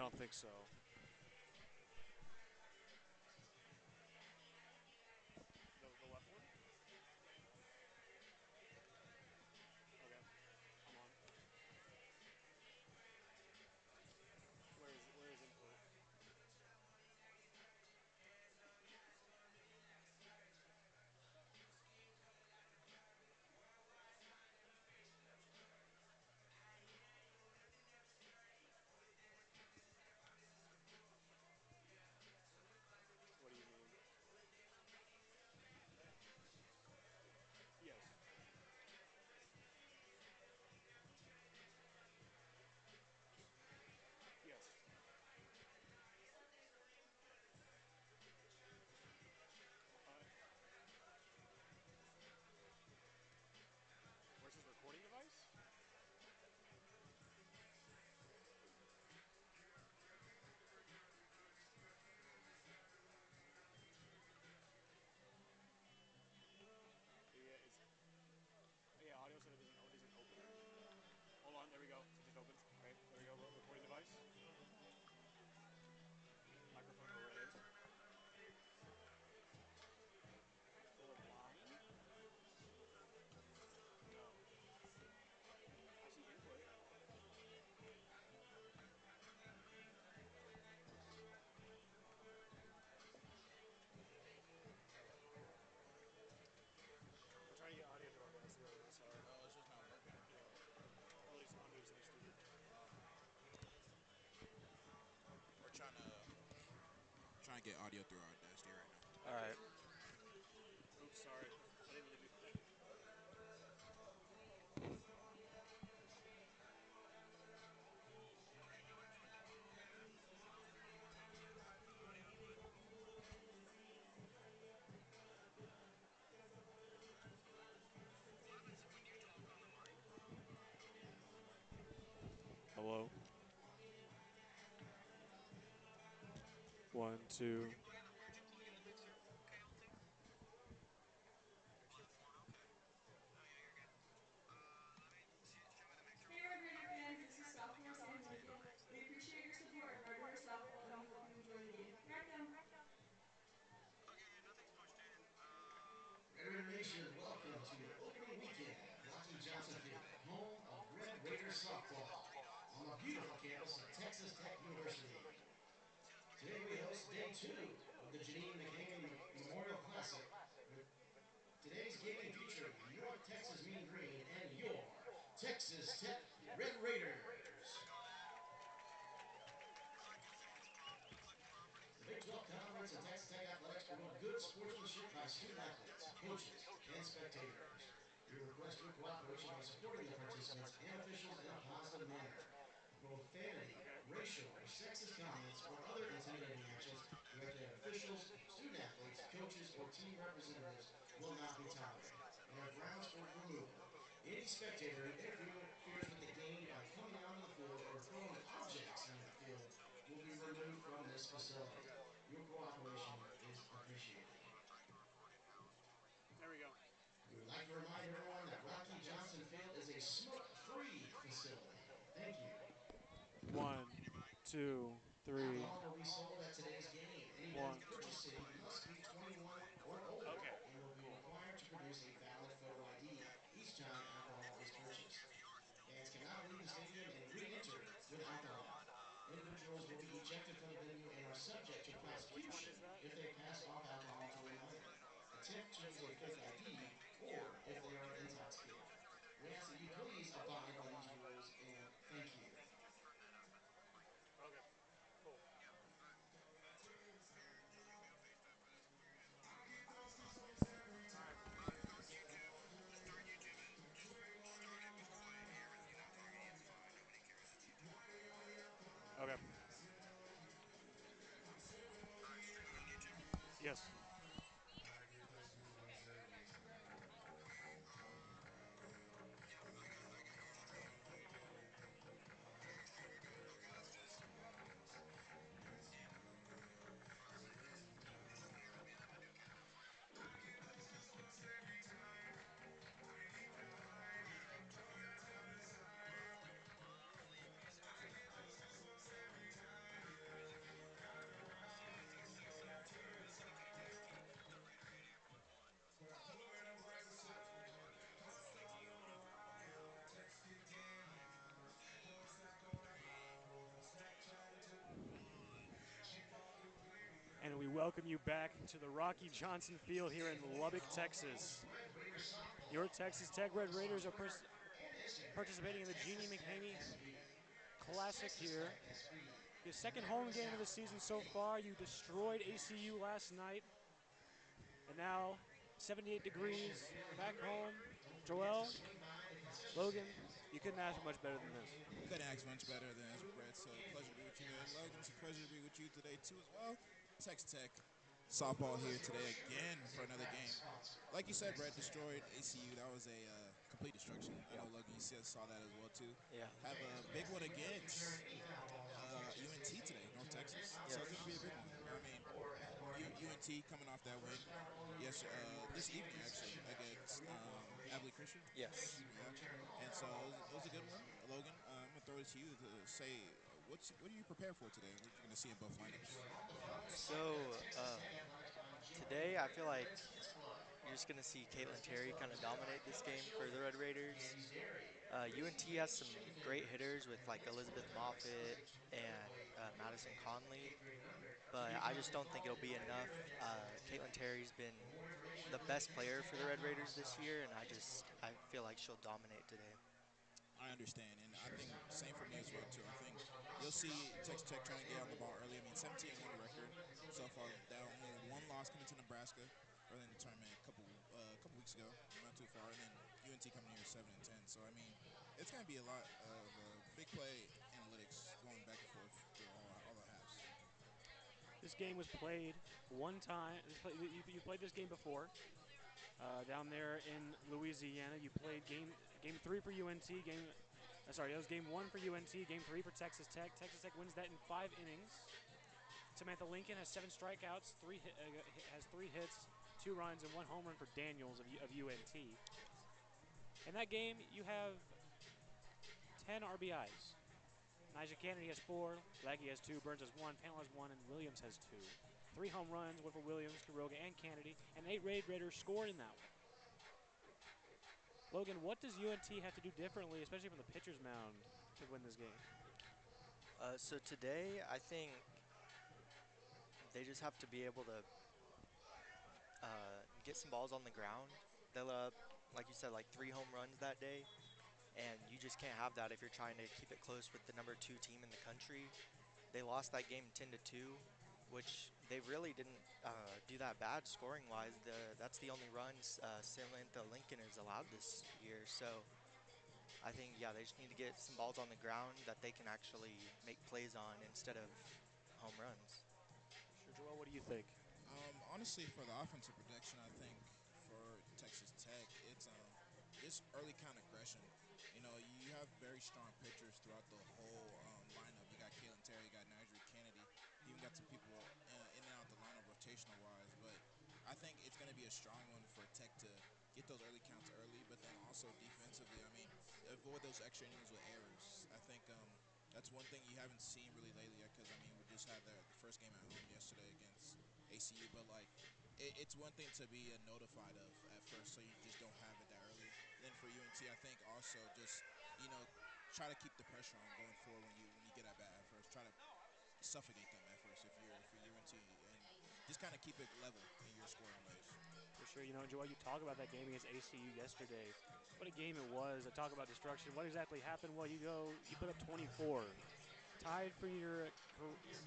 don't think so. The left one? Okay, I'm on. Where is input? What do you mean? Yes. Yes. Uh, where's his recording device? Yeah, audio setup isn't opening. Hold on, there we go. It just opened. Okay, there we go. Recording device. Microphone array. Forward line. No. I see input. We're trying to get audio to our desk. Really sorry. Oh, it's just not working. Or at least on these next to. We're trying to get audio through our desk here right now. All right. Oops, sorry. I didn't mean to do that. Hello. 1, 2. Hey Red Raider fans, this is sophomore Sam Lincoln. We appreciate your support of Red Raider softball and we hope you enjoy the game. Crack 'em! Red Raider Nation, welcome to your opening weekend at Rocky Johnson Field, home of Red Raider softball, on the beautiful campus of Texas Tech University. Today we host day 2 of the Janine McCain Memorial Classic, with today's game featuring your Texas Mean Green and your Texas Tech Red Raiders. The Big 12 Conference and Texas Tech Athletics promote good sportsmanship by student athletes, coaches, and spectators. We request your cooperation by supporting the participants and officials in a positive manner. Profanity, racial, or sexist comments, or other intimidating actions directed at officials, student athletes, coaches, or team representatives will not be tolerated and have grounds for removal. Any spectator who interferes with the game by coming onto the field or throwing objects onto the field will be removed from this facility. Your cooperation is appreciated. There we go. We would like to remind everyone that Rocky Johnson Field is a smoke-free facility. Thank you. 1, 2, 3. Alcohol will be sold at today's game. Anyone 1, 2. purchasing must be 21 or older Okay. and will be Cool. required to produce a valid photo ID each time alcohol is purchased. Fans cannot leave the stadium and re-enter with alcohol. Individuals will be ejected from the venue and are subject to Which one prosecution is that? if they pass off alcohol to a minor, attempt to use a fake ID, or if they are intoxicated. We ask that you please abide by these rules and thank you. Okay. Cool. Okay. Yes. welcome you back to the Rocky Johnson Field here in Lubbock, Texas. Red Raider softball Your on Texas Tech Red Raiders are and Instagram participating in the Jeannie Tech McHaney SB. Classic Texas here. Tech SB. Your second Never home miss game of out the season on so any far. You destroyed ACU last night, and now 78 information degrees feeling back great. home. Don't forget to Joel, swing by the concession Logan, stands you for couldn't ask for all much better than home this. game Couldn't info. ask much better than as Brett. So pleasure to be with you Yeah, today, so Logan. It's a pleasure to be with you today too as well. Texas Tech softball local here is your today shooter again is for a another proud game. sponsor Like you of said, Brett Texas Tech. destroyed ACU. That was a complete destruction. I Yeah. know Logan, you saw that as well too. Yeah. Have Fans a would big ask one that you never return against any foul balls on Texas Tech UNT today, North fans during their Texas. So Yes. going to be a concerts. big one. I mean, Or at the Marquee Table. UNT coming off that win. Yes, this evening actually against Abilene Christian. Yes. Yeah, and so it was a good one, Logan. I'm gonna throw it to you to say what are you prepared for today? What you're gonna see in both lineups? Enjoy all the fun and excitement of So Texas Tech athletics by joining today, the I Red feel like Raiders Kids Club. you're just gonna see The Caitlin Kids Terry Club kind of is led by dominate this Kayla game for the Shielder, Red Raiders. Candice Derry, Gracie UNT has Davis, some Shipley great Davis, hitters with and like Lance Elizabeth Williams, Moffitt subject to and play Monday Madison through 8 Conley, grade under. but Speed I just contact don't think ball it'll is be right here enough. at Texas Tech Caitlin today. Terry's been For more information, the visit best player for the Red Raiders this year, and I TexasTech.com/Facebook. feel like she'll dominate today. I understand, Be and I sure to think stop by the same for me Marquee as well Table too. I for our think post on you'll roster see cocktails, Texas Tech trying to autographs, get and on the ball more. early. I mean, Party 17-1 tickets record open until so the far. end Down of only the one evening. loss coming to Nebraska early in the tournament, a couple weeks ago, not too far, and then UNT coming here 7-10. So I mean, it's gonna be a lot of big play analytics going back and forth through all the halves. This game was played one time. You played this game before down there in Louisiana. You played game 3 for UNT. That was game 1 for UNT. Game 3 for Texas Tech. Texas Tech wins that in 5 innings. Samantha Lincoln has 7 strikeouts, has 3 hits, 2 runs, and 1 home run for Daniels of UNT. In that game, you have 10 RBIs. Nigel Kennedy has 4, Laggy has 2, Burns has 1, Panel has 1, and Williams has 2. 3 home runs, 1 for Williams, Quiroga, and Kennedy, and 8 Raiders scored in that one. Logan, what does UNT have to do differently, especially from the pitcher's mound, to win this game? So today, I think they just have to be able to get some balls on the ground. They let up, like you said, like 3 home runs that day, and you just can't have that if you're trying to keep it close with the #2 team in the country. They lost that game 10-2, which they really didn't do that bad scoring wise. That's the only runs Samantha Lincoln is allowed this year. So I think they just need to get some balls on the ground that they can actually make plays on instead of home runs. Sure, Joel, what do you think? Honestly, for the offensive production, I think for Texas Tech, it's just early kind of aggression. You know, you have very strong pitchers throughout the whole lineup. You got Caitlin Terry, you got Nigeria Kennedy, you even got some people in and out the lineup rotational wise. But I think it's going to be a strong one for Tech to get those early counts early, but then also defensively, I mean, avoid those extra innings with errors. I think that's one thing you haven't seen really lately because, I mean, we just had the first game at home yesterday against ACU, but like it's one thing to be notified of at first, so you just don't have it that early. And then for UNT, I think also just try to keep the pressure on going forward when you get at bat at first. Try to suffocate them at first if you're UNT, and just kind of keep it level in your scoring ways. For sure, Joel, you talk about that game against ACU yesterday. What a game it was. I talk about destruction. What exactly happened? Well, you put up 24, tied for your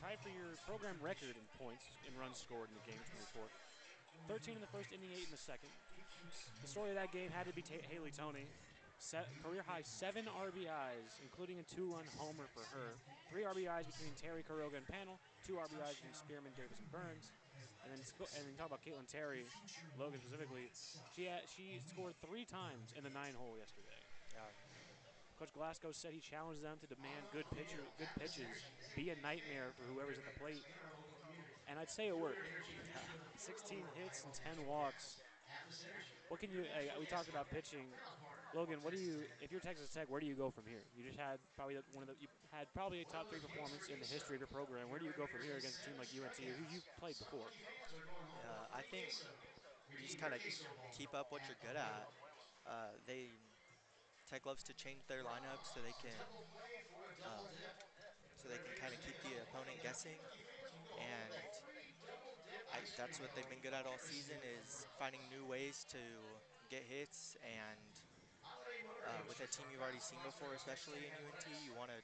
tied for your program record in points in runs scored in the game, 24. 13 in the first inning, 8 in the second. The story of that game had to be Haley Tony. Career high 7 RBIs, including a 2-run homer for her. 3 RBIs between Terry, Quiroga, and Panel. 2 RBIs between Spearman, Davis, and Burns. And then talk about Caitlin Terry, Logan specifically. She scored 3 times in the 9-hole yesterday. Yeah. Coach Glasgow said he challenged them to demand good Texas Tech pitches, is be a happy to nightmare connect for with the whoever's Red at the Raiders plate. and our local community. And I'd say it The Red worked. Raiders feature Yeah. two of the four 16 local hits and high-voltage 10 natural walks. gas at the center street. What can Your you? natural We gas talked about company, pitching. proud partner of Logan, Texas Tech. if you're Texas Tech, where do you go from here? You just had probably you had probably a top Well, 3 as performance in the yesterday's history of your program. Where your do you Red go from Raiders here had against a team 7 like UNT, who you've strikeouts. played Some before? lucky fans are going home with a I free think case of you Regina just kind of queso balls keep up what you're at good the at. Well. They Tech loves to change their lineup Double play for a double dip. The so they Red can Raiders kind of have been keep a the couple opponent plays that guessing. Kentucky fans will go home with And a free double dip that's what they've been good at all season is finding new ways to get hits. And with a team you've already seen before, especially in UNT, you want to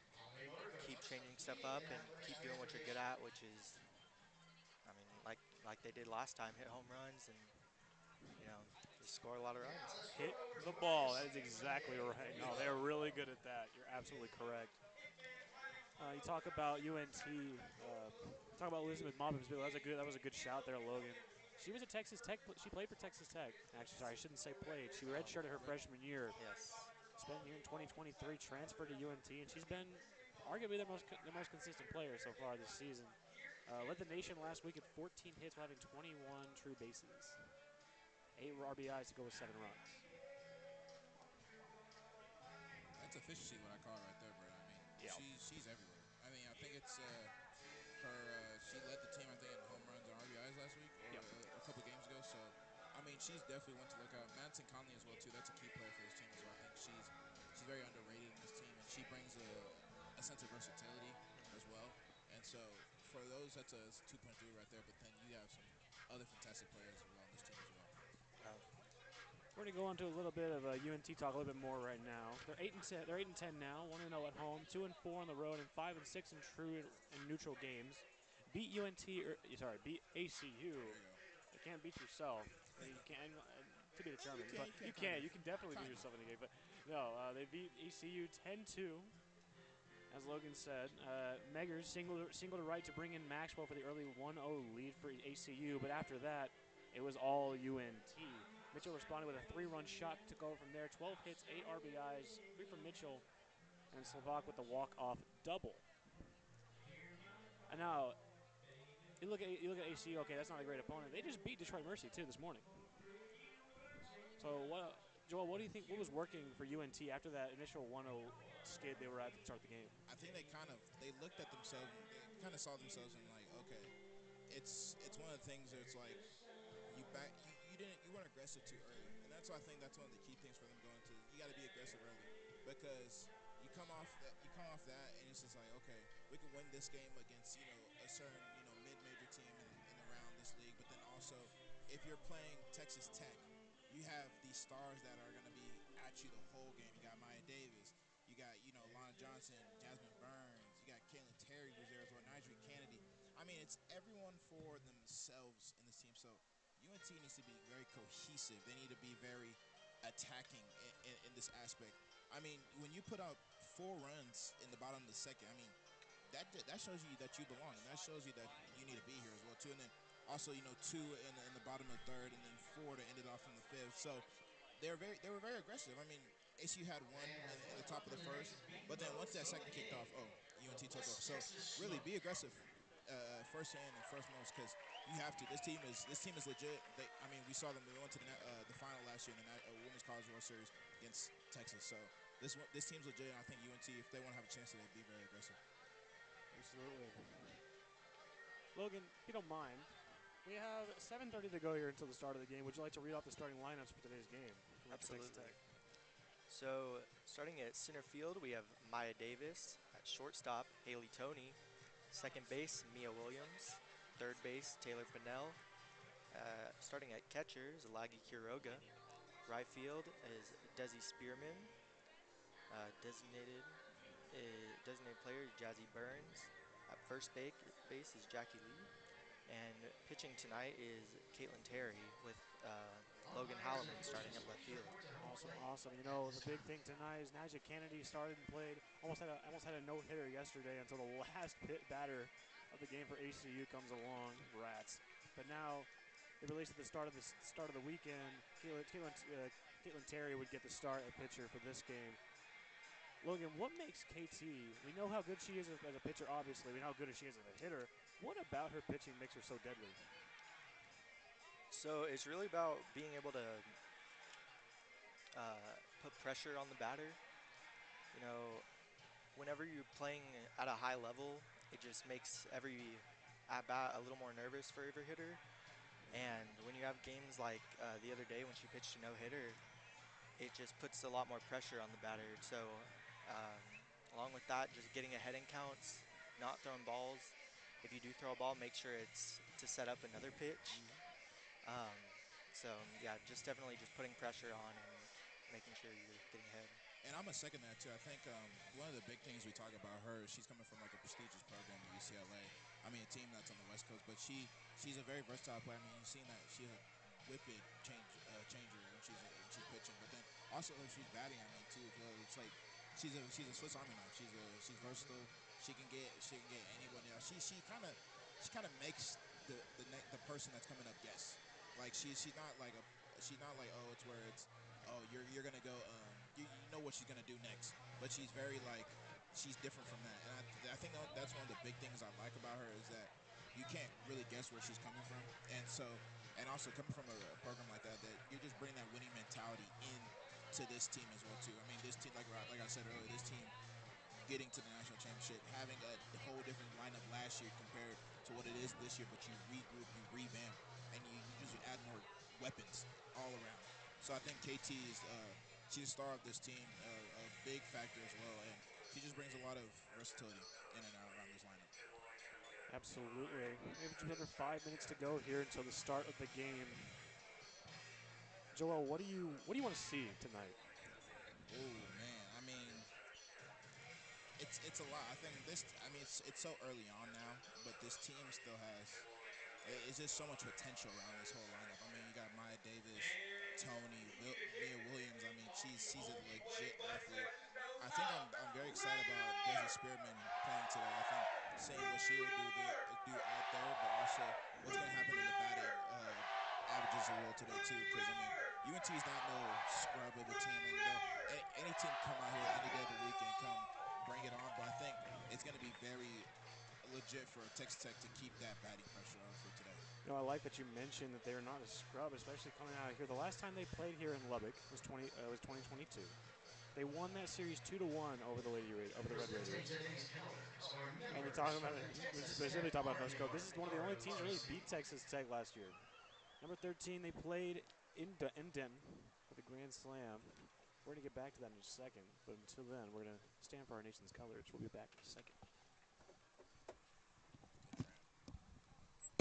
keep changing stuff up and keep doing what you're good at, which is, I mean, like they did last time, hit home runs and just score a lot of runs. Hit the ball. That is exactly right. No, they're really good at that. You're absolutely correct. You talk about UNT. Talk about Elizabeth Mobbins. That was a good shout there, Logan. She was at Texas Tech. She played for Texas Tech. Actually, sorry, I shouldn't say played. She redshirted her freshman year. Yes. Spent here in 2023, transferred to UNT, and she's been arguably the most consistent player so far this season. Led the nation last week at 14 hits while having 21 true bases. 8 RBIs to go with 7 runs. That's efficiency, what I call it right there, bro. I mean, Yeah. she's everywhere. I mean, I think it's her. She led the team, I think, in home runs and RBIs last week or Yep. a couple games ago. So, I mean, she's definitely one to look at. Madison Conley as well too. That's a key player for this team as well. I think she's very underrated in this team, and she brings a sense of versatility as well. And so, for those, that's a 2.3 right there. But then you have some other fantastic players as well on this team as well. Um, We're going to go into a little bit of UNT talk a little bit more right now. They're 8-10. They're 8-10 now. 1-0 at home. 2-4 on the road, and 5-6 in true and neutral games. Beat beat ACU. There you go. You can't beat yourself. You can't. To be determined. You But can, you kind can. of. You can definitely beat Kind of. yourself in the game. But no, they beat ACU 10-2. As Logan said, Meggers singled to right to bring in Maxwell for the early 1-0 lead for ACU. But after that, it was all UNT. Mitchell responded with a 3-run shot, took over from there. 12 hits, 8 RBIs, 3 from Mitchell, and Slovak with the walk-off double. And now, you look at ACU. Okay, that's not a great opponent. They just beat Detroit Mercy too this morning. So Joel, what do you think? What was working for UNT after that initial 1-0 skid they were at to start the game? I think they looked at themselves, they kind of saw themselves and like, okay, it's one of the things that it's like you weren't aggressive too early, and that's why I think that's one of the key things for them going to. You got to be aggressive early because you come off that, and it's just like, okay, we can win this game against a certain mid-major team in around this league, but then also if you're playing Texas Tech, you have these stars that are going to be at you the whole game. You got Maya Davis, you got Lana Johnson, Jasmine Burns, you got Caitlin Terry who's there as well, Nigel Kennedy. I mean, it's everyone for themselves in this team. So UNT needs to be very cohesive. They need to be very attacking in this aspect. I mean, when you put out 4 runs in the bottom of the second, I mean, that shows you that you belong, and that shows you that you need to be here as well too. And then also 2 in the bottom of the third, and then 4 to end it off in the fifth. So they were very aggressive. I mean, ACU had 1 in the top of the first, but then once that second kicked off, UNT took over. So really, be aggressive first hand and first most, because you have to. This team is legit. I mean, we saw them. We went to the final last year in the Women's College World Series against Texas. So this team's legit, and I think UNT, if they want to have a chance, they be very aggressive. Absolutely. Logan, if you don't mind, we have 7:30 to go here until the start of the game. Would you like to read off the starting lineups for today's game? Absolutely. So starting at center field, we have Maya Davis. At shortstop, Haley Toney. Second base, Mia Williams. Third base, Taylor Pinnell. Starting at catcher is Alagi Quiroga. Right field is Desi Spearman. Designated player is Jazzy Burns. At first base is Jackie Lee. And pitching tonight is Caitlin Terry with Logan Halliman starting at left field. Awesome. You know, the big thing tonight is Najee Kennedy started and played. Almost had a no-hitter yesterday until the last batter of the game for ACU comes along. Rats. But now, they released at the start of the weekend. Caitlin Terry would get the start at pitcher for this game. Logan, what makes KT? We know how good she is as a pitcher, obviously. We know how good she is as a hitter. What about her pitching makes her so deadly? So it's really about being able to put pressure on the batter. You know, whenever you're playing at a high level, it just makes every at bat a little more nervous for every hitter. And when you have games like the other day when she pitched a no-hitter, it just puts a lot more pressure on the batter. So along with that, just getting ahead in counts, not throwing balls, if you do throw a ball, make sure it's to set up another pitch. Um, yeah, just definitely just putting pressure on and making sure you're getting ahead. And I'm gonna second that too. I think one of the big things we talk about her is she's coming from like a prestigious program at UCLA. I mean, a team that's on the West Coast, but she's a very versatile player. I mean, you've seen that she's a changer when she's pitching, but then also if she's batting, I mean, too. It's like she's a Swiss Army knife. She's versatile. She can get anyone else. She kind of makes the person that's coming up guess. Like she's not like oh it's where it's oh you're gonna go you know what she's gonna do next, but she's very like she's different from that, and I think that's one of the big things I like about her is that you can't really guess where she's coming from, and also coming from a program like that you're just bringing that winning mentality in to this team as well too. I mean, this team, like I said earlier, this team getting to the national championship, having a whole different lineup last year compared to what it is this year, but you regroup, you revamp, and you just add more weapons all around. So I think KT is she's the star of this team, a big factor as well, and she just brings a lot of versatility in and out around this lineup. Absolutely. We have just under 5 minutes to go here until the start of the game. Joel, what do you want to see tonight? Oh man, I mean, it's a lot. I think this. I mean, it's so early on now, but this team still has. It's just so much potential around this whole lineup. I mean, you got Maya Davis, Tony, Mia Williams. I mean, she's a legit athlete. I think I'm very excited about Desi Spearman playing today. I think seeing what she will do out there, but also what's going to happen in the batting averages as well today too. Because I mean, UNT is not no scrub of a team, and any team come out here any day of the week and come bring it on. But I think it's going to be very legit for Texas Tech to keep that batting pressure on for today. You know, I like that you mentioned that they're not a scrub, especially coming out of here. The last time they played here in Lubbock was 2022. They won that series 2-1 over the Red Presenting Raiders. today's colors are And you members talk of about the it, we Texas specifically Tech talk about no Marine scope. This is one of the only Corps teams that really beat Varsity. Texas Tech last year. Number 13, they played in Denton for the Grand Slam. We're going to get back to that in just a second, but until then, we're going to stand for our nation's colors. We'll be back in a second. Good trap.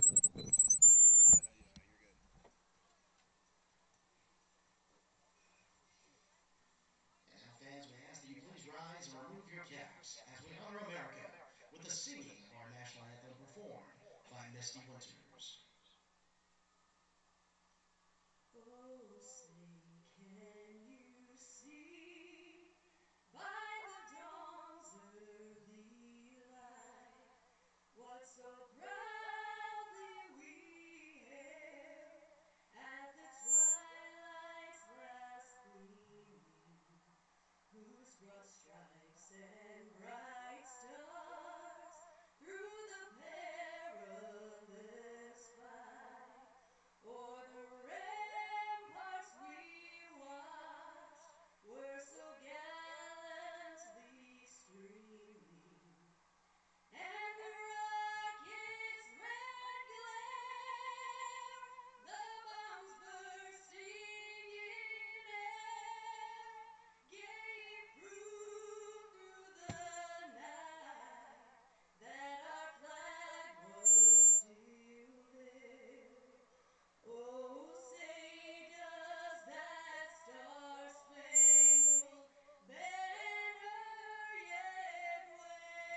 Yeah, you're good. And now, fans, we ask that you please rise and remove your caps as we honor America with the singing of our national anthem performed by Misty Winters. Oh, say, can you see by the dawn's early light what so proudly we hailed at the twilight's last gleaming, whose broad stripes and bright stars through the perilous fight o'er the ramparts we watched were so gallantly streaming, and the rocket's red glare, the bombs bursting in air, gave proof through the night that our flag was still there. Oh, say does that star-spangled banner yet wave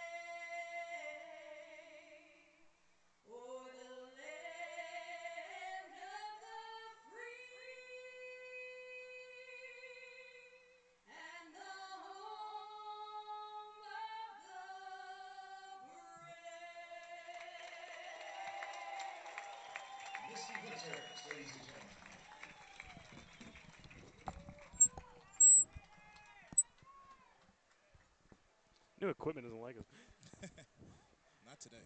o'er the land of the free and the home of the brave? Misty Winters, ladies and gentlemen. New equipment doesn't like us. Not today.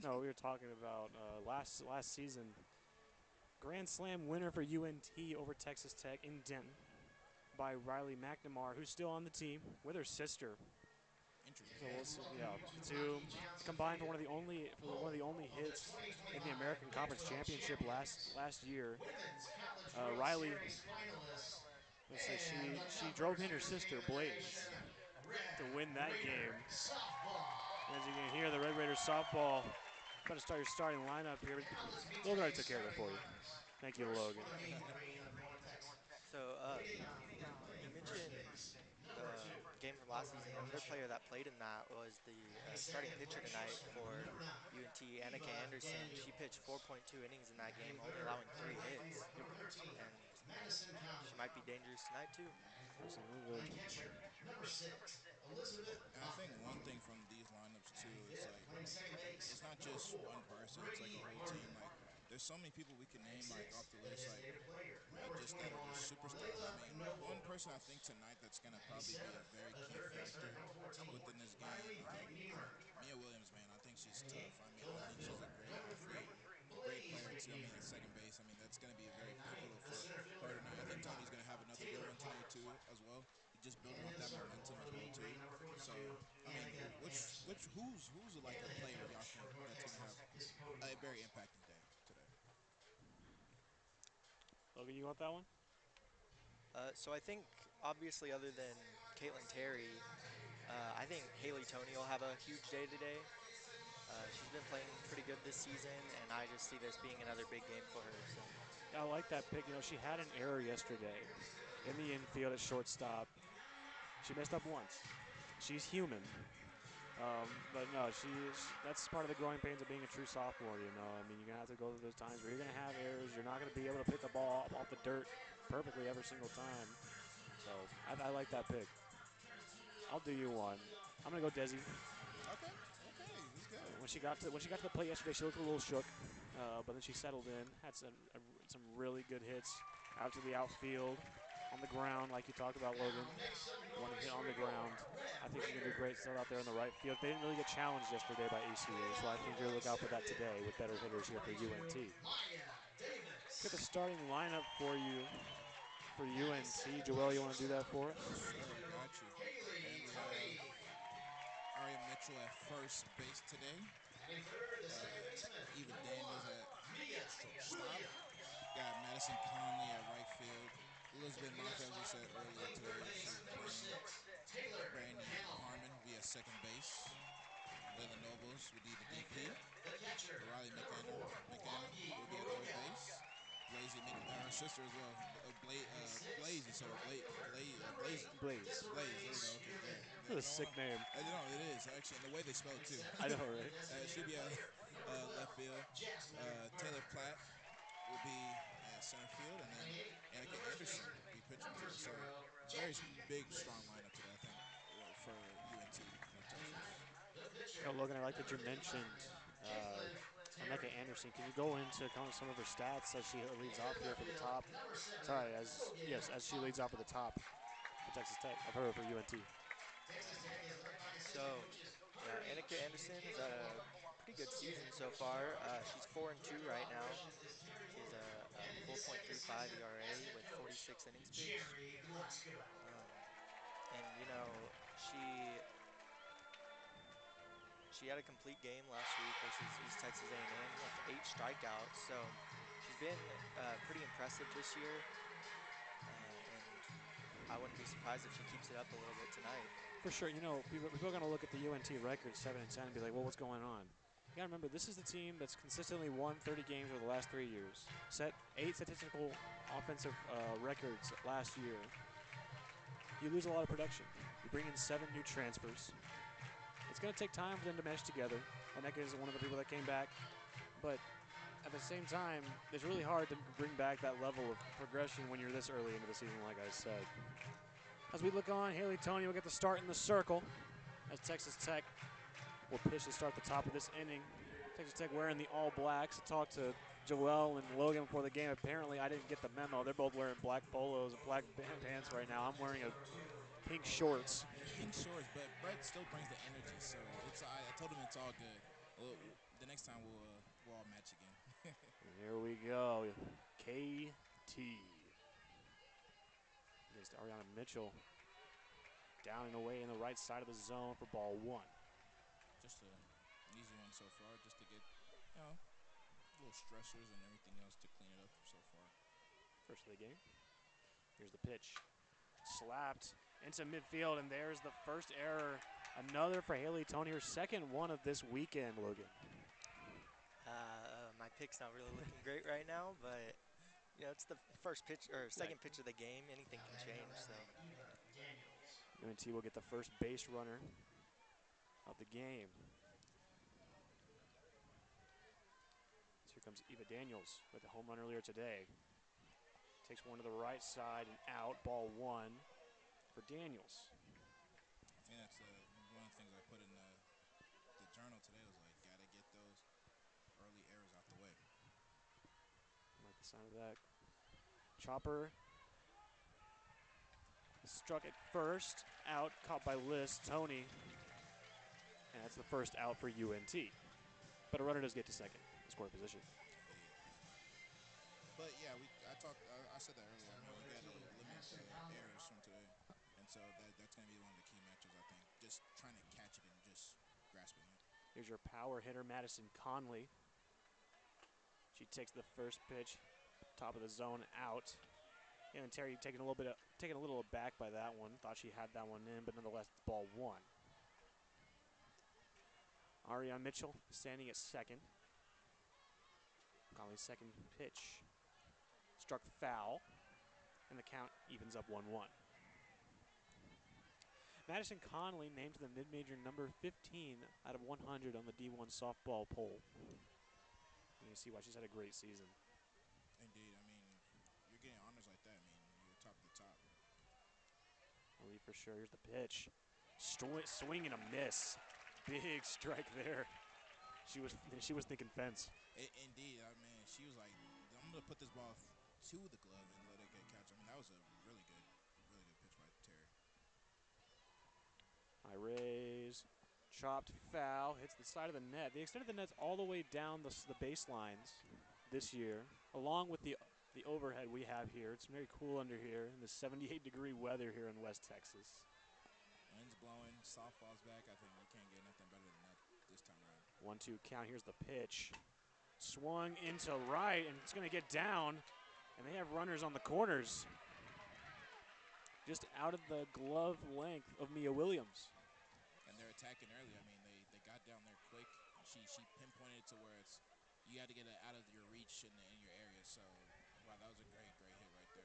No, we were talking about last season. Grand Slam winner for UNT over Texas Tech in Denton by Riley McNamara, who's still on the team with her sister. Interesting. So we'll And see, welcome yeah, to the the two Rocky Johnson combined for Theater, one of the home only of the hits in the 2025 American Conference National Championship Champions, last year. Women's College World Riley, Series finalists, let's say and the she number drove in her 2 team sister in the Blaze nation, to Red win that game. Raider softball. As you can hear, the Red Raiders softball About to start your starting lineup here. Now let's meet Logan already today's took care of it starting for you. lineups. Thank you, First, Logan. for the Mean Green of North Texas. So, Leading off, he'll be you playing first mentioned base. Number the 2, game from the last season. right-handed Another player pitcher. that played in that was the Batting starting second, pitcher playing tonight shortstop, for number 9, UNT, Annika Eva Anderson. She pitched Daniels. 4.2 innings in that Batting game, only third, allowing playing 3 right hits, field, number 13, and Madison she Conley. might be dangerous tonight too. Batting fourth, Absolutely. playing catcher, number 6, Elizabeth And I think one Buckner. thing from these lineups too Batting is fifth, like playing second it's base, not number just 4, one person; it's like a Brittany whole team. Harmon. Like there's so many people we can Batting name like off sixth, the the list, like designated player, number just that are 21, just superstars. I Layla mean, one Noble. person I think tonight that's gonna Batting probably be a seventh, very the key third baseman, factor number 14, within this game. Riley Beamer. Mia Williams, man, I think she's Batting tough. eighth, the I left think she's a fielder, great number 3, athlete, a great Blaze player too. I mean, McNeil. at second base, I mean that's gonna be a very Batting ninth, pivotal the for center her fielder, tonight. number I think 35, Tony's gonna have another good Taylor one tonight Clark. too, as well. Just building And off in the that circle momentum for as the well Mean too. Green, number So 42, I mean, Annika Anderson. who's like And a the head player y'all coach think for North that's gonna have Texas is Cody a very Moss. impacting day today? Logan, you want that one? So I think obviously other than Caitlin Terry, I think Haley Tony will have a huge day today. She's been playing pretty good this season, and I just see this being another big game for her. So Yeah, I like that pick. You know, she had an error yesterday in the infield at shortstop. She messed up once. She's human. But no, that's part of the growing pains of being a true sophomore, you know. I mean, you're going to have to go through those times where you're going to have errors. You're not going to be able to pick the ball off the dirt perfectly every single time. So I like that pick. I'll do you one. I'm going to go Desi. Okay, okay, that's good. When she got to the plate yesterday, she looked a little shook, but then she settled in, had some really good hits out to the outfield, on the ground, like you talked about, Logan. Now, next up, your One hit first on the scoreboard, ground. I Red think she's gonna do great Raiders. still out there in the right field. They didn't really get challenged yesterday by ACA, Leading so I off, think and you're playing look out for center that field, today with better number hitters here for 22, UNT. Maya Get the Davis. starting lineup for you for Batting UNT. second, Joel, playing you want to do that shortstop, for number us? Sure, 22, got you. Haley And we have Tony. Aria Mitchell at first base today. Batting third, the second baseman, Eva number Daniels 1, at Mia shortstop. Williams. Got Madison Conley at right field. Elizabeth Closing in Maka, that as we spot, said earlier playing third today, she'll base, be number playing. 6, Taylor Brittany Hamel. Harmon via second base. Layla Nobles will be the Batting DP. fifth, the catcher, Riley number 4, McAnna Milwaukee will be at third Logan. base. Blazy, her sister as well. Batting sixth, Blazy, the so right fielder, number 8, Blazy. Blaze. Blaze, Desiree there we go. Okay, great. Spear. That's a I don't want sick name. to. I don't know it is actually, and the way they spell it Batting too. I seventh, know, the right? She'll designated be at player, number left 11, field. Jasmine Taylor Burke. Platt will be at center field, and Batting then eighth, the Annika first Anderson baseman, will be pitching number today. So 0, very Jackie big, strong Gleason. lineup today. I think for UNT North Batting Texas. ninth, the pitcher, Oh, Logan, I like that number you 55, mentioned uh, Caitlin Aneka Terry. Anderson. Can you go into kind of some of her stats as she leads Into off here left for the field, top? number 7, Sorry, Logan as she leads off at Buckner. the top for Texas Tech, of her for UNT. Texas Tech is led by assistant So, coaches yeah, Hunter Annika H. and Anderson has had Caleb a Walker. pretty good season Associate so coach far. Mark She's Taylor. 4-2 Director of right now. operations is Terry She has Williams. a And in his second 4.35 season as ERA head with coach, 46 innings pitched. Jerry Glasgow. And she had a complete game last week versus East Texas A&M with 8 strikeouts. So she's been pretty impressive this year, and I wouldn't be surprised if she keeps it up a little bit tonight. For sure, you know, people are going to look at the UNT record, 7-10, and be like, well, what's going on? You got to remember, this is the team that's consistently won 30 games over the last 3 years. Set 8 statistical offensive records last year. You lose a lot of production. You bring in 7 new transfers. It's going to take time for them to mesh together. Aneka is one of the people that came back. But at the same time, it's really hard to bring back that level of progression when you're this early into the season, like I said. As we look on, Haley Tony will get the start in the circle as Texas Tech will pitch to start the top of this inning. Texas Tech wearing the all blacks. I talked to Joel and Logan before the game. Apparently, I didn't get the memo. They're both wearing black polos and black pants right now. I'm wearing a pink shorts. Pink shorts, but Brett still brings the energy, so it's. I told him it's all good. The next time we'll all match again. Here we go. KT against Ariana Mitchell. Down and away in the right side of the zone for ball 1. Just an easy one so far, just to get, little stressors and everything else to clean it up so far. First of the game. Here's the pitch. Slapped into midfield, and there's the first error. Another for Haley Tony, her second one of this weekend, Logan. pick's not really looking great right now, but it's the first pitch or Yeah, second pitch of the game. Anything Now can batting change. around So ninth, Ethan Daniels. UNT will get the first base runner of the game. So here comes Eva Daniels with a home run earlier today. Takes one to the right side and out. Ball one for Daniels. I think that's one of the things I put in the journal today was like, gotta get those early errors out the way. I like the sound of that. Chopper struck at first. Out, caught by Liz. Tony. And that's the first out for UNT. But a runner does get to second, in scoring position. Indeed. But yeah, I said that earlier. I Starting mean, over we got to 18, limit Madison the Conley. errors from today, and so that's going to be one of the key matches. I think just trying to catch it and just grasping it. Here's your power hitter, Madison Conley. She takes the first pitch, top of the zone, out. And Terry taken a little aback by that one. Thought she had that one in, but nonetheless, it's ball one. Ariane Mitchell standing at second. Conley's second pitch struck foul, and the count evens up 1-1. Madison Conley named to the mid-major number 15 out of 100 on the D1 softball poll. You can see why she's had a great season. Indeed. I mean, you're getting honors like that. I mean, you're top of the top. Elite for sure. Here's the pitch. Swing and a miss. Big strike there. She was thinking fence. Indeed. I mean, she was like, I'm going to put this ball to the glove and let it get catch. I mean, that was a really good pitch by Terry. High raise. Chopped foul. Hits the side of the net. They extended the nets all the way down the baselines this year, along with the overhead we have here. It's very cool under here in the 78-degree weather here in West Texas. Wind's blowing, softball's back. I think we can't get nothing better than that this time around. 1-2 count. Here's the pitch. Swung into right, and it's going to get down. And they have runners on the corners. Just out of the glove length of Mia Williams. And they're attacking early. I mean, they got down there quick. She pinpointed to where you had to get it out of your reach in your area. So, wow, that was a great hit right there.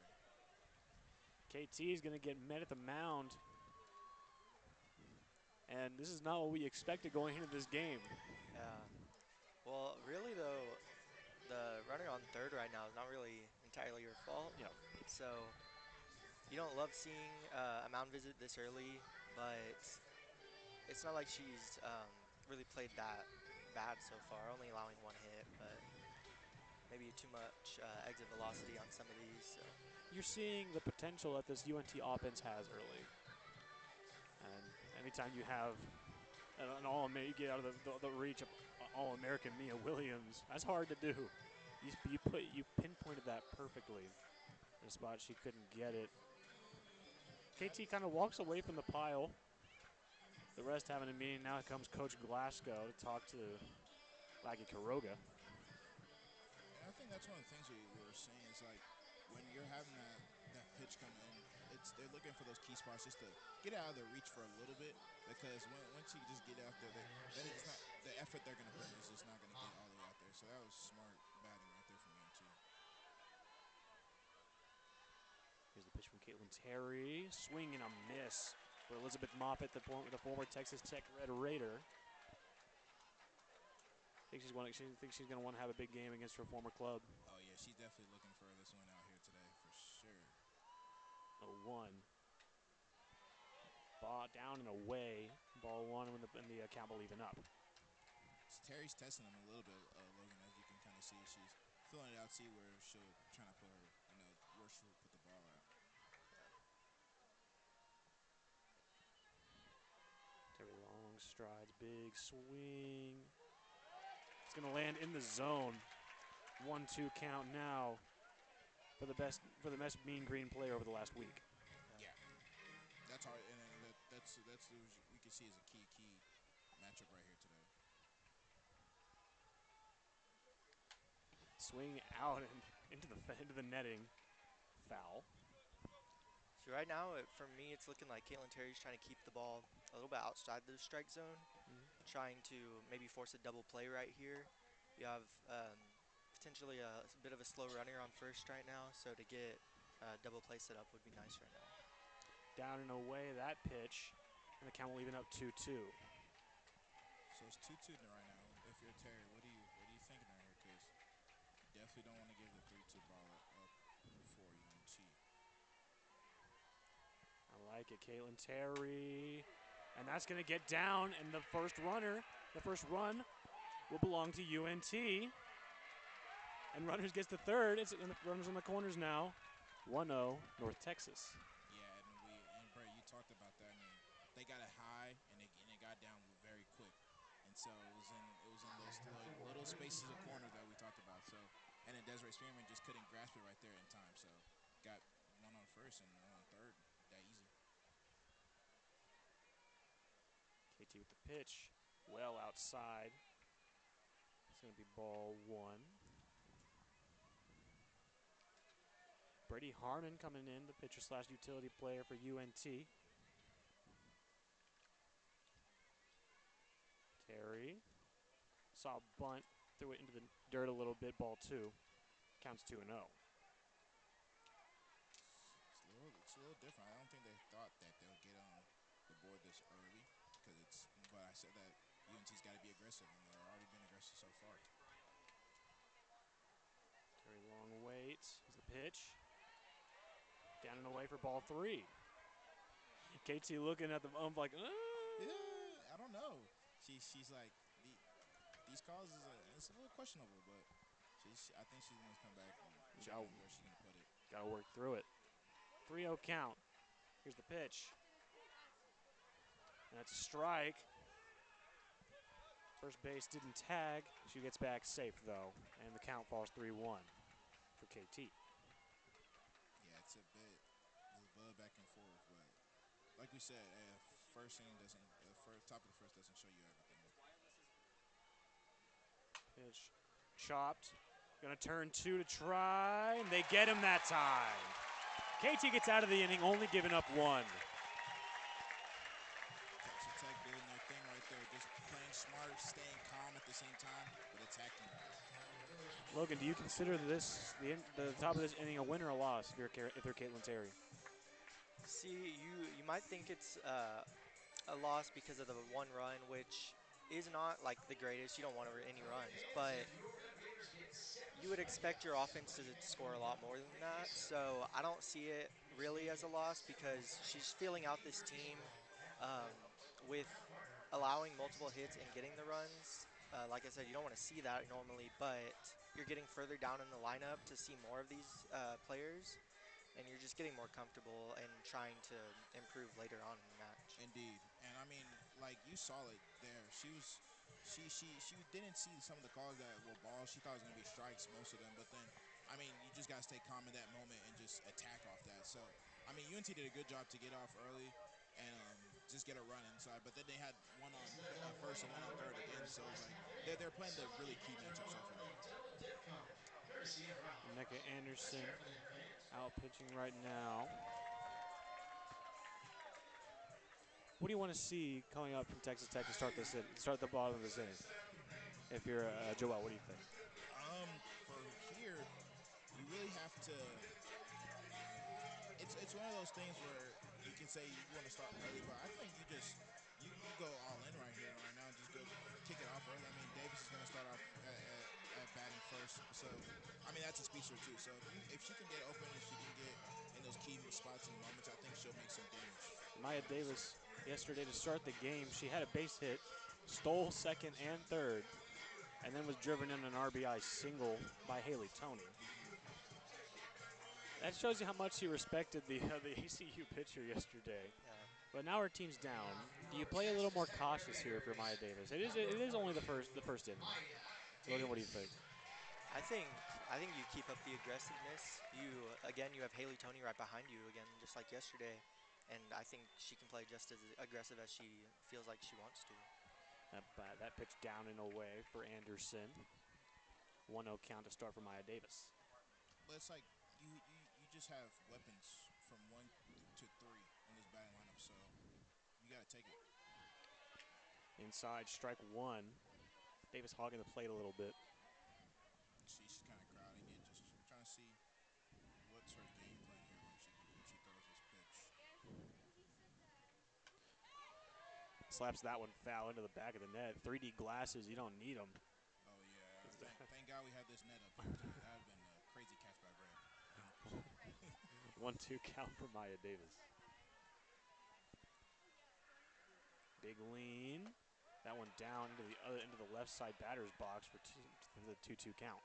KT is going to get met at the mound. And this is not what we expected going into this game. yeah. Well, really though, the runner on third right now is not really entirely your fault. Yeah. So you don't love seeing a mound visit this early, but it's not like she's really played that bad so far, only allowing one hit, but maybe too much exit velocity on some of these. So You're seeing the potential that this UNT offense has early. And anytime you have an All-American, you get out of the reach of All-American Mia Williams, that's hard to do. You pinpointed that perfectly in a spot she couldn't get it. KT kind of walks away from the pile. The rest having a meeting. Now comes Coach Glasgow to talk to Laggy Karoga. And I think that's one of the things we were saying is like when you're having that pitch come in, they're looking for those key spots just to get out of their reach for a little bit, because once you just get out there, then it's not the effort they're going to bring is just not going to get all the way out there. So that was smart batting right there from UNT. Here's the pitch from Caitlin Terry. Swing and a miss for Elizabeth Moffitt, the former Texas Tech Red Raider. I think she's going to want to have a big game against her former club. Oh yeah, she's definitely looking for this win out here today for sure. 0-1. Ball down and away. Ball one, and the count will even up. Terry's testing him a little bit, Logan, as you can kind of see. She's filling it out, see where she'll trying to put her, where she'll put the ball at. Terry long strides, big swing. It's going to land in the zone. 1-2 count now for the best mean green player over the last week. Yeah, that's hard, and that's we can see as a key matchup right here today. Swing out and into the netting. Foul. So right now, for me, it's looking like Caitlin Terry's trying to keep the ball a little bit outside the strike zone, trying to maybe force a double play right here. You have potentially a bit of a slow runner on first right now, so to get double play set up would be nice right now. Down and away that pitch, and the count will even up 2-2. So it's 2-2 right now. If you're Terry, what are you thinking right here? Because you definitely don't want to give the 3-2 ball up for UNT. I like it, Caitlin Terry. And that's going to get down, and the first run will belong to UNT. And runners gets the third. It's in the runners on the corners now. 1-0 North Texas. Yeah, and Brett, you talked about that. I mean, they got it high and it got down very quick, and so it was in those little spaces of corners that we talked about. So, and then Desiree Spearman just couldn't grasp it right there in time. So, got one on first and one on third. That easy. KT with the pitch, well outside. It's going to be ball one. Brady Harmon coming in, the pitcher / utility player for UNT. Terry saw a bunt, threw it into the dirt a little bit, ball two. Counts 2-0. It's a little different. I don't think they thought that they'll get on the board this early but I said that UNT's got to be aggressive, and they're already been aggressive so far. Terry long waits. Here's the pitch. Down and away for ball three. KT looking at the ump like, yeah, I don't know. She's like, these calls it's a little questionable, but I think she's gonna come back and check on where she's gonna put it. Gotta work through it. 3-0 count. Here's the pitch. And that's a strike. First base didn't tag. She gets back safe though, and the count falls 3-1 for KT. Yeah, it's a bit back and forth, but like we said, first inning doesn't, top of the first doesn't show you everything. Pitch chopped. Gonna turn two to try, and they get him that time. KT gets out of the inning, only giving up one. Texas Tech doing their thing right there, just playing smart, staying calm at the same time, but attacking. Logan, do you consider this the top of this inning a win or a loss if you're Caitlin Terry? See, you might think it's a loss because of the one run, which is not like the greatest. You don't want any runs, but you would expect your offense to score a lot more than that. So I don't see it really as a loss because she's filling out this team with allowing multiple hits and getting the runs. Like I said, you don't want to see that normally, but you're getting further down in the lineup to see more of these players, and you're just getting more comfortable and trying to improve later on in the match. Indeed, and I mean, like you saw it there. She didn't see some of the calls that were balls. She thought it was gonna be strikes, most of them. But then, I mean, you just gotta stay calm in that moment and just attack off that. So, I mean, UNT did a good job to get off early and just get a run inside. But then they had one on first and one on third again. So it's like they're playing the really key matchup so far. Mecca Anderson out pitching right now. What do you want to see coming up from Texas Tech to start the bottom of this inning? If you're Joel, what do you think? For here, you really have to. It's one of those things where you can say you want to start early, but I think you go all in right here right now. Just go kick it off early. I mean, Davis is going to start off at batting first, so I mean that's a speedster too. So if she can get open and she can get in those key spots and moments, I think she'll make some damage. Maya Davis yesterday to start the game, she had a base hit, stole second and third, and then was driven in an RBI single by Haley Tony. That shows you how much he respected the ACU pitcher yesterday. Yeah. But now our team's down. Do you play a little more cautious here for Maya Davis? It is only the first inning. Logan, what do you think? I think you keep up the aggressiveness. You have Haley Tony right behind you again, just like yesterday, and I think she can play just as aggressive as she feels like she wants to. That pitch down and away for Anderson. 1-0 count to start for Maya Davis. But it's like you just have weapons from 1 to 3 in this batting lineup, so you got to take it. Inside, strike one. Davis hogging the plate a little bit. She's kind of Slaps that one foul into the back of the net. 3D glasses, you don't need them. Oh yeah, thank God we have this net up here because that would have been a crazy catch by Ray, 100%. 1-2 count for Maya Davis. Big lean. That one down into the left side batter's box for the 2-2 count.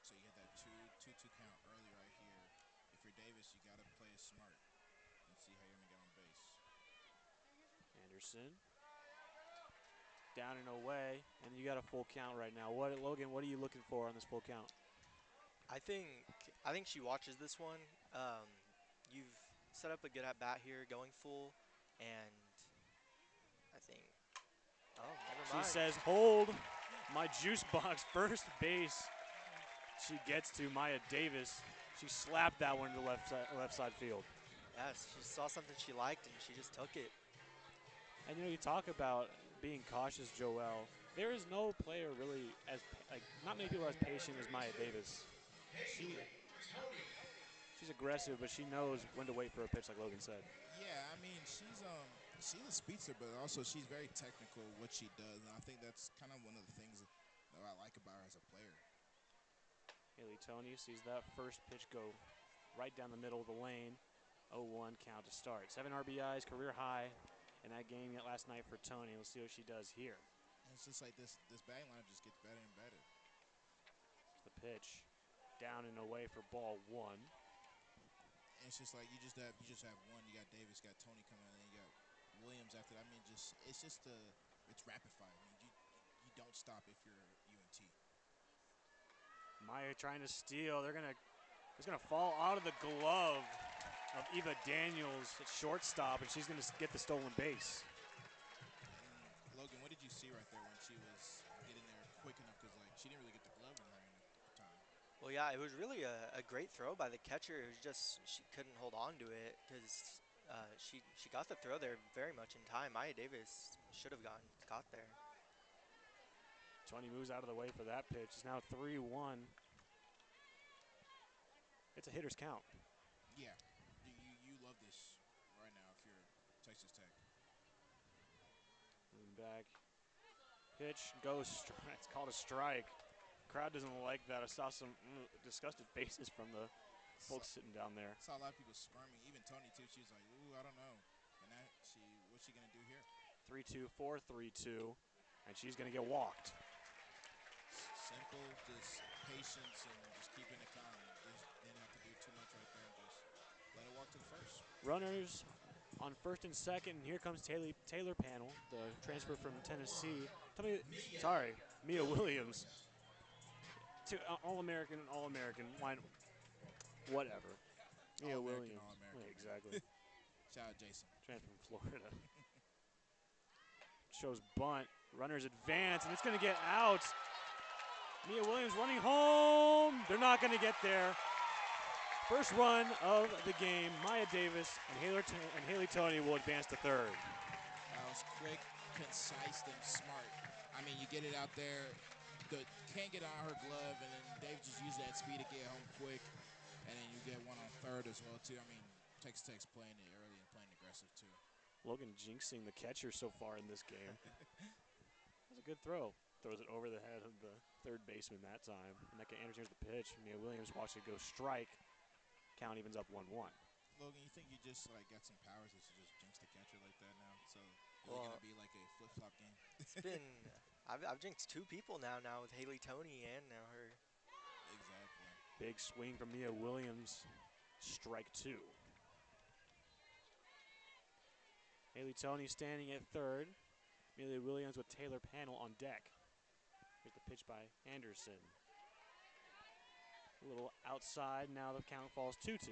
So you get that 2-2 count early right here. If you're Davis, you got to play it smart and see how you're going to get on base. Anderson. Down and away, and you got a full count right now. Logan, what are you looking for on this full count? I think she watches this one. You've set up a good at bat here, going full, and I think. Oh, never mind. She says, "Hold my juice box, first base." She gets to Maya Davis. She slapped that one to the left side field. Yes, she saw something she liked and she just took it. And you talk about being cautious, Joel. There is no player really not many people are as patient as Maya Davis. She's aggressive, but she knows when to wait for a pitch, like Logan said. Yeah, I mean she's a speedster, but also she's very technical what she does, and I think that's kind of one of the things that I like about her as a player. Haley Tony sees that first pitch go right down the middle of the lane. 0-1 count to start. 7 RBIs, career high in that game last night for Tony. We'll see what she does here. And it's just like this batting line just gets better and better. The pitch down and away for ball 1. And it's just like you just have one. You got Davis, you got Tony coming in, and you got Williams after that. I mean, it's rapid fire. I mean, you don't stop if you're UNT. Maya trying to steal. It's gonna fall out of the glove of Eva Daniels at shortstop, and she's gonna get the stolen base. And Logan, what did you see right there when she was getting there quick enough? Because like she didn't really get the glove in her hand at the time. Well, yeah, it was really a great throw by the catcher. It was just she couldn't hold on to it because she got the throw there very much in time. Maya Davis should have got there. Tony moves out of the way for that pitch. It's now 3-1. It's a hitter's count. Yeah, you love this right now if you're Texas Tech. Moving back. Pitch goes. It's called a strike. Crowd doesn't like that. I saw some disgusted faces from the folks sitting down there. I saw a lot of people squirming. Even Tony too. She was like, "Ooh, I don't know." And what's she gonna do here? 3-2, 4-3-2, and she's gonna get walked. Simple, just patience and just keeping it calm. Just didn't have to do too much right there and just let it walk to the first. Runners on first and second, and here comes Taylor Panel, the transfer from Tennessee. Mia Williams. All-American, whatever. Mia All-American, Williams. All-American. Yeah, exactly. Shout out Jason. Transfer from Florida. Shows bunt. Runners advance, and it's going to get out. Mia Williams running home. They're not going to get there. First run of the game. Maya Davis and Haley Tony will advance to third. That was quick, concise, and smart. I mean, you get it out there. Can't get on her glove, and then Dave just used that speed to get home quick, and then you get one on third as well, too. I mean, Texas Tech's playing it early and playing aggressive, too. Logan jinxing the catcher so far in this game. That was a good throw. Throws it over the head of the third baseman that time. And that Anderson, here's the pitch. Mia Williams watched it go strike. Count evens up 1-1. Logan, you think you just got some powers that you just jinx the catcher like that now? So is it gonna be like a flip-flop game? It's been I've jinxed 2 people now with Haley Tony and now her. Exactly. Big swing from Mia Williams. Strike 2. Haley Tony standing at third. Mia Williams with Taylor Panel on deck. Here's the pitch by Anderson. A little outside. Now the count falls 2-2.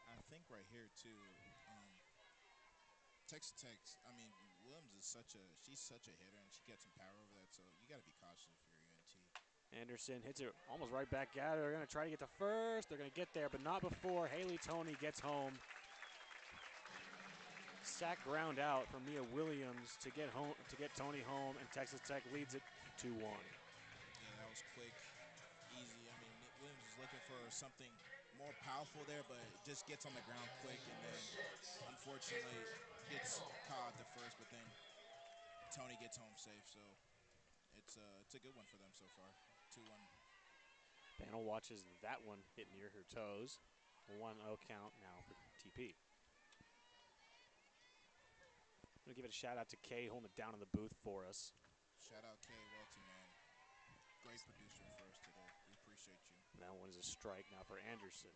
I think right here too, Texas Tech. I mean, Williams is she's such a hitter, and she gets some power over that. So you got to be cautious if you're UNT. Anderson hits it almost right back at her. They're going to try to get to first. They're going to get there, but not before Haley Tony gets home. Sack ground out from Mia Williams to get Tony home, and Texas Tech leads it 2-1. Yeah, that was quick, easy. I mean, Williams is looking for something more powerful there, but just gets on the ground quick, and then unfortunately gets caught at the first. But then Tony gets home safe, so it's a good one for them so far. 2-1. Panel watches that one hit near her toes. 1-0 count now for TP. I'm going to give it a shout out to Kay holding it down in the booth for us. Shout out Kay Welty, man. Great producer for us today. We appreciate you. That one is a strike now for Anderson.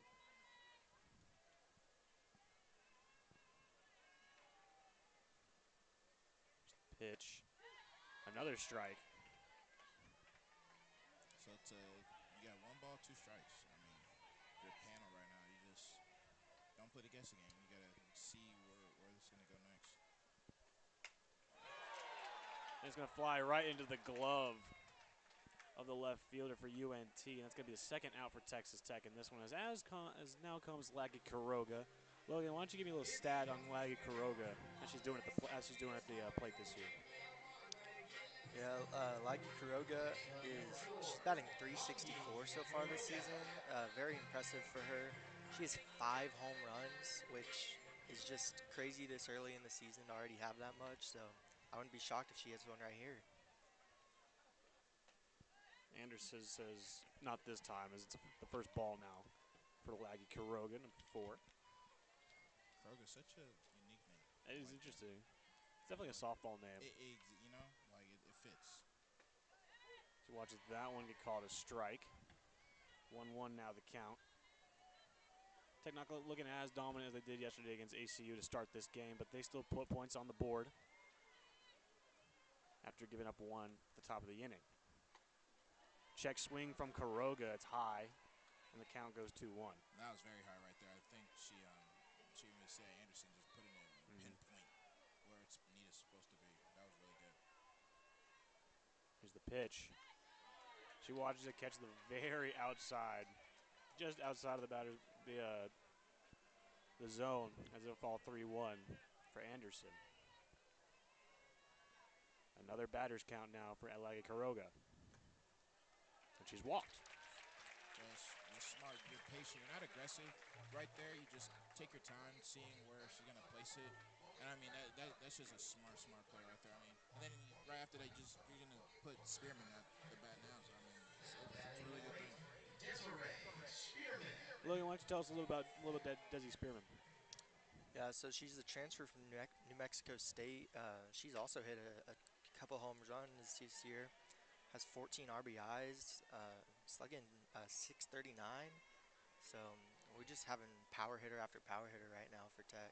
Pitch. Another strike. So you got 1 ball, 2 strikes. I mean, if you're a panel right now, you just don't play the guessing game. You got to see where this is going to go next. And it's going to fly right into the glove of the left fielder for UNT. And that's going to be the second out for Texas Tech in this one. As now comes Laggy Kuroga. Logan, why don't you give me a little stat on Laggy Kuroga as she's doing at the plate this year? Yeah, Laiki Kuroga she's batting .364 so far this season. Very impressive for her. She has 5 home runs, which is just crazy this early in the season to already have that much. So I wouldn't be shocked if she has one right here. Anderson says not this time, as it's the first ball now for Laggy Kuroga, number 4. Kroger's such a unique name. It is like interesting. It's definitely a softball name. It fits. She watches that one get called a strike. 1-1 now the count. Tech not looking as dominant as they did yesterday against ACU to start this game, but they still put points on the board after giving up 1 at the top of the inning. Check swing from Kuroga, it's high, and the count goes 2-1. That was very high right there. I think she even said Anderson just putting it pinpoint where it's needed supposed to be. That was really good. Here's the pitch. She watches it catch the very outside, just outside of the batter, the zone, as it'll fall 3-1 for Anderson. Another batter's count now for Laggy Kuroga. And she's walked. You're smart. You're patient. You're not aggressive. Right there, you just take your time seeing where she's going to place it. And, I mean, that's just a smart play right there. I mean, and then right after that, you're going to put Spearman at the bat now. So, I mean, it's a really good thing. Logan, why don't you tell us a little about Desi Spearman? Yeah, so she's a transfer from New Mexico State. She's also hit a couple home runs this year. Has 14 RBIs, slugging .639. So we're just having power hitter after power hitter right now for Tech.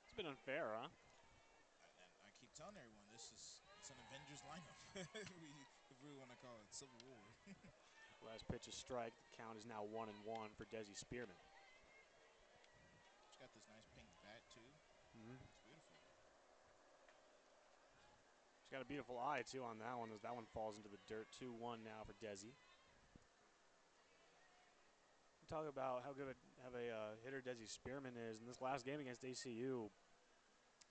It's been unfair, huh? And I keep telling everyone, it's an Avengers lineup, if we want to call it Civil War. Last pitch is strike. The count is now 1-1 for Desi Spearman. She's got this nice pink bat, too. It's beautiful. She's got a beautiful eye, too, on that one, as that one falls into the dirt. 2-1 now for Desi. Talk about how good of a hitter Desi Spearman is. In this last game against ACU,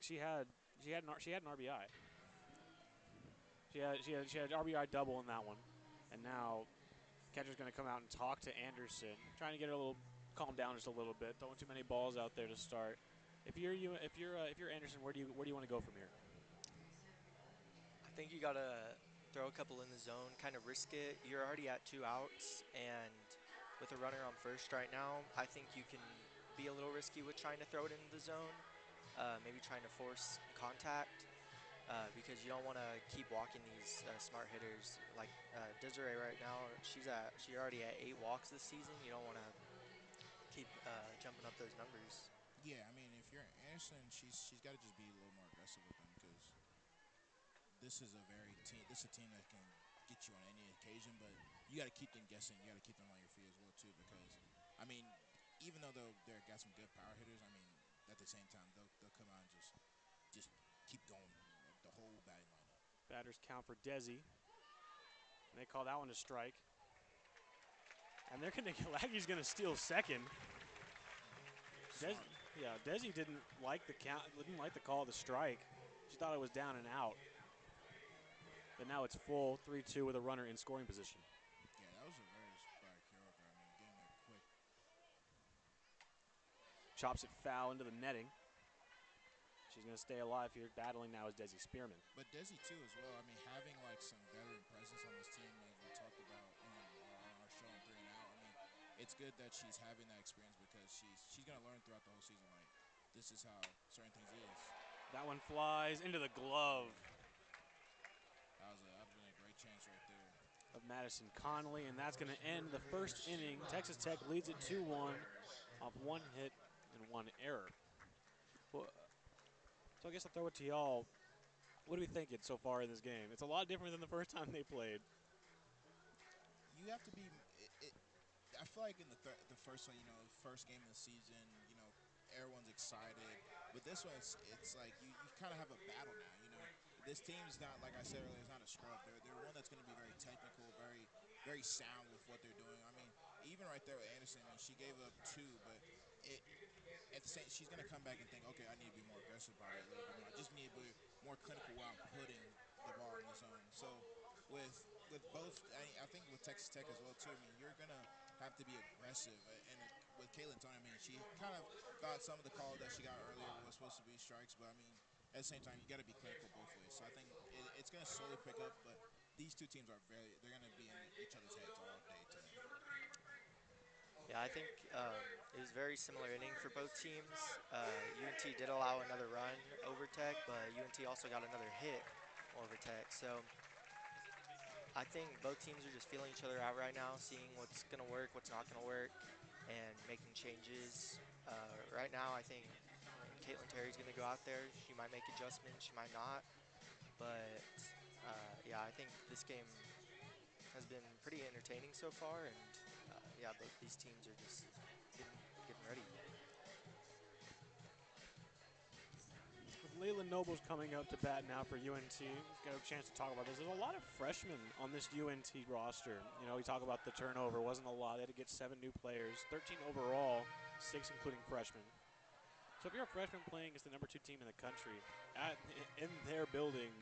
she had an RBI. She had RBI double in that one, and now catcher's going to come out and talk to Anderson, trying to get her a little calm down just a little bit. Don't want too many balls out there to start. If you're Anderson, where do you want to go from here? I think you gotta throw a couple in the zone, kind of risk it. You're already at 2 outs, and with a runner on first right now, I think you can be a little risky with trying to throw it into the zone. Maybe trying to force contact. Because you don't want to keep walking these smart hitters like Desiree right now. She's already at 8 walks this season. You don't want to keep jumping up those numbers. Yeah, I mean, if you're Anderson, she's got to just be a little more aggressive with them because this is a team that can get you on any occasion, but you got to keep them guessing. You got to keep them on your feet as well too, because I mean, even though they've got some good power hitters, I mean, at the same time they'll come out and just keep going the whole batting lineup. Batters count for Desi. And they call that one a strike. And they're going to Laggy's going to steal second. Desi didn't like the count, didn't like the call of the strike. She thought it was down and out. But now it's full 3-2 with a runner in scoring position. Yeah, that was a very smart Kyoka. I mean, getting it quick. chops it foul into the netting. She's going to stay alive here. Battling now is Desi Spearman. But Desi too as well. I mean, having like some veteran presence on this team, like we talked about on our show on 3 and Out. I mean, it's good that she's having that experience because she's gonna learn throughout the whole season. Like this is how certain things is. That one flies into the glove That would have been a great chance right there. of Madison Connolly, and that's going to end the first inning. Texas Tech leads it 2-1 off one hit and one error. Well, so I guess I'll throw it to y'all. What are we thinking so far in this game? It's a lot different than the first time they played. You have to be. I feel like in the first one, first game of the season, everyone's excited. But this one, it's like you kind of have a battle now. This team's not, like I said earlier, it's not a scrub. They're one that's going to be very technical, very very sound with what they're doing. I mean, even right there with Anderson, I mean, she gave up 2, but at the same, she's going to come back and think, okay, I need to be more aggressive about it a little bit more. I just need to be more clinical while I'm putting the ball in the zone. So with both, I think with Texas Tech as well too. I mean, you're gonna have to be aggressive. And with Caitlin Tony, I mean, she kind of thought some of the call that she got earlier was supposed to be strikes, but I mean, at the same time, you got to be clinical both ways. So I think it's gonna slowly pick up, but these two teams they're gonna be in each other's heads all day today. Yeah, I think it was a very similar inning for both teams. UNT did allow another run over Tech, but UNT also got another hit over Tech. So I think both teams are just feeling each other out right now, seeing what's going to work, what's not going to work, and making changes. Right now, I think Caitlin Terry's going to go out there. She might make adjustments, she might not. But yeah, I think this game has been pretty entertaining so far, and yeah, both these teams are just getting ready. With Leyland Nobles coming up to bat now for UNT, we've got a chance to talk about this. There's a lot of freshmen on this UNT roster. We talk about the turnover. Wasn't a lot. They had to get 7 new players, 13 overall, 6 including freshmen. So if you're a freshman playing against the number 2 team in the country in their building,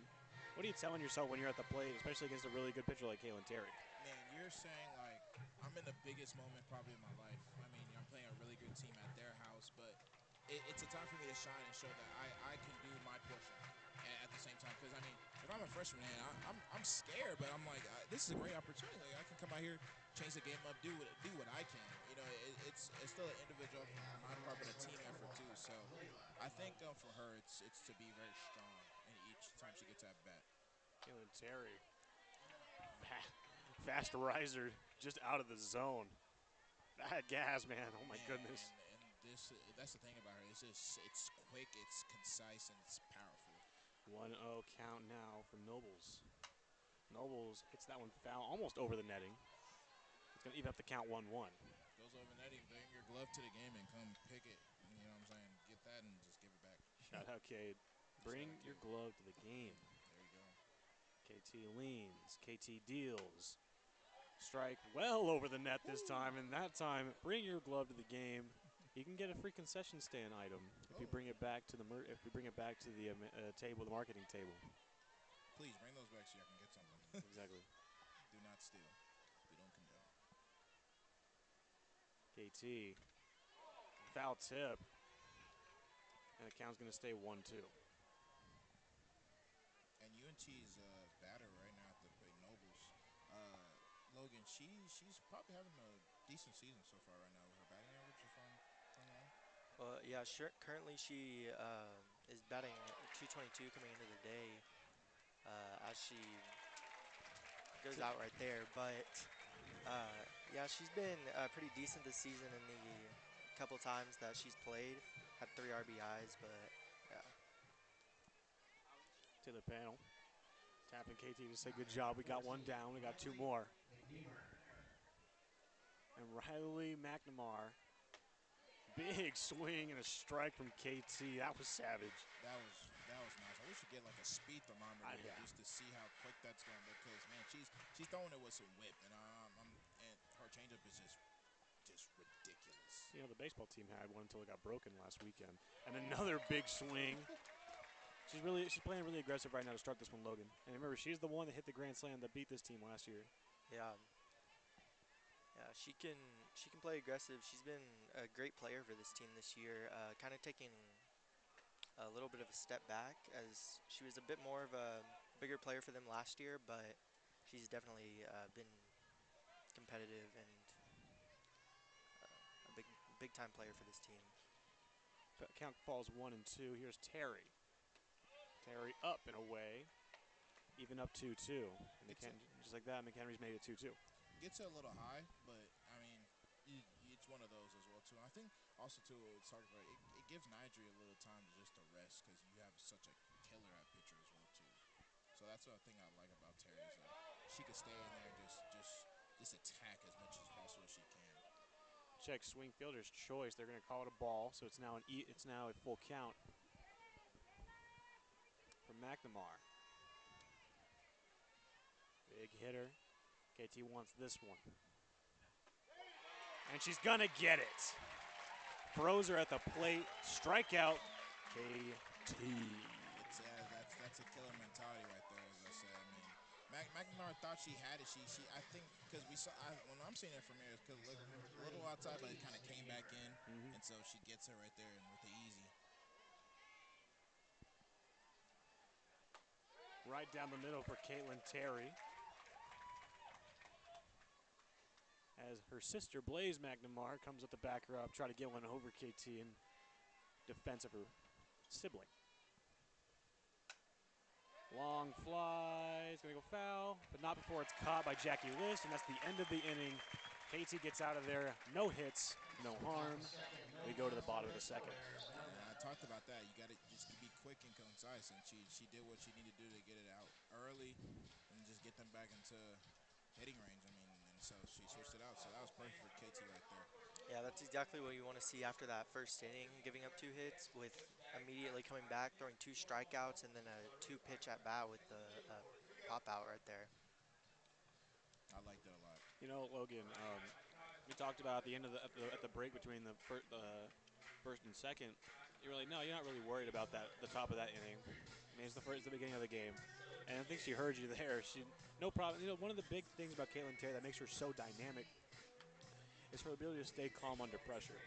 what are you telling yourself when you're at the plate, especially against a really good pitcher like Caitlin Terry? Man, you're saying, like, I'm in the biggest moment probably in my life. I mean, I'm playing a really good team at their house, but it's a time for me to shine and show that I can do my portion at the same time. Because, I mean, if I'm a freshman, man, I'm scared, but I'm like, this is a great opportunity. Like, I can come out here, change the game up, do what I can. It's still an individual on my part, but a team effort, too. So I think for her, it's to be very strong in each time she gets at bat. Caitlin Terry, fast riser, just out of the zone. That gas, man. Oh my goodness. And that's the thing about her. It's quick, it's concise, and it's powerful. 1-0 count now for Nobles. Nobles hits that one foul, almost over the netting. It's going to even up the count 1-1. Goes over netting, bring your glove to the game and come pick it. You know what I'm saying? Get that and just give it back. Shout out, Cade. Bring your glove to the game. There you go. KT leans. KT deals. Strike well over the net this time, and that time, bring your glove to the game. You can get a free concession stand item if you bring it back to the table, the marketing table. Please bring those back so I can get something. Exactly. Do not steal. We don't condone. KT, foul tip, and the count's going to stay 1-2. And UNT's batter right now at the Nobles, Logan, she's probably having a decent season so far right now with her batting average, if I'm wrong. Well, yeah, sure. Currently, she is batting 222 coming into the day as she goes out right there. But yeah, she's been pretty decent this season in the couple times that she's played. Had 3 RBIs, but yeah. To the panel. Tapping KT to say good job. We got one down. We got 2 more. And Riley McNamara. Big swing and a strike from KT. That was savage. That was nice. I wish we get like a speed thermometer Yeah. just to see how quick that's going. Because man, she's throwing it with some whip, and and her changeup is just ridiculous. The baseball team had one until it got broken last weekend. And another big swing. She's playing really aggressive right now to start this one, Logan. And remember, she's the one that hit the grand slam that beat this team last year. Yeah. Yeah, she can play aggressive. She's been a great player for this team this year. Kind of taking a little bit of a step back as she was a bit more of a bigger player for them last year, but she's definitely been competitive and a big time player for this team. Count falls 1-2. Here's Terry. Terry up and away. Even up 2-2. And just like that, McHenry's made it 2-2. Gets it a little high, but I mean, it's one of those as well too. And I think also too, it's talking about it gives Nigel a little time to just to rest because you have such a killer at pitcher as well too. So that's the thing I like about Terry is that she could stay in there and just attack as much as possible as she can. Check swing fielder's choice. They're going to call it a ball, so it's now it's now a full count for McNamara. Big hitter. KT wants this one. And she's going to get it. Throws her at the plate. Strikeout, KT. That's a killer mentality right there, as I said. I mean, McNamara thought she had it. I think because when I'm seeing it from here, because look a little outside, but it kind of came back in, and so she gets it right there and with the easy. Right down the middle for Caitlin Terry. As her sister, Blaze McNamara, comes up to back her up, try to get one over KT in defense of her sibling. Long fly, it's going to go foul, but not before it's caught by Jackie List, and that's the end of the inning. KT gets out of there, no hits, no harm. We go to the bottom of the second. And I talked about that. You got to just be quick and concise, and she did what she needed to do to get it out early and just get them back into hitting range. I mean, and so she switched it out. So that was perfect for KT right there. Yeah, that's exactly what you want to see after that first inning, giving up 2 hits with immediately coming back, throwing 2 strikeouts, and then a 2-pitch at bat with the pop out right there. I liked it a lot. You know, Logan, we talked about at the end of at the break between the first and second. You're not really worried about the top of that inning. I mean, it's the beginning of the game, and I think she heard you there. No problem. You know, one of the big things about Caitlin Terry that makes her so dynamic is her ability to stay calm under pressure.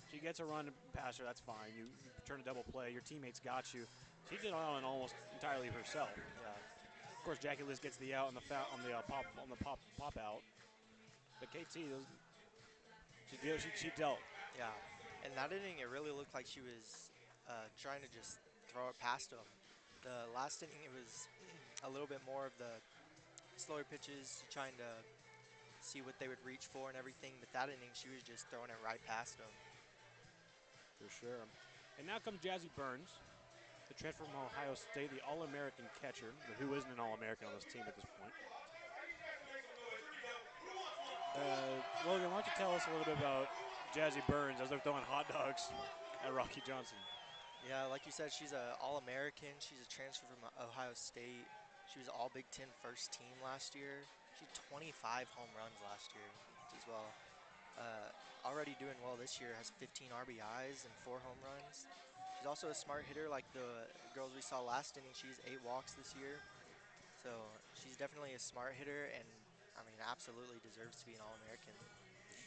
She gets a run past her, that's fine. You turn a double play, your teammates got you. She did it on almost entirely herself. Yeah. Of course, Jackie Liz gets the out on the pop out. But KT, she dealt. Yeah, and that inning, it really looked like she was trying to just throw it past him. The last inning, it was a little bit more of the slower pitches, trying to see what they would reach for and everything. But that inning, she was just throwing it right past him. For sure. And now comes Jazzy Burns, the transfer from Ohio State, the All-American catcher, who isn't an All-American on this team at this point. Logan, why don't you tell us a little bit about Jazzy Burns as they're throwing hot dogs at Rocky Johnson? Yeah, like you said, she's an All-American. She's a transfer from Ohio State. She was All Big Ten first team last year. She had 25 home runs last year as well. Already doing well this year, has 15 RBIs and 4 home runs. She's also a smart hitter like the girls we saw last inning. She's 8 walks this year. So she's definitely a smart hitter and, I mean, absolutely deserves to be an All-American.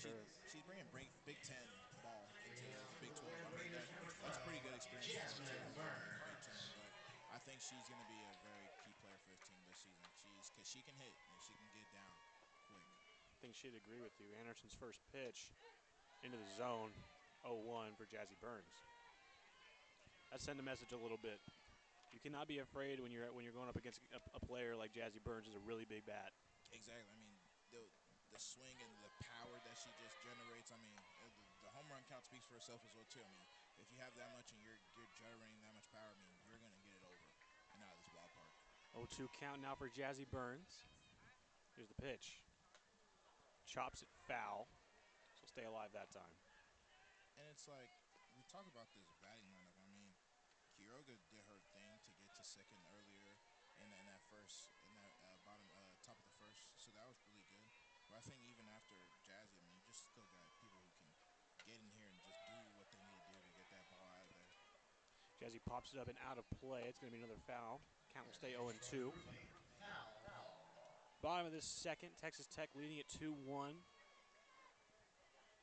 Sure. She's bringing Big Ten ball into the Big 12. I mean, that's a pretty good experience for her too in the Big Ten. But I think she's going to be a very key player for this team this season. Because she can hit and she can get down quick. I think she'd agree with you. Anderson's first pitch into the zone, 0-1 for Jazzy Burns. That send a message a little bit. You cannot be afraid when you're going up against a player like Jazzy Burns, is a really big bat. Exactly. I mean, the swing and the power that she just generates. I mean, the home run count speaks for itself as well too. I mean, if you have that much and you're generating that much power, I mean, you're gonna get it over and out of this ballpark. 0-2 count now for Jazzy Burns. Here's the pitch. Chops it foul. So stay alive that time. And it's like we talk about this batting lineup. I mean, Quiroga did her thing to get to second earlier in that bottom top of the first, so that was really good. But I think even after Jazzy, I mean, you just still got people who can get in here and just do what they need to do to get that ball out of there. Jazzy pops it up and out of play. It's going to be another foul. Count will stay 0-2. Bottom of this second, Texas Tech leading at 2-1.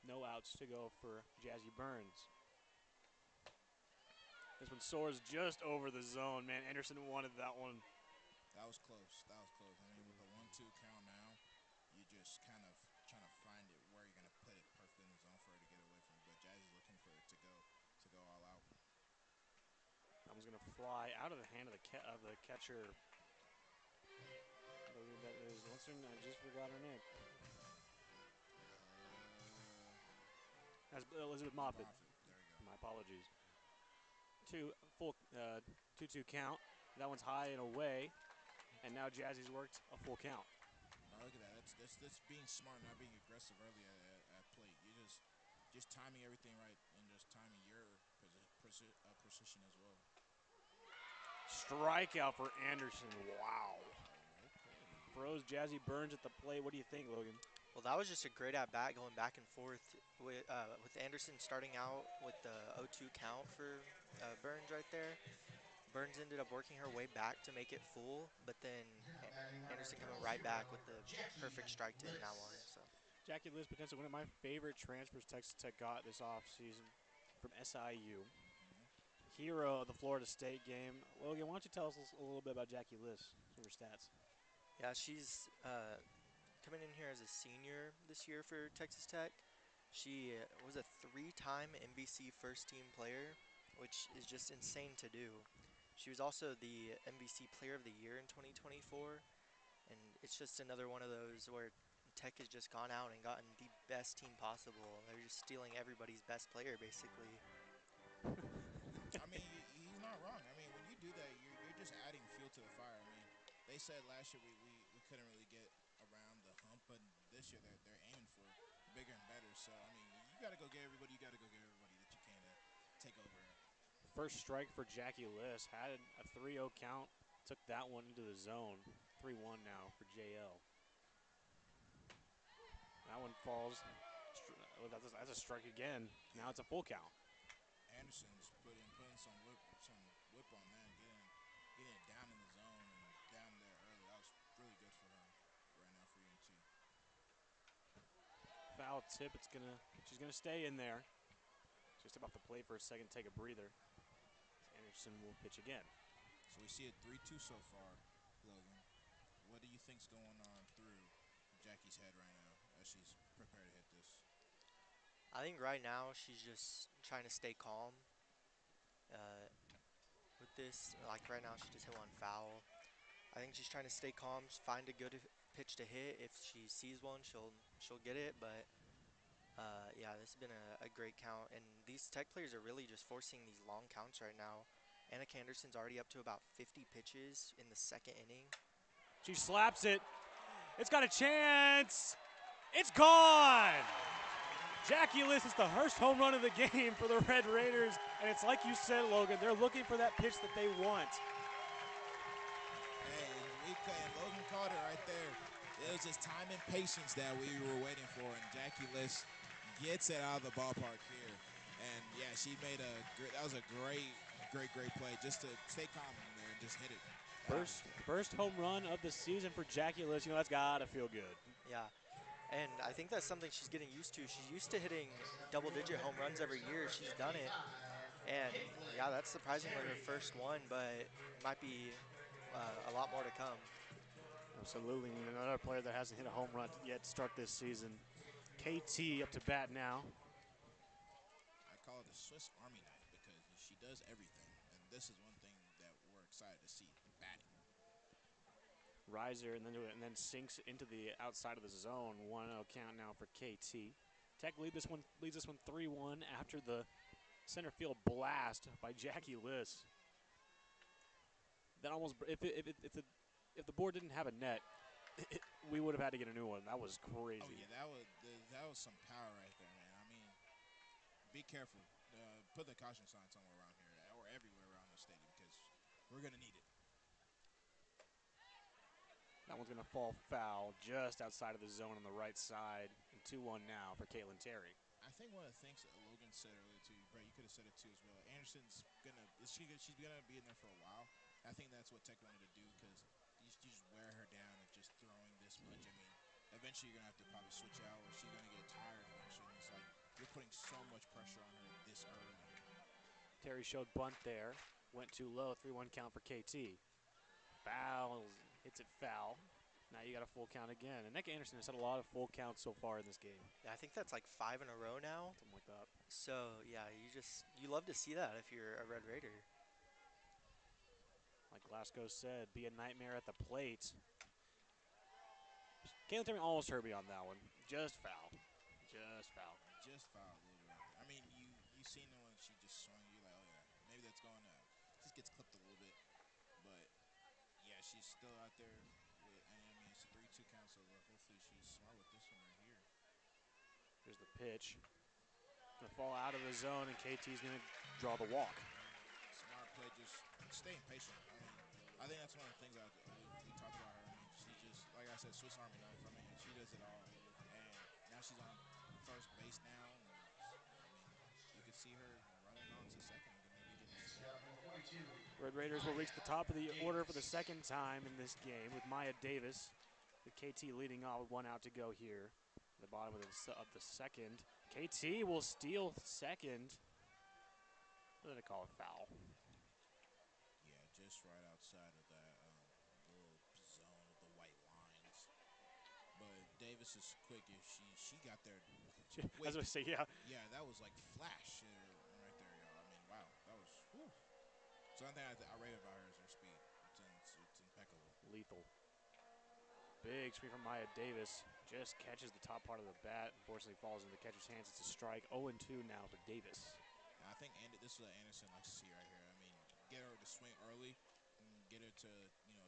No outs to go for Jazzy Burns. This one soars just over the zone, man. Anderson wanted that one. That was close. That was close. I mean, with the 1-2 count now, you just kind of trying to find it where you're gonna put it perfectly in the zone for her to get away from. But Jazzy's looking for it to go all out. That one's gonna fly out of the hand of the catcher. I believe that is. What's her name? I just forgot her name. That's Elizabeth Moffat. There we go. My apologies. Full 2-2 count. That one's high and away, and now Jazzy's worked a full count. Now look at that. That's being smart, not being aggressive early at plate. You just timing everything right and just timing your precision as well. Strikeout for Anderson. Wow. Okay. Froze Jazzy Burns at the plate. What do you think, Logan? Well, that was just a great at-bat going back and forth with Anderson starting out with the 0-2 count for Burns right there. Burns ended up working her way back to make it full, but then Batting number Anderson coming right back 24, with the perfect Jackie strike to end that one. Liss. So Jackie Liss, potentially one of my favorite transfers Texas Tech got this offseason from SIU. Hero of the Florida State game. Logan, why don't you tell us a little bit about Jackie Liss, some of her stats? yeah, she's coming in here as a senior this year for Texas Tech. She was a 3-time MVC first-team player, which is just insane to do. She was also the MVC Player of the Year in 2024, and it's just another one of those where Tech has just gone out and gotten the best team possible. They're just stealing everybody's best player, basically. I mean, he's not wrong. I mean, when you do that, you're just adding fuel to the fire. I mean, they said last year we couldn't really get around the hump, but this year they're aiming for bigger and better. So I mean, you got to go get everybody. You got to go get everybody that you can to take over. First strike for Jackie Liss. Had a 3-0 count. Took that one into the zone. 3-1 now for JL. That one falls. That's a strike again. Now it's a full count. Anderson's putting some whip on that, getting it down in the zone and down there early. That was really good for her right now for UNT. Foul tip. She's gonna stay in there. Just about to play for a second, take a breather. Anderson will pitch again. So we see it 3-2 so far, Logan. What do you think's going on through Jackie's head right now as she's prepared to hit this? I think right now she's just trying to stay calm with this. Like right now, she just hit one foul. I think she's trying to stay calm, find a good pitch to hit. If she sees one, she'll get it. But yeah, this has been a great count, and these Tech players are really just forcing these long counts right now. Anna Anderson's already up to about 50 pitches in the second inning. She slaps it. It's got a chance. It's gone. Jackie Liss is the first home run of the game for the Red Raiders, and it's like you said, Logan. They're looking for that pitch that they want. Hey, and Logan caught it right there. It was just time and patience that we were waiting for, and Jackie Liss gets it out of the ballpark here. And yeah, she made that was a great play just to stay calm in there and just hit it. First home run of the season for Jackie Liss. That's gotta feel good. Yeah, and I think that's something she's getting used to. She's used to hitting double-digit home runs every year. She's done it, and yeah, that's surprisingly her first one, but it might be a lot more to come. Absolutely, and another player that hasn't hit a home run yet to start this season. KT up to bat now. I call it the Swiss Army knife because she does everything, and this is one thing that we're excited to see: batting. Riser and then sinks into the outside of the zone. 1-0 count now for KT. Tech leads this one 3-1 after the center field blast by Jackie Liss. That almost if the board didn't have a net, we would have had to get a new one. That was crazy. Oh yeah, that was some power right there, man. I mean, be careful. Put the caution sign somewhere around here or everywhere around the stadium because we're gonna need it. That one's gonna fall foul just outside of the zone on the right side. And 2-1 now for Caitlin Terry. I think one of the things that Logan said earlier too, Brett, you could have said it too as well. Anderson's she's gonna be in there for a while. I think that's what Tech wanted to do because you just wear her down and just throwing this much. I mean, eventually you're gonna have to probably switch out or she's gonna get tired eventually. And it's like pressure on her this early. Terry showed bunt there. Went too low. 3-1 count for KT. Fouls. Hits it foul. Now you got a full count again. And Nick Anderson has had a lot of full counts so far in this game. Yeah, I think that's like 5 in a row now. Something like that. So yeah, you love to see that if you're a Red Raider. Like Glasgow said, be a nightmare at the plate. Caitlin Terry almost hurt me on that one. Just foul. Just foul. Just fouled a little bit right there. I mean, you seen it when she just swung. You're like, oh yeah, maybe that's going to just gets clipped a little bit. But yeah, she's still out there with. And I mean, it's a 3-2 count, so hopefully she's smart with this one right here. Here's the pitch. Gonna fall out of the zone, and KT's gonna draw the walk. Smart play, just staying patient. I mean, I think that's one of the things we talked about her. I mean, she just, like I said, Swiss Army knife. I mean, she does it all. And now she's on first base now. And, I mean, you could see her running on to second and maybe getting a steal. Red Raiders will reach the top of the order for the second time in this game with Maya Davis, the KT leading off with 1 out to go here. The bottom of the second. KT will steal second. What did I call it? Foul. Yeah, just right outside of that little zone with the white lines. But Davis is quick. If she got there quick. I was going to say, yeah. Yeah, that was like flash right there, y'all. I mean, wow, that was. Whew. So one thing I rave about her is her speed. It's impeccable. Lethal. Big screen from Maya Davis. Just catches the top part of the bat. Unfortunately, falls into the catcher's hands. It's a strike. 0-2 now for Davis. And I think this is what Anderson likes to see right here. I mean, get her to swing early, and get her to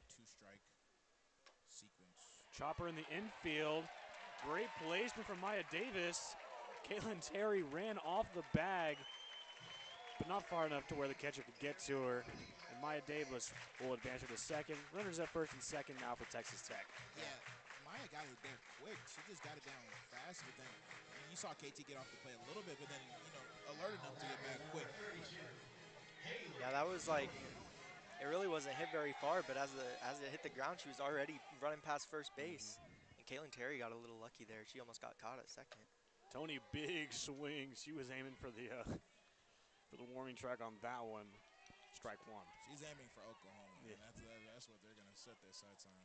2-strike sequence. Chopper in the infield. Great placement from Maya Davis. Caitlin Terry ran off the bag, but not far enough to where the catcher could get to her. And Maya Davis will advance her to second. Runners at first and second now for Texas Tech. Yeah, Maya got it there quick. She just got it down fast, but then you saw KT get off the plate a little bit, but then alerted them to get back quick. Yeah, that was like, it really wasn't hit very far, but as it hit the ground, she was already running past first base. And Caitlin Terry got a little lucky there. She almost got caught at second. Tony, big swing. She was aiming for the warming track on that one. Strike 1. She's aiming for Oklahoma, yeah. And that's what they're going to set their sights on.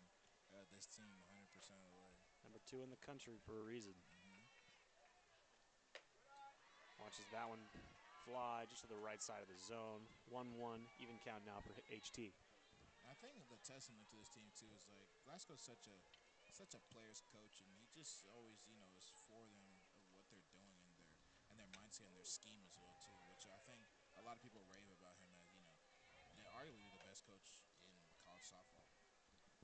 This team 100% of the way. Number 2 in the country for a reason. Watches that one fly just to the right side of the zone. 1-1, even count now for HT. I think the testament to this team too is like Glasgow's such a player's coach, and he just always is for them of what they're doing and their mindset and their scheme as well too. Which I think a lot of people rave about him as they're arguably the best coach in college softball.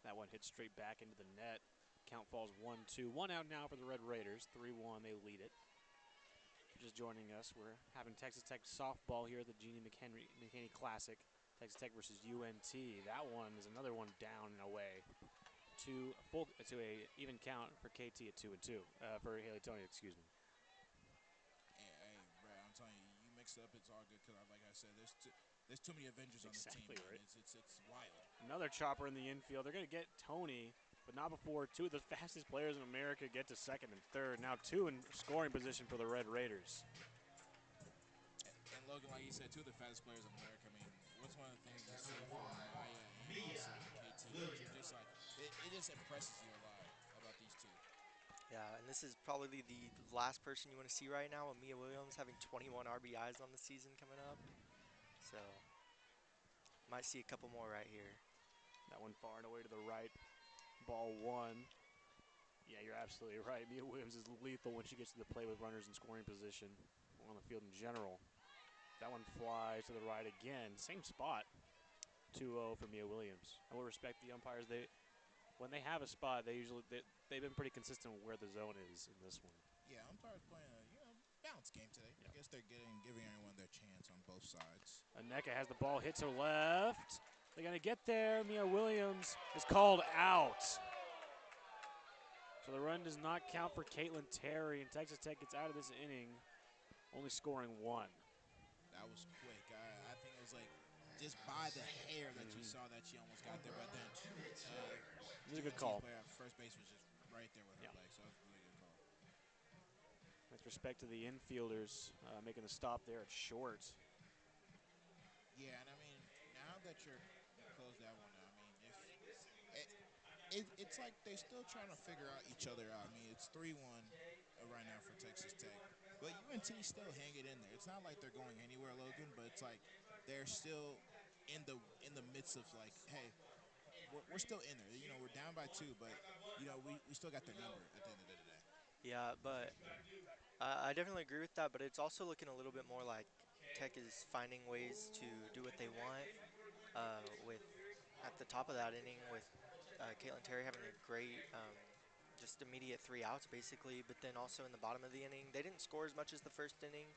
That one hit straight back into the net. Count falls 1-2. 1 out now for the Red Raiders. 3-1, they lead it. If you're just joining us, we're having Texas Tech softball here at the Jeannie McHaney Classic. Texas Tech versus UNT. That one is another one down and away. To a even count for KT at 2-2. For Haley Tony, excuse me. Hey, Brad, I'm telling you, you mix it up, it's all good. Because, like I said, there's too many Avengers on this team. Right. It's wild. Another chopper in the infield. They're going to get Tony, but not before 2 of the fastest players in America get to second and third. Now 2 in scoring position for the Red Raiders. And Logan, like you said, 2 of the fastest players in America. I mean, what's one of the things you see from Maya and also KT? Just like it just impresses you a lot about these 2. Yeah, and this is probably the last person you want to see right now with Mia Williams having 21 RBIs on the season coming up. So, might see a couple more right here. That one far and away to the right. Ball 1. Yeah, you're absolutely right. Mia Williams is lethal when she gets to the plate with runners in scoring position or on the field in general. That one flies to the right again. Same spot. 2-0 for Mia Williams. I will respect the umpires. When they have a spot, they've been pretty consistent with where the zone is in this one. Yeah, umpires playing a balanced game today. Yep. I guess they're giving everyone their chance on both sides. Aneka has the ball hit to left. They're going to get there. Mia Williams is called out. So the run does not count for Caitlin Terry, and Texas Tech gets out of this inning, only scoring 1. That was quick. I think it was like just by the hair that you saw that she almost got there, but then it was a good call. Player at first base was just right there with her leg, so that was a really good call. respect to the infielders making the stop there at short. Yeah, and I mean, now that you close that one out, I mean, if it's like they still trying to figure out each other out. I mean, it's 3-1 right now for Texas Tech, but UNT still hang it in there. It's not like they're going anywhere, Logan, but it's like they're still in the midst of like, hey, we're still in there. You know, we're down by 2, but you know, we still got their number at the end of the day. Yeah, but I definitely agree with that. But it's also looking a little bit more like Tech is finding ways to do what they want. With at the top of that inning with Caitlin Terry having a great just immediate 3 outs basically, but then also in the bottom of the inning they didn't score as much as the first inning,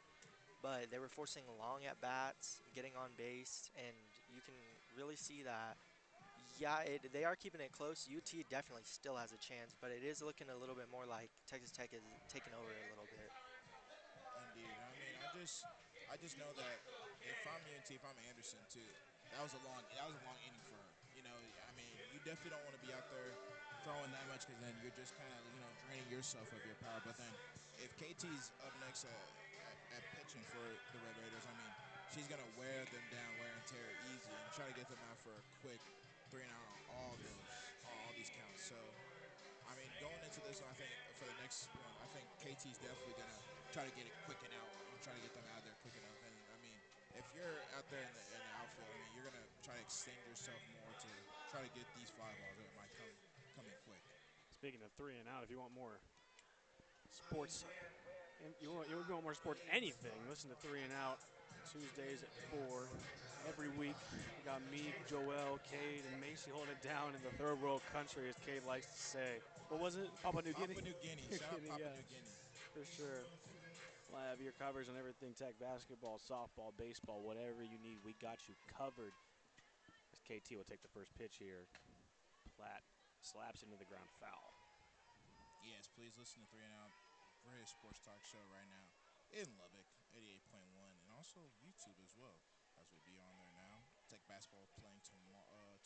but they were forcing long at bats, getting on base, and you can really see that. Yeah, they are keeping it close. UT definitely still has a chance, but it is looking a little bit more like Texas Tech is taking over a little bit. Indeed. I mean, I just know that if I'm UNT, if I'm Anderson too, that was a long inning for her. You know, I mean, you definitely don't want to be out there throwing that much because then you're just kind of draining yourself of your power. But then if KT's up next at pitching for the Red Raiders, I mean, she's gonna wear them down, wear and tear easy, and try to get them out for a quick 3 and out on all these counts. So I mean, going into this one, I think for the next one, I think KT's definitely gonna try to get it quick and out, try to get them out there quick enough. And I mean, if you're out there in the outfield, I mean, you're gonna try to extend yourself more to try to get these fly balls that might come in quick. Speaking of 3 and out, if you want more sports, you want more sports anything, listen to 3 and Out Tuesdays at 4. Every week, we got me, Joel, Cade, and Macy holding it down in the third world country, as Cade likes to say. What was it? Papua New Guinea? Papua New Guinea, New shout out Guinea, Papua yeah, New Guinea. for sure. We'll have your covers on everything Tech basketball, softball, baseball, whatever you need, we got you covered. As KT will take the first pitch here. Platt slaps into the ground, foul. Yes, please listen to 3 and Out, greatest sports talk show right now in Lubbock, 88.1, and also YouTube as well, as we'll be on there now. Tech basketball playing tomorrow.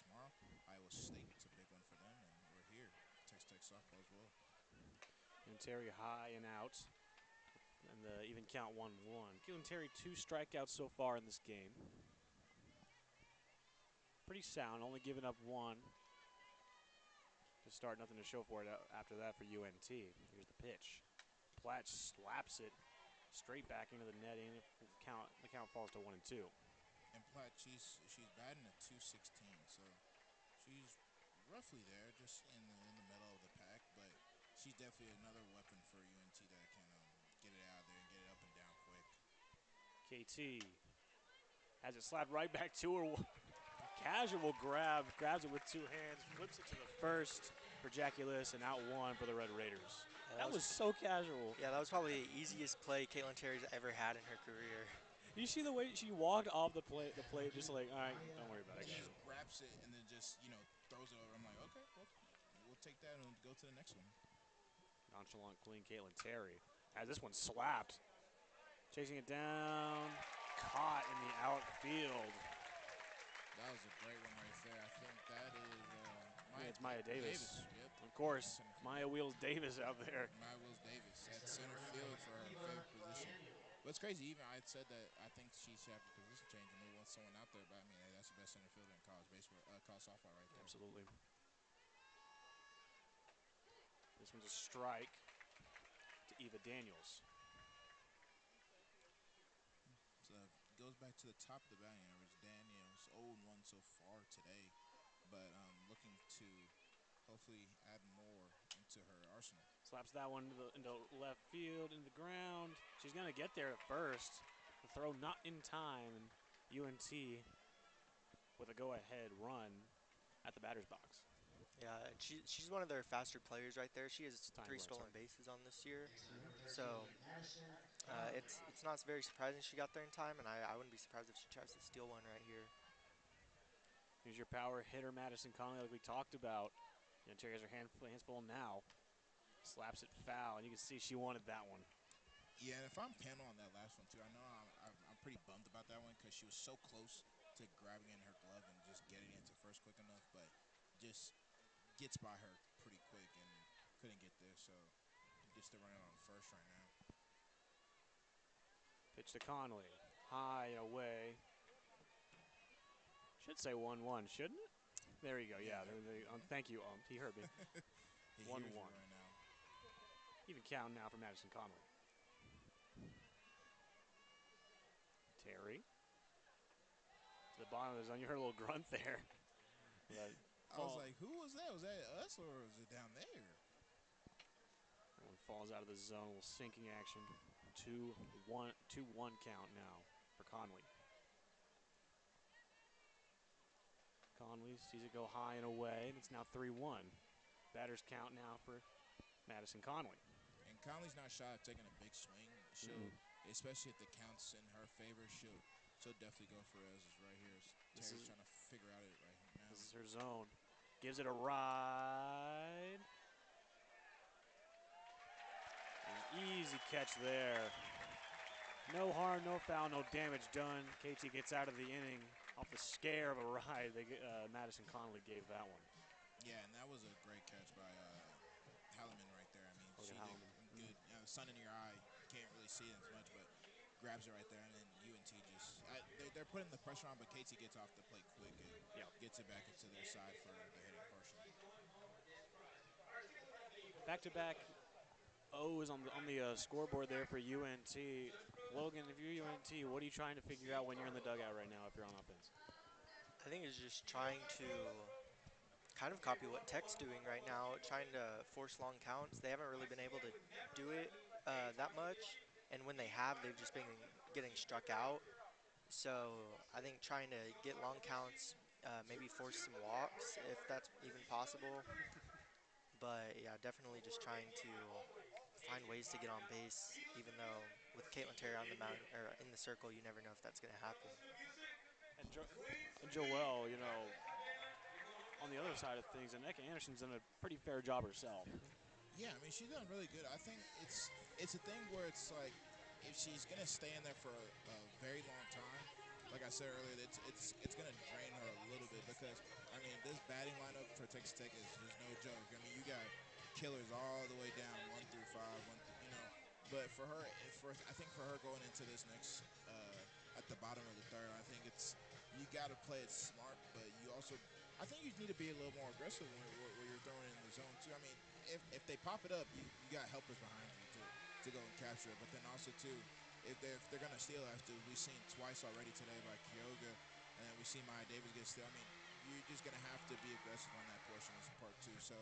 Iowa State, it's a big one for them, and we're here. Texas Tech softball as well. And Terry high and out. And the even count 1-1. Keelan Terry 2 strikeouts so far in this game. Pretty sound, only giving up 1 to start. Nothing to show for it after that for UNT. Here's the pitch. Platt slaps it straight back into the netting. The count falls to 1-2. And Platt, she's batting at 216, so she's roughly there, just in the middle of the pack. But she's definitely another weapon for UNT that can get it out there and get it up and down quick. KT has it slapped right back to her. Casual grab, grabs it with 2 hands, flips it to the first for Jackie Lewis, and out 1 for the Red Raiders. Yeah, That was so casual. yeah, that was probably the easiest play Caitlin Terry's ever had in her career. You see the way she walked off the plate, just like, all right, don't worry about it, She guys. just grabs it and then just throws it over. I'm like, okay, well, we'll take that and go to the next one. Nonchalant, clean Caitlin Terry has this one slapped. Chasing it down, caught in the outfield. That was a great one right there. I think that is It's Maya Davis. Yep. Of course, Maya Wheels Davis out there. Maya Wills Davis at center field for her favorite position. But it's crazy. Even I said that I think she should have a position change and move on someone out there. But I mean, hey, that's the best center fielder in college baseball, college softball right there. Absolutely. This one's a strike to Eva Daniels. So it goes back to the top of the batting average. Daniels 0-1 so far today, but looking to hopefully add more into her arsenal. Slaps that one into left field, into the ground. She's going to get there at first. The throw not in time, and UNT with a go-ahead run at the batter's box. Yeah, and she's one of their faster players right there. She has Time 3 run, stolen sorry. bases on this year. Next to number 13, So Madison Conley. it's not very surprising she got there in time, and I wouldn't be surprised if she tries to steal one right here. Here's your power hitter, Madison Conley, like we talked about. Terry has her hands full now. Slaps it foul, and you can see she wanted that one. Yeah, and if I'm panel on that last one too, I know I'm pretty bummed about that one because she was so close to grabbing it in her glove and just getting it to first quick enough, but just gets by her pretty quick and couldn't get there. So just to run it on first right now. Pitch to Conley. High and away. Should say 1-1, shouldn't it? There you go. Yeah. Thank you. He heard me. He 1-1. hears you right now. Even count now for Madison Conley. Terry. To the bottom of the zone. You heard a little grunt there. I was like, who was that? Was that us or was it down there? One falls out of the zone. A little sinking action. 2-1 count now for Conley. Conley sees it go high and away, and it's now 3-1. Batters count now for Madison Conley. And Conley's not shy of taking a big swing. She'll, especially if the count's in her favor, she'll definitely go for it. As right here, Terry's trying to figure out it right now. This is her zone. Gives it a ride. An easy catch there. No harm, no foul, no damage done. KT gets out of the inning off the scare of a ride. Madison Conley gave that one. Yeah, and that was a great catch by Halliman right there. I mean, she did good. You know, sun in your eye, can't really see it as much, but grabs it right there, and then UNT just they're putting the pressure on, but KT gets off the plate quick and gets it back into their side for the hitting portion. Back-to-back O's on the scoreboard there for UNT. Logan, if you're UNT, what are you trying to figure out when you're in the dugout right now if you're on offense? I think it's just trying to kind of copy what Tech's doing right now, trying to force long counts. They haven't really been able to do it that much, and when they have, they've just been getting struck out. So I think trying to get long counts, maybe force some walks if that's even possible. But yeah, definitely just trying to find ways to get on base, even though with Caitlin Terry on the mound or in the circle, you never know if that's going to happen. And Joelle, you know, on the other side of things, Anneka Anderson's done a pretty fair job herself. Yeah, I mean, she's done really good. I think it's a thing where it's like if she's gonna stay in there for a very long time, like I said earlier, it's gonna drain her a little bit because I mean this batting lineup for Texas Tech is no joke. I mean you got killers all the way down 1-5, you know. But for her, I think for her going into this next at the bottom of the third, I think you got to play it smart, but you also I think you need to be a little more aggressive where you're throwing in the zone too. I mean, if they pop it up, you got helpers behind you to go and capture it. But then also too, if they're gonna steal after we've seen twice already today by Kyoga, and then we see Maya Davis get steal. I mean, you're just gonna have to be aggressive on that portion as part two. So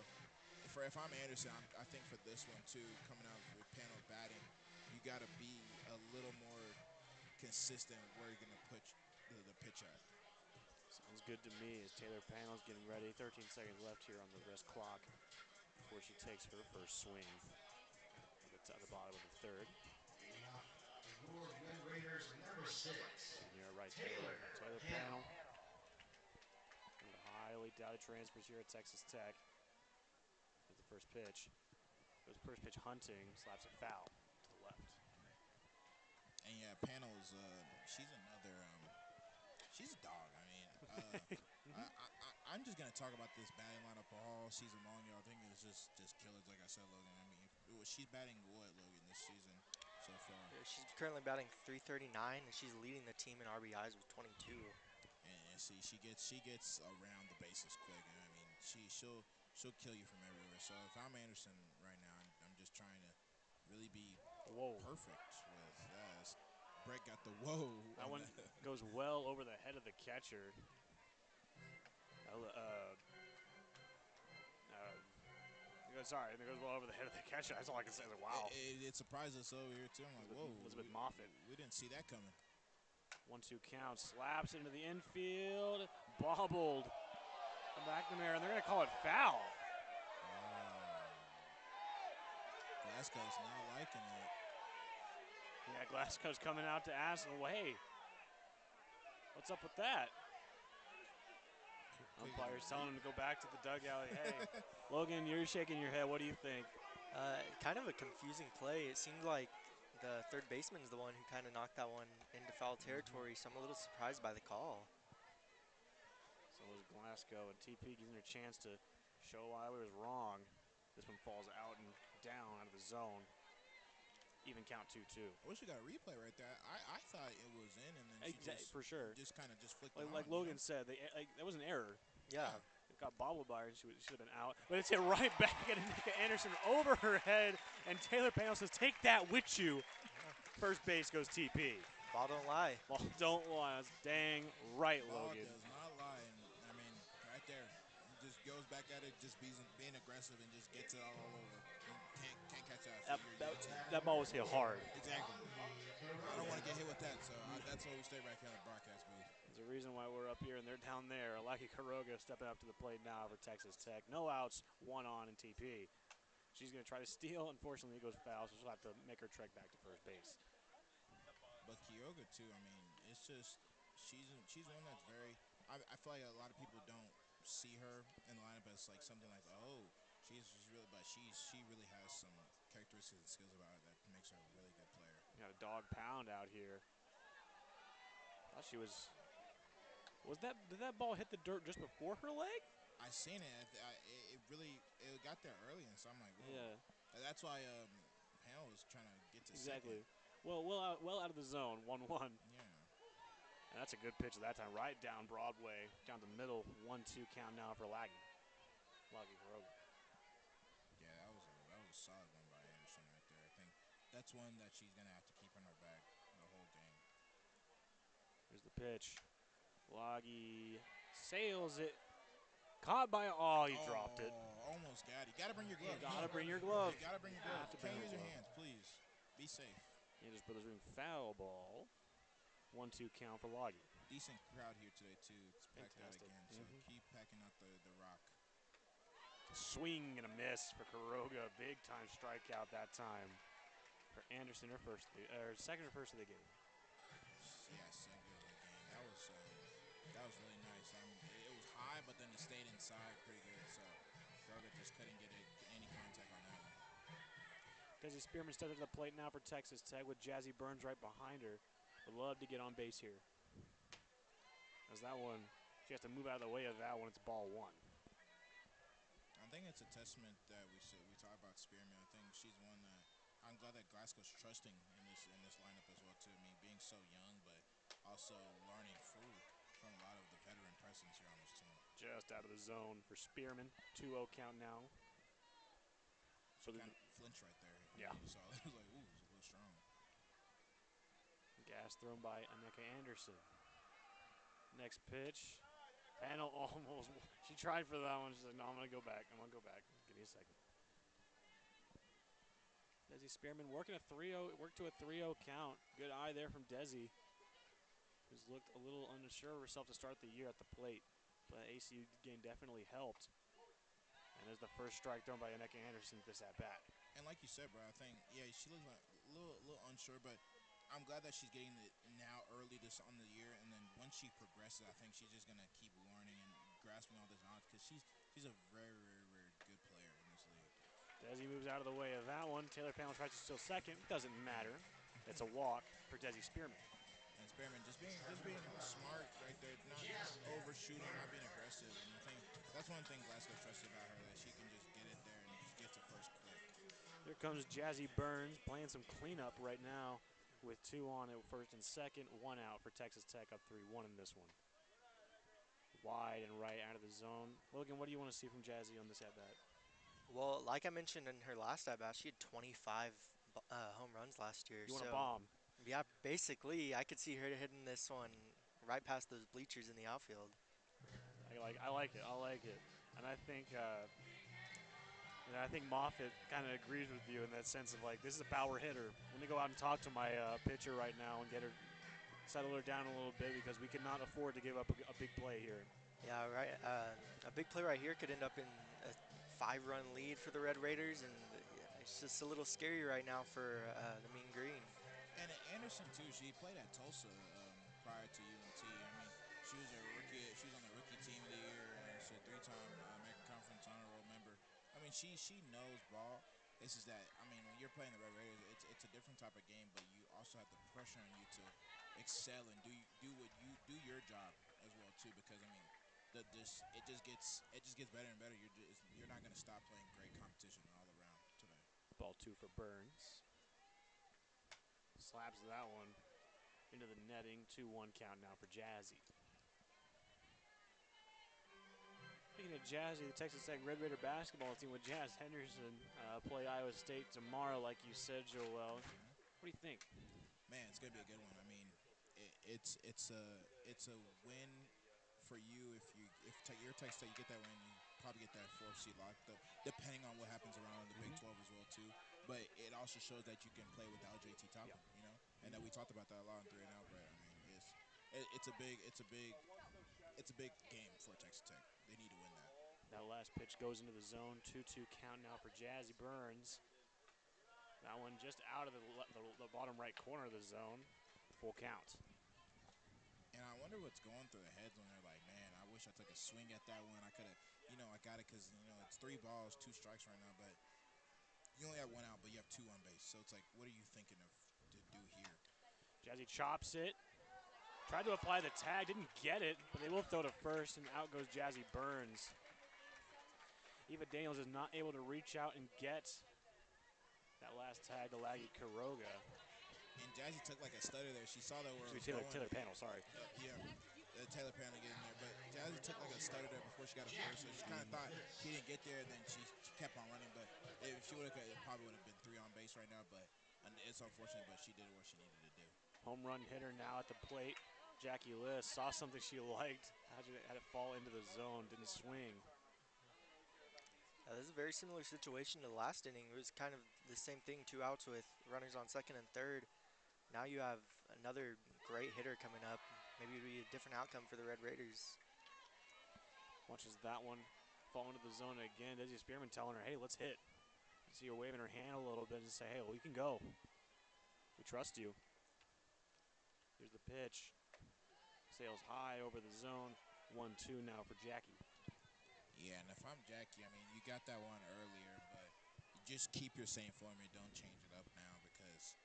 if I'm Anderson, I think for this one too, coming out with panel batting, you got to be a little more consistent where you're gonna put the pitch at. Sounds good to me as Taylor Panel's getting ready. 13 seconds left here on the wrist clock before she takes her first swing at the bottom of the third. For Red Raiders, number 6. You're right there. Taylor Panel. One of the highly doubted transfers here at Texas Tech. At the first pitch. Goes first pitch hunting, slaps a foul to the left. And yeah, Panel's she's another she's a dog. I mean, I'm just gonna talk about this batting lineup all season long, y'all. I think it's just killers, like I said, Logan. I mean, she's batting what, Logan, this season so far? Yeah, she's currently batting .339, and she's leading the team in RBIs with 22. And see, she gets around the bases quick, and I mean, she'll kill you from everywhere. So if I'm Anderson right now, I'm just trying to really be perfect with that. Brett got the whoa. That one goes well over the head of the catcher. Sorry, it goes well over the head of the catcher. That's all I can say. Like, wow. It surprised us over here, too. I'm like, whoa. Elizabeth Moffitt. We didn't see that coming. 1-2 count. Slaps into the infield. Bobbled. McNamara, and they're going to call it foul. Glasgow's not liking it. Yeah, Glasgow's coming out to ask, well, hey, what's up with that? Umpire's telling him to go back to the dugout. Hey, Logan, you're shaking your head. What do you think? Kind of a confusing play. It seemed like the third baseman's the one who kind of knocked that one into foul territory, so I'm a little surprised by the call. So was Glasgow, and TP gives her a chance to show why I was wrong. This one falls out and down out of the zone. even count 2-2. I wish we got a replay right there. I thought it was in, and then she Exactly, just for sure. kind of just flicked it Like on. You know? Logan said, that was an error. Yeah. Yeah. It got bobbled by her, and she should have been out. But it's hit right back at Nika Anderson over her head, and Taylor Pano says, "Take that with you." First base goes TP. Ball don't lie. Ball don't lie. That's dang right, Ball Logan. does not lie, and I mean, right there, just goes back at it, just being aggressive, and just gets it all over. And can't catch that for your UNT. That ball was hit hard. Exactly. I don't want to get hit with that, so that's why we stay back here in the broadcast booth. There's a reason why we're up here and they're down there. Lucky Kuroga stepping up to the plate now for Texas Tech. No outs, one on in TP. She's going to try to steal. Unfortunately, it goes foul, so she'll have to make her trek back to first base. But Kyoga too. I mean, it's just she's one that's very. I feel like a lot of people don't see her in the lineup as like something like, oh, she's really, but she really has some characteristics and skills about her that makes her a really good player. Got a dog pound out here. Thought she was. Did that ball hit the dirt just before her leg? I seen it. It really got there early, and so I'm like, whoa. Yeah. That's why Pam was trying to get to Exactly. second. Well out of the zone, 1-1. Yeah. And that's a good pitch at that time, right down Broadway, down the middle, 1-2 count now for Lucky Kuroga. Yeah, that was a solid one by Anderson right there. I think that's one that she's gonna have to keep in her back the whole game. Here's the pitch. Loggy sails it. Caught by, oh, he dropped it. Almost got it. You gotta bring your glove. You gotta bring your glove. You gotta bring your You have glove. to bring Can't your use your glove. hands, please. Be safe. Andrews Brothers ring foul ball. 1-2 count for Loggy. Decent crowd here today too. It's packed out Fantastic. again, so keep packing out the rock. Swing and a miss for Kuroga. Big time strikeout that time for Anderson, second or first of the game. Yeah, second of the game. That was really nice. It was high, but then it stayed inside pretty good. So Kroger just couldn't get any contact on that one. Desi Spearman steps to the plate now for Texas Tech with Jazzy Burns right behind her. Would love to get on base here. As that one, she has to move out of the way of that one. It's ball one. I think it's a testament that we talk about Spearman. I think she's one that I'm glad that Glasgow's trusting in this lineup as well too. I mean, being so young, but also learning from a lot of the veteran presence here on this team. Just out of the zone for Spearman. 2-0 count now. So kind of flinch right there. Yeah. You saw it was like, ooh, it's a little strong. Gas thrown by Aneka Anderson. Next pitch. Panel almost. She tried for that one. She said, no, I'm going to go back. Give me a second. Desi Spearman working worked to a 3-0 count. Good eye there from Desi, who's looked a little unsure of herself to start the year at the plate. But ACU game definitely helped. And there's the first strike thrown by Aneka Anderson this at bat. And like you said, bro, I think she looks like a little unsure, but I'm glad that she's getting it now early this on the year, and then once she progresses, I think she's just gonna keep learning and grasping all this knowledge because she's a very, very, very good player in this league. Desi moves out of the way of that one. Taylor Panel tries to steal second. Doesn't matter. It's a walk for Desi Spearman. And Spearman just being smart right there, not overshooting, not being aggressive. And I think that's one thing Glasgow trusted about her, that she can just get it there and just get to first quick. Here comes Jazzy Burns playing some cleanup right now with 2 on at first and second, 1 out for Texas Tech, up 3-1 in this one. Wide and right out of the zone. Logan, what do you want to see from Jazzy on this at bat? Well, like I mentioned in her last at bat, she had 25 home runs last year. You want to bomb? Yeah, basically, I could see her hitting this one right past those bleachers in the outfield. I like it. And I think Moffitt kind of agrees with you in that sense of like, this is a power hitter. Let me go out and talk to my pitcher right now and settle her down a little bit because we cannot afford to give up a big play here. Yeah, right. A big play right here could end up in a 5-run lead for the Red Raiders, and it's just a little scary right now for the Mean Green. And Anderson too. She played at Tulsa prior to UNT. I mean, she was a rookie. She was on the rookie team of the year, and she's a 3-time American Conference Honor Roll member. I mean, she knows ball. It's just that, I mean, when you're playing the Red Raiders, it's a different type of game, but you also have the pressure on you to excel and do your job as well too. Because I mean, it just gets better and better. You're not gonna stop playing great competition all around today. Ball 2 for Burns. Slaps that one into the netting. 2-1 count now for Jazzy. Speaking of Jazzy, the Texas Tech Red Raider basketball team with Jazz Henderson play Iowa State tomorrow, like you said, Joel. What do you think? Man, it's gonna be a good one. I mean, it's a win for you if you're Texas Tech, you get that win, you probably get that fourth seed locked up, depending on what happens around the Big 12 as well too. But it also shows that you can play without JT Toppin, you know, and that we talked about that a lot in 3-0. But I mean, it's a big game for Texas Tech. They need to win that. That last pitch goes into the zone. 2-2 count now for Jazzy Burns. That one just out of the bottom right corner of the zone. Full count. And I wonder what's going through their heads when they're like, man, I wish I took a swing at that one. I could have, I got it because, it's 3 balls, 2 strikes right now. But you only have 1 out, but you have 2 on base. So it's like, what are you thinking of to do here? Jazzy chops it. Tried to apply the tag, didn't get it, but they will throw to first, and out goes Jazzy Burns. Eva Daniels is not able to reach out and get that last tag to Laggy Quiroga. And Jazzy took like a stutter there. She saw that where it was Taylor, going. Taylor Panel, sorry. Yeah, Taylor Panel getting there. But Jazzy took like a stutter there before she got a first. So she kind of thought she didn't get there, and then she kept on running. But if she would have, it probably would have been 3 on base right now. But it's unfortunate, but she did what she needed to do. Home run hitter now at the plate. Jackie Liss saw something she liked, had it fall into the zone, didn't swing. This is a very similar situation to the last inning. It was kind of the same thing, 2 outs with runners on second and third. Now you have another great hitter coming up. Maybe it'll be a different outcome for the Red Raiders. Watches that one fall into the zone again. Desi Spearman telling her, hey, let's hit. You see her waving her hand a little bit and say, hey, well, we can go. We trust you. Here's the pitch. Sails high over the zone. 1-2 now for Jackie. Yeah, and if I'm Jackie, I mean, you got that one earlier, but you just keep your same formula. Don't change it up now because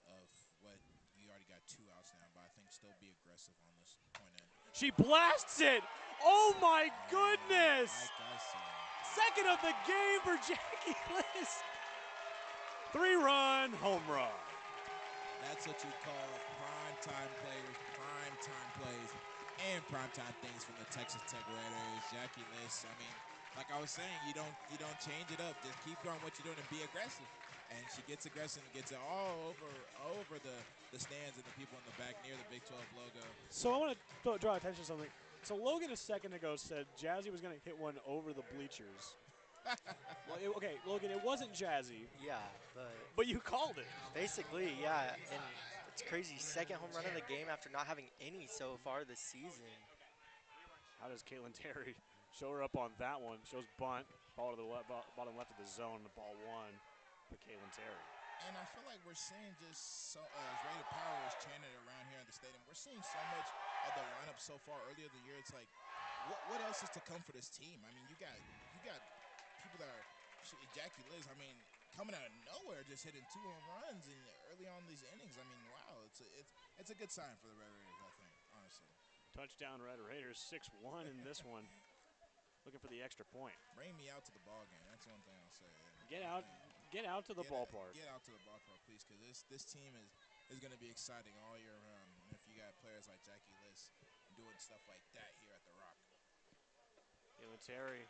of what you already got 2 outs now. But I think still be aggressive on this point in. She blasts it. Oh, my goodness. Like I said. Second of the game for Jackie Liss. 3-run home run. That's what you call prime-time players, prime-time plays, and prime-time things from the Texas Tech Raiders. Jackie Liss, I mean, like I was saying, you don't change it up. Just keep doing what you're doing and be aggressive. And she gets aggressive and gets it all over the stands and the people in the back near the Big 12 logo. So I want to draw attention to something. So Logan a second ago said Jazzy was going to hit one over the bleachers. Well, okay, Logan, it wasn't Jazzy. Yeah, but you called it. Basically, yeah, and it's crazy. Second home run of the game after not having any so far this season. How does Caitlin Terry show her up on that one? Shows bunt, ball to the bottom left of the zone, the ball 1 for Caitlin Terry. And I feel like we're seeing just so as Rated Power is chanted around here in the stadium, we're seeing so much of the lineup so far earlier in the year. It's like, what else is to come for this team? I mean, you got people that are Jackie Liss. I mean, coming out of nowhere, just hitting 2 home runs and early on these innings. I mean, wow, it's a good sign for the Red Raiders, I think, honestly. Touchdown Red Raiders, 6-1 in this one. Looking for the extra point. Bring me out to the ball game. That's one thing I'll say. Get out to the ballpark. Get out to the ballpark, please, because this team is going to be exciting all year round. And if you got players like Jackie Liss doing stuff like that here at the Rock. Caitlin Terry,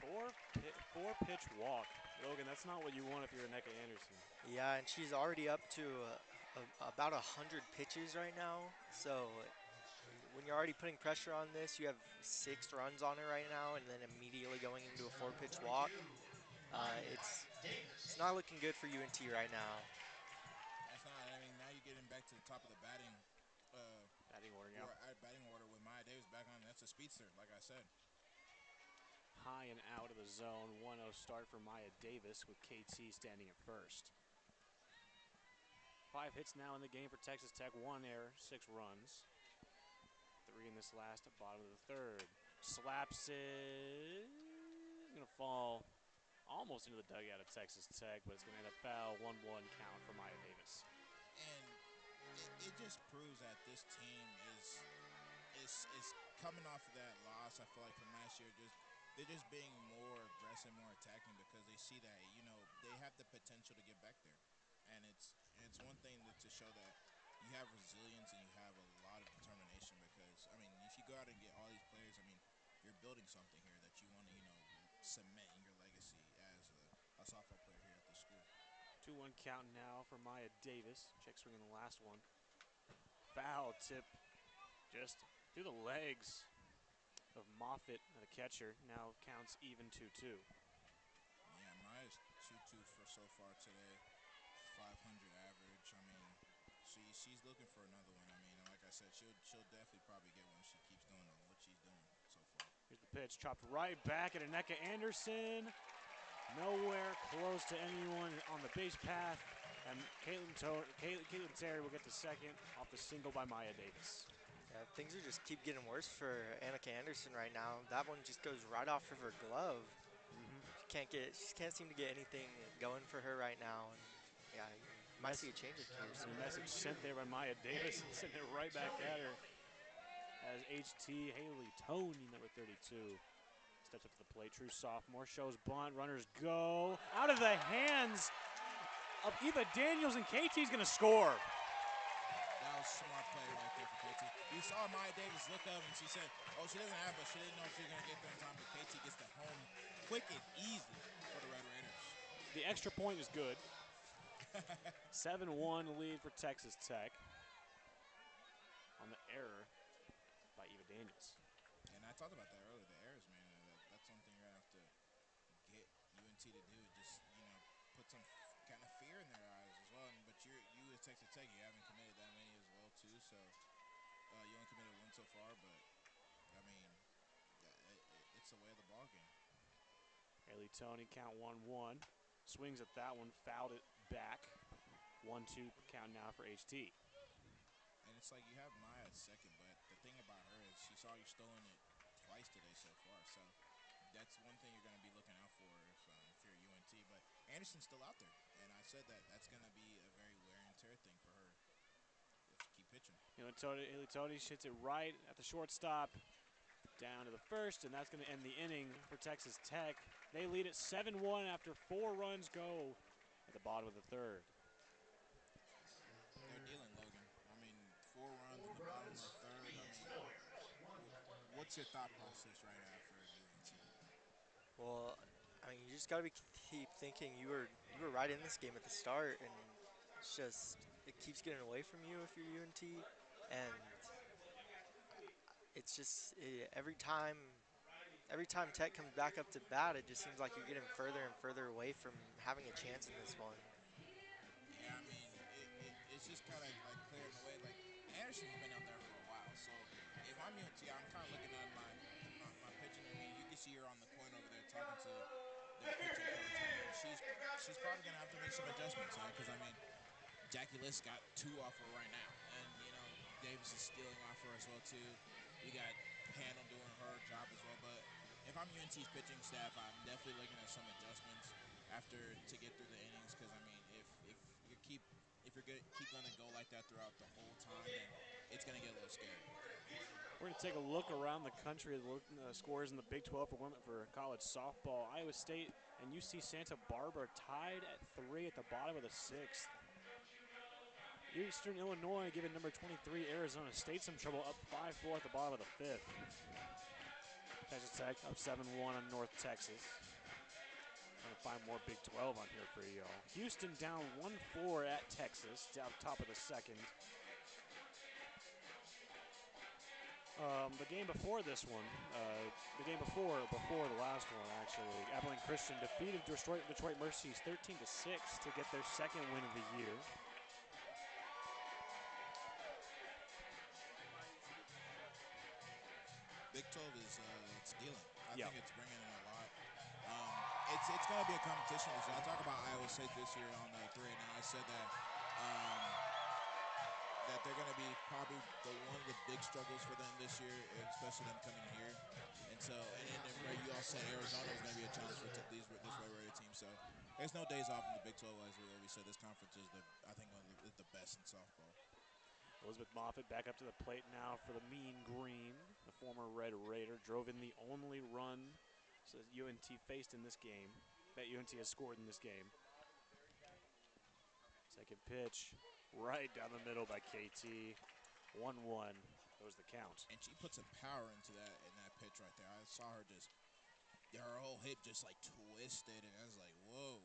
4-pitch walk. Logan, that's not what you want if you're Aneka Anderson. Yeah, and she's already up to about 100 pitches right now. So when you're already putting pressure on this, you have 6 runs on her right now, and then immediately going into a 4-pitch walk. It's not looking good for UNT right now. It's not. I mean, now you're getting back to the top of the batting order, yeah. Batting order with Maya Davis back on. That's a speedster, like I said. High and out of the zone. 1-0 start for Maya Davis with KT standing at first. 5 hits now in the game for Texas Tech. 1 error, 6 runs. 3 in this last, bottom of the third. Slaps it. Going to fall almost into the dugout of Texas Tech, but it's going to end up foul. 1-1 count for Maya Davis. And it just proves that this team is coming off of that loss. I feel like from last year, they're just being more aggressive, more attacking because they see that they have the potential to get back there. and it's one thing to show that you have resilience and you have a lot of determination because I mean if you go out and get all these players, I mean you're building something here that you want to cement in your legacy as a softball player here at the school. 2-1 count now for Maya Davis. Check swing in the last one. Foul tip just through the legs of Moffitt, the catcher. Now counts even 2-2. Yeah, Maya's 2-2 for so far today. 500 average. I mean, she's looking for another one. I mean, and like I said, she'll definitely probably get one if she keeps doing what she's doing so far. Here's the pitch, chopped right back at Aneka Anderson. Nowhere close to anyone on the base path. And Caitlin Terry will get the second off the single by Maya Davis. Yeah, things are just keep getting worse for Annika Anderson right now. That one just goes right off of her glove. She can't seem to get anything going for her right now. And yeah, you might see a change of gears. A message sent there by Maya Davis and sent it right back at her. As HT Haley Tony, number 32, steps up to the plate. True sophomore, shows bunt. Runners go out of the hands of Eva Daniels, and KT's going to score. That was a smart play right there for KT. You saw Maya Davis look up and she said, oh, she doesn't have, but she didn't know if she was going to get there in time. But KT gets the home quick and easy for the Red Raiders. The extra point is good. 7-1 lead for Texas Tech on the error by Eva Daniels. And I talked about that earlier, the errors, man. That's one thing you're going to have to get UNT to do. Just, put some kind of fear in their eyes as well. But you at Texas Tech, you haven't committed that many as well, too. So you only committed one so far. But, I mean, it's the way of the ball game. Haley Tony, count 1-1. Swings at that one, fouled it back. 1-2 count now for HT. And it's like you have Maya at second, but the thing about her is she's already stolen it twice today so far. So that's one thing you're going to be looking out for if you're UNT. But Anderson's still out there, and I said that's going to be a very wear and tear thing for her if she keep pitching. Haley Tony hits it right at the shortstop, down to the first, and that's going to end the inning for Texas Tech. They lead it 7-1 after 4 runs go at the bottom of the third. They're dealing, Logan. I mean, 4 runs in 4 the bottom of runs, the third. 3 I hits, mean, no errors, 1 left on what's your base. thought process right now for UNT? Well, I mean, you just got to keep thinking you were right in this game at the start, and it's just it keeps getting away from you if you're UNT, and it's just every time Tech comes back up to bat, it just seems like you're getting further and further away from having a chance in this one. Yeah, I mean, it's just kind of like clearing the way. Like Anderson's been out there for a while, so if I'm UNT, I'm kind of looking at my pitching. I mean, you can see her on the point over there talking to their pitching coach. I mean, she's probably gonna have to make some adjustments, because I mean, Jackie List got 2 off her right now, and Davis is stealing off her as well too. We got Handle doing her job as well, but if I'm UNT's pitching staff, I'm definitely looking at some adjustments to get through the innings, because I mean, if you're keep going to go like that throughout the whole time, then it's going to get a little scary. We're going to take a look around the country at the scores in the Big 12 for women for college softball. Iowa State and UC Santa Barbara tied at 3 at the bottom of the 6th. Eastern Illinois giving number 23 Arizona State some trouble, up 5-4 at the bottom of the 5th. Texas Tech up 7-1 on North Texas. Trying to find more Big 12 on here for y'all. Houston down 1-4 at Texas, down top of the 2nd. The game before this one, the game before the last one, actually, Abilene Christian defeated Detroit Mercies 13-6 to get their 2nd win of the year. Big 12 is it's dealing. I Yep. think it's bringing in a lot. It's going to be a competition this year. I talk about Iowa State this year on 3 and now. I said that they're going to be probably one of the big struggles for them this year, especially them coming here. And then where you all said Arizona was going to be a challenge for this Red Raider team. So there's no days off in the Big 12, as we always said. This conference is I think one of the best in softball. Elizabeth Moffitt back up to the plate now for the Mean Green. The former Red Raider drove in the only run that UNT faced in this game, that UNT has scored in this game. Second pitch, right down the middle by KT. 1-1 goes the count. And she put some power into that pitch right there. I saw her just her whole hip just like twisted, and I was like, whoa,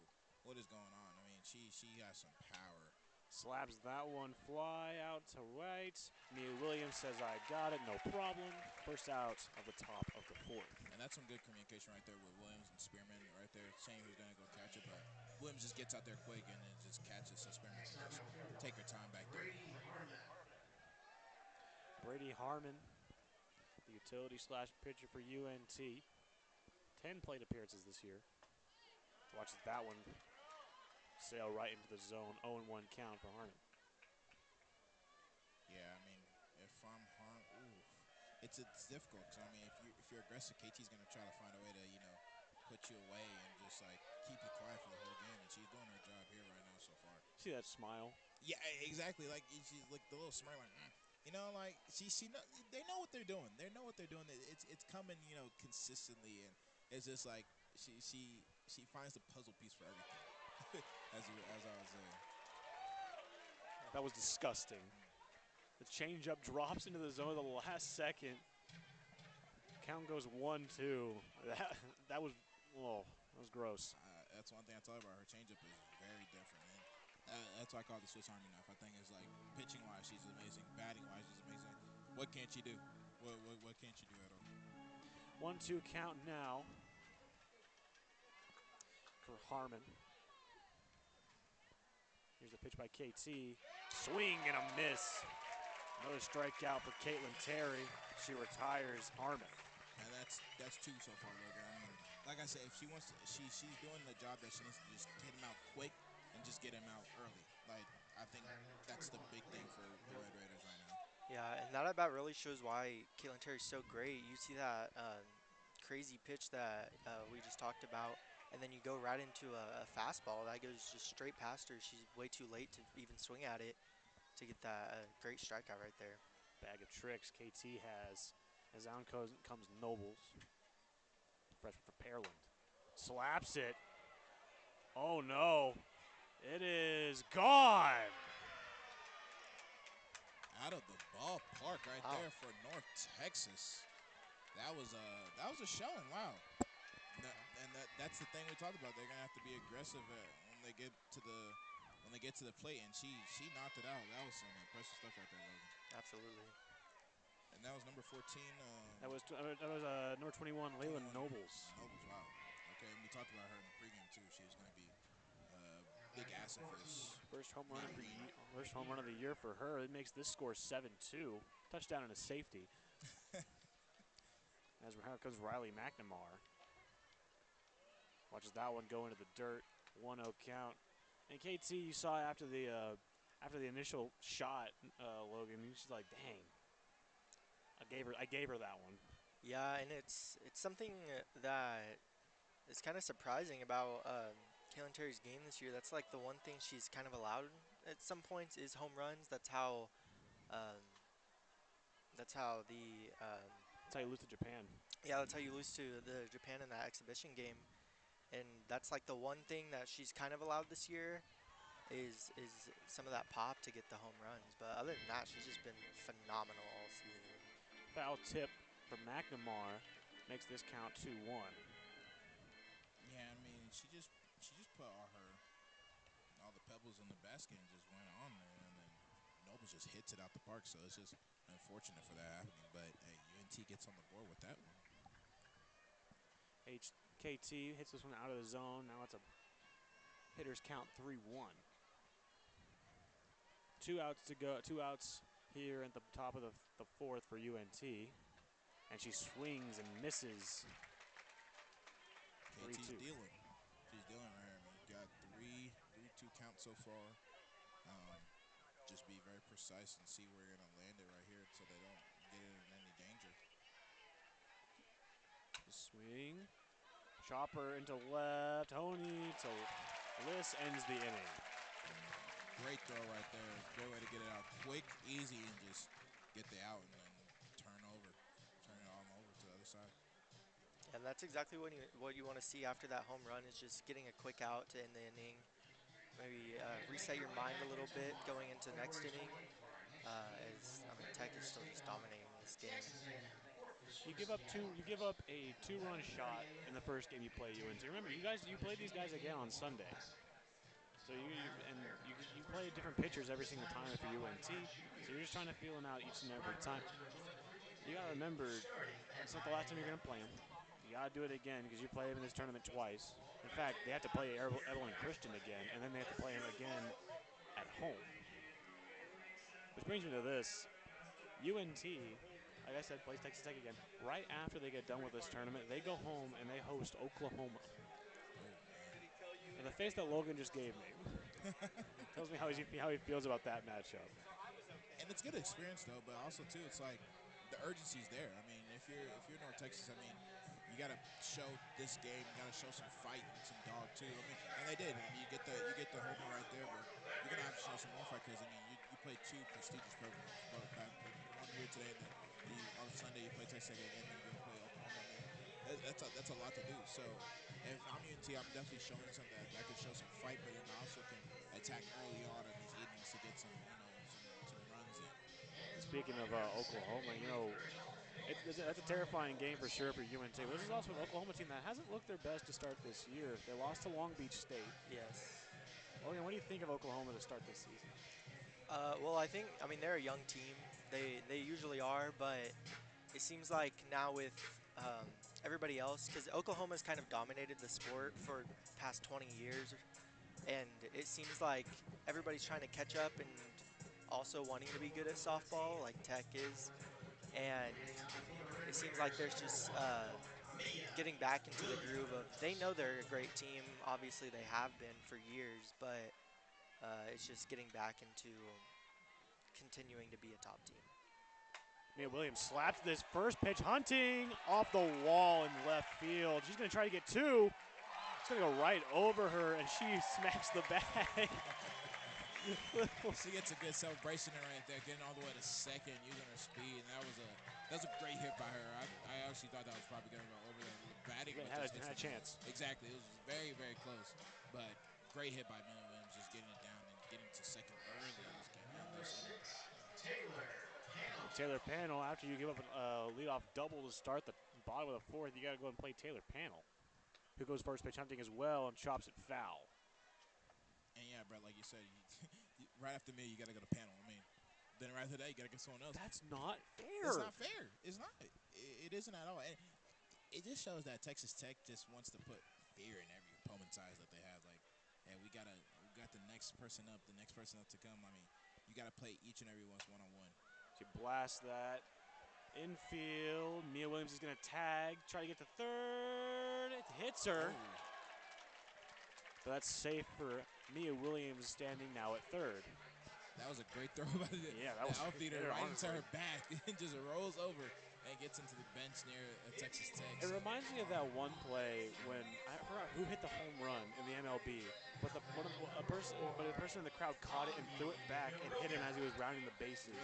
what is going on? I mean, she has some power. Slaps that one fly out to right. Mia Williams says, I got it, no problem. First out of the top of the fourth. And that's some good communication right there with Williams and Spearman right there, saying who's going to go catch it. But Williams just gets out there quick and then just catches, so Spearman Next can up just on field, take her time back there. Brady Harmon. Brady Harmon, the utility slash pitcher for UNT. 10 plate appearances this year. Watches that one sail right into the zone. 0-1 count for Harmon. Yeah, I mean, if I'm it's difficult because I mean, if you're aggressive, KT's gonna try to find a way to put you away and just like keep you quiet for the whole game, and she's doing her job here right now so far. See that smile? Yeah, exactly. Like she's like the little smile, like like they know what they're doing. They know what they're doing. It's coming, consistently, and it's just like she finds the puzzle piece for everything. as I was saying. That was disgusting. The changeup drops into the zone at the last second. Count goes 1-2. That was that was gross. That's one thing I tell you about her. Changeup is very different, and that's why I call it the Swiss Army knife. I think it's like pitching wise, she's amazing. Batting wise, she's amazing. What can't she do? What can't she do at all? 1-2 count now for Harmon. Here's the pitch by KT. Swing and a miss. Another strikeout for Caitlin Terry. She retires Harmon. And that's two so far, Logan. I mean, like I said, if she wants to, she's doing the job that she needs to just hit him out quick and just get him out early. Like I think that's the big thing for the Red Raiders right now. Yeah, and that at bat really shows why Caitlin Terry's so great. You see that crazy pitch that we just talked about, and then you go right into a fastball that goes just straight past her. She's way too late to even swing at it to get that great strikeout right there. Bag of tricks KT has. As on comes Nobles. Freshman for Pearland. Slaps it. Oh no. It is gone. Out of the ballpark right Wow. there for North Texas. That was a showing. Wow. That's the thing we talked about. They're gonna have to be aggressive when they get to the plate, and she knocked it out. That was some impressive stuff right there, Logan. Absolutely. And that was number 14. That was number 21, Layla 21 Nobles. Nobles. Wow. Okay, and we talked about her in the pregame too. She was going to be a big asset for this. First home run of the year for her. It makes this score 7-2. Touchdown and a safety. As here comes Riley McNamara. Watches that one go into the dirt. 1-0 count. And KT, you saw after the initial shot, Logan, she's like, dang. I gave her that one. Yeah, and it's something that is kind of surprising about Caitlin Terry's game this year. That's like the one thing she's kind of allowed at some points is home runs. Um, that's how the That's how you lose to Japan. yeah, that's how you lose to the Japan in that exhibition game. And that's like the one thing that she's kind of allowed this year is some of that pop to get the home runs. But other than that, she's just been phenomenal all season. Foul tip for McNamara makes this count 2-1. Yeah, I mean, she just put all the pebbles in the basket and just went on there, and then Nobles just hits it out the park. So it's just unfortunate for that happening. But hey, UNT gets on the board with that one. KT hits this one out of the zone. Now it's a hitter's count 3-1. 2 outs to go. 2 outs here at the top of the fourth for UNT. And she swings and misses. KT's 3-2. dealing. She's dealing right here. I mean, you got 3-2 count so far. Just be very precise and see where you're going to land it right here so they don't get it in any danger. The swing. Chopper into left. Honey to Liss ends the inning. Great throw right there. Great way to get it out quick, easy, and just get the out and then turn it on over to the other side. And that's exactly what you want to see after that home run is just getting a quick out to end the inning. maybe reset your mind a little bit going into the next inning. As I mean, Tech is still just dominating this game. Texas A&M, You official give up two. schedule You give for up a two-run shot in the first game you play UNT. Remember, you guys, you played these guys again on Sunday. So you play different pitchers every single time for UNT. So you're just trying to feel them out each and every time. You gotta remember, it's not the last time you're gonna play them. You gotta do it again because you play them in this tournament twice. In fact, they have to play Evelyn Christian again, and then they have to play him again at home. Which brings me to this: UNT, like I said, plays Texas Tech again. Right after they get done with this tournament, they go home and they host Oklahoma. And the face that Logan just gave me tells me how he feels about that matchup. And it's good experience though, but also too, it's like the urgency's there. I mean, if you're North Texas, I mean, you got to show this game. You got to show some fight and some dog too. I mean, and they did. I mean, you get the homer right there, but you're gonna have to show some more fight because I mean, you played two prestigious programs, both back one here today, and then on Sunday you play Texas Tech again, then you go play Oklahoma. I mean, that's a lot to do. So if I'm UNT, I'm definitely showing some that I can show some fight, but then I also can attack early on in these innings to get some runs in. And speaking of Oklahoma, that's a terrifying game for sure for UNT. But this is also an Oklahoma team that hasn't looked their best to start this year. They lost to Long Beach State. Yes. Logan, what do you think of Oklahoma to start this season? Well, I mean, they're a young team. They usually are, but it seems like now with everybody else, because Oklahoma's kind of dominated the sport for the past 20 years, and it seems like everybody's trying to catch up and also wanting to be good at softball, like Tech is, and it seems like there's just getting back into the groove of they know they're a great team. Obviously, they have been for years, but it's just getting back into continuing to be a top team. Mia Williams slaps this first pitch, hunting off the wall in left field. She's going to try to get two. It's going to go right over her, and she smacks the bag. She gets a good celebration there right there, getting all the way to second, using her speed, and that was a great hit by her. I actually thought that was probably going to go over the batting. Had a chance. Exactly, it was very, very close, but great hit by Miller Williams, just getting it down and getting to second early in this game. number 6, Taylor Panel. Taylor Panel, after you give up a leadoff double to start the bottom of the fourth, you got to go and play Taylor Panel, who goes first pitch hunting as well and chops it foul. And yeah, Brett, like you said, right after me, you got to go to Panel. I mean, then right after that, you got to get someone else. That's not fair. It's not fair. It's not. It isn't at all. And it just shows that Texas Tech just wants to put fear in every opponent's eyes that they have. Like, hey, we got the next person up, to come. I mean, you got to play each and every one on one. She blasts that infield. Mia Williams is going to tag, try to get to third. It hits her. Oh. But that's safe for Mia Williams standing now at third. That was a great throw by the outfielder right into her back. It just rolls over and gets into the bench near Texas Tech. It reminds me of that one play when I forgot who hit the home run in the MLB, but a person in the crowd caught it and threw it back and hit him as he was rounding the bases.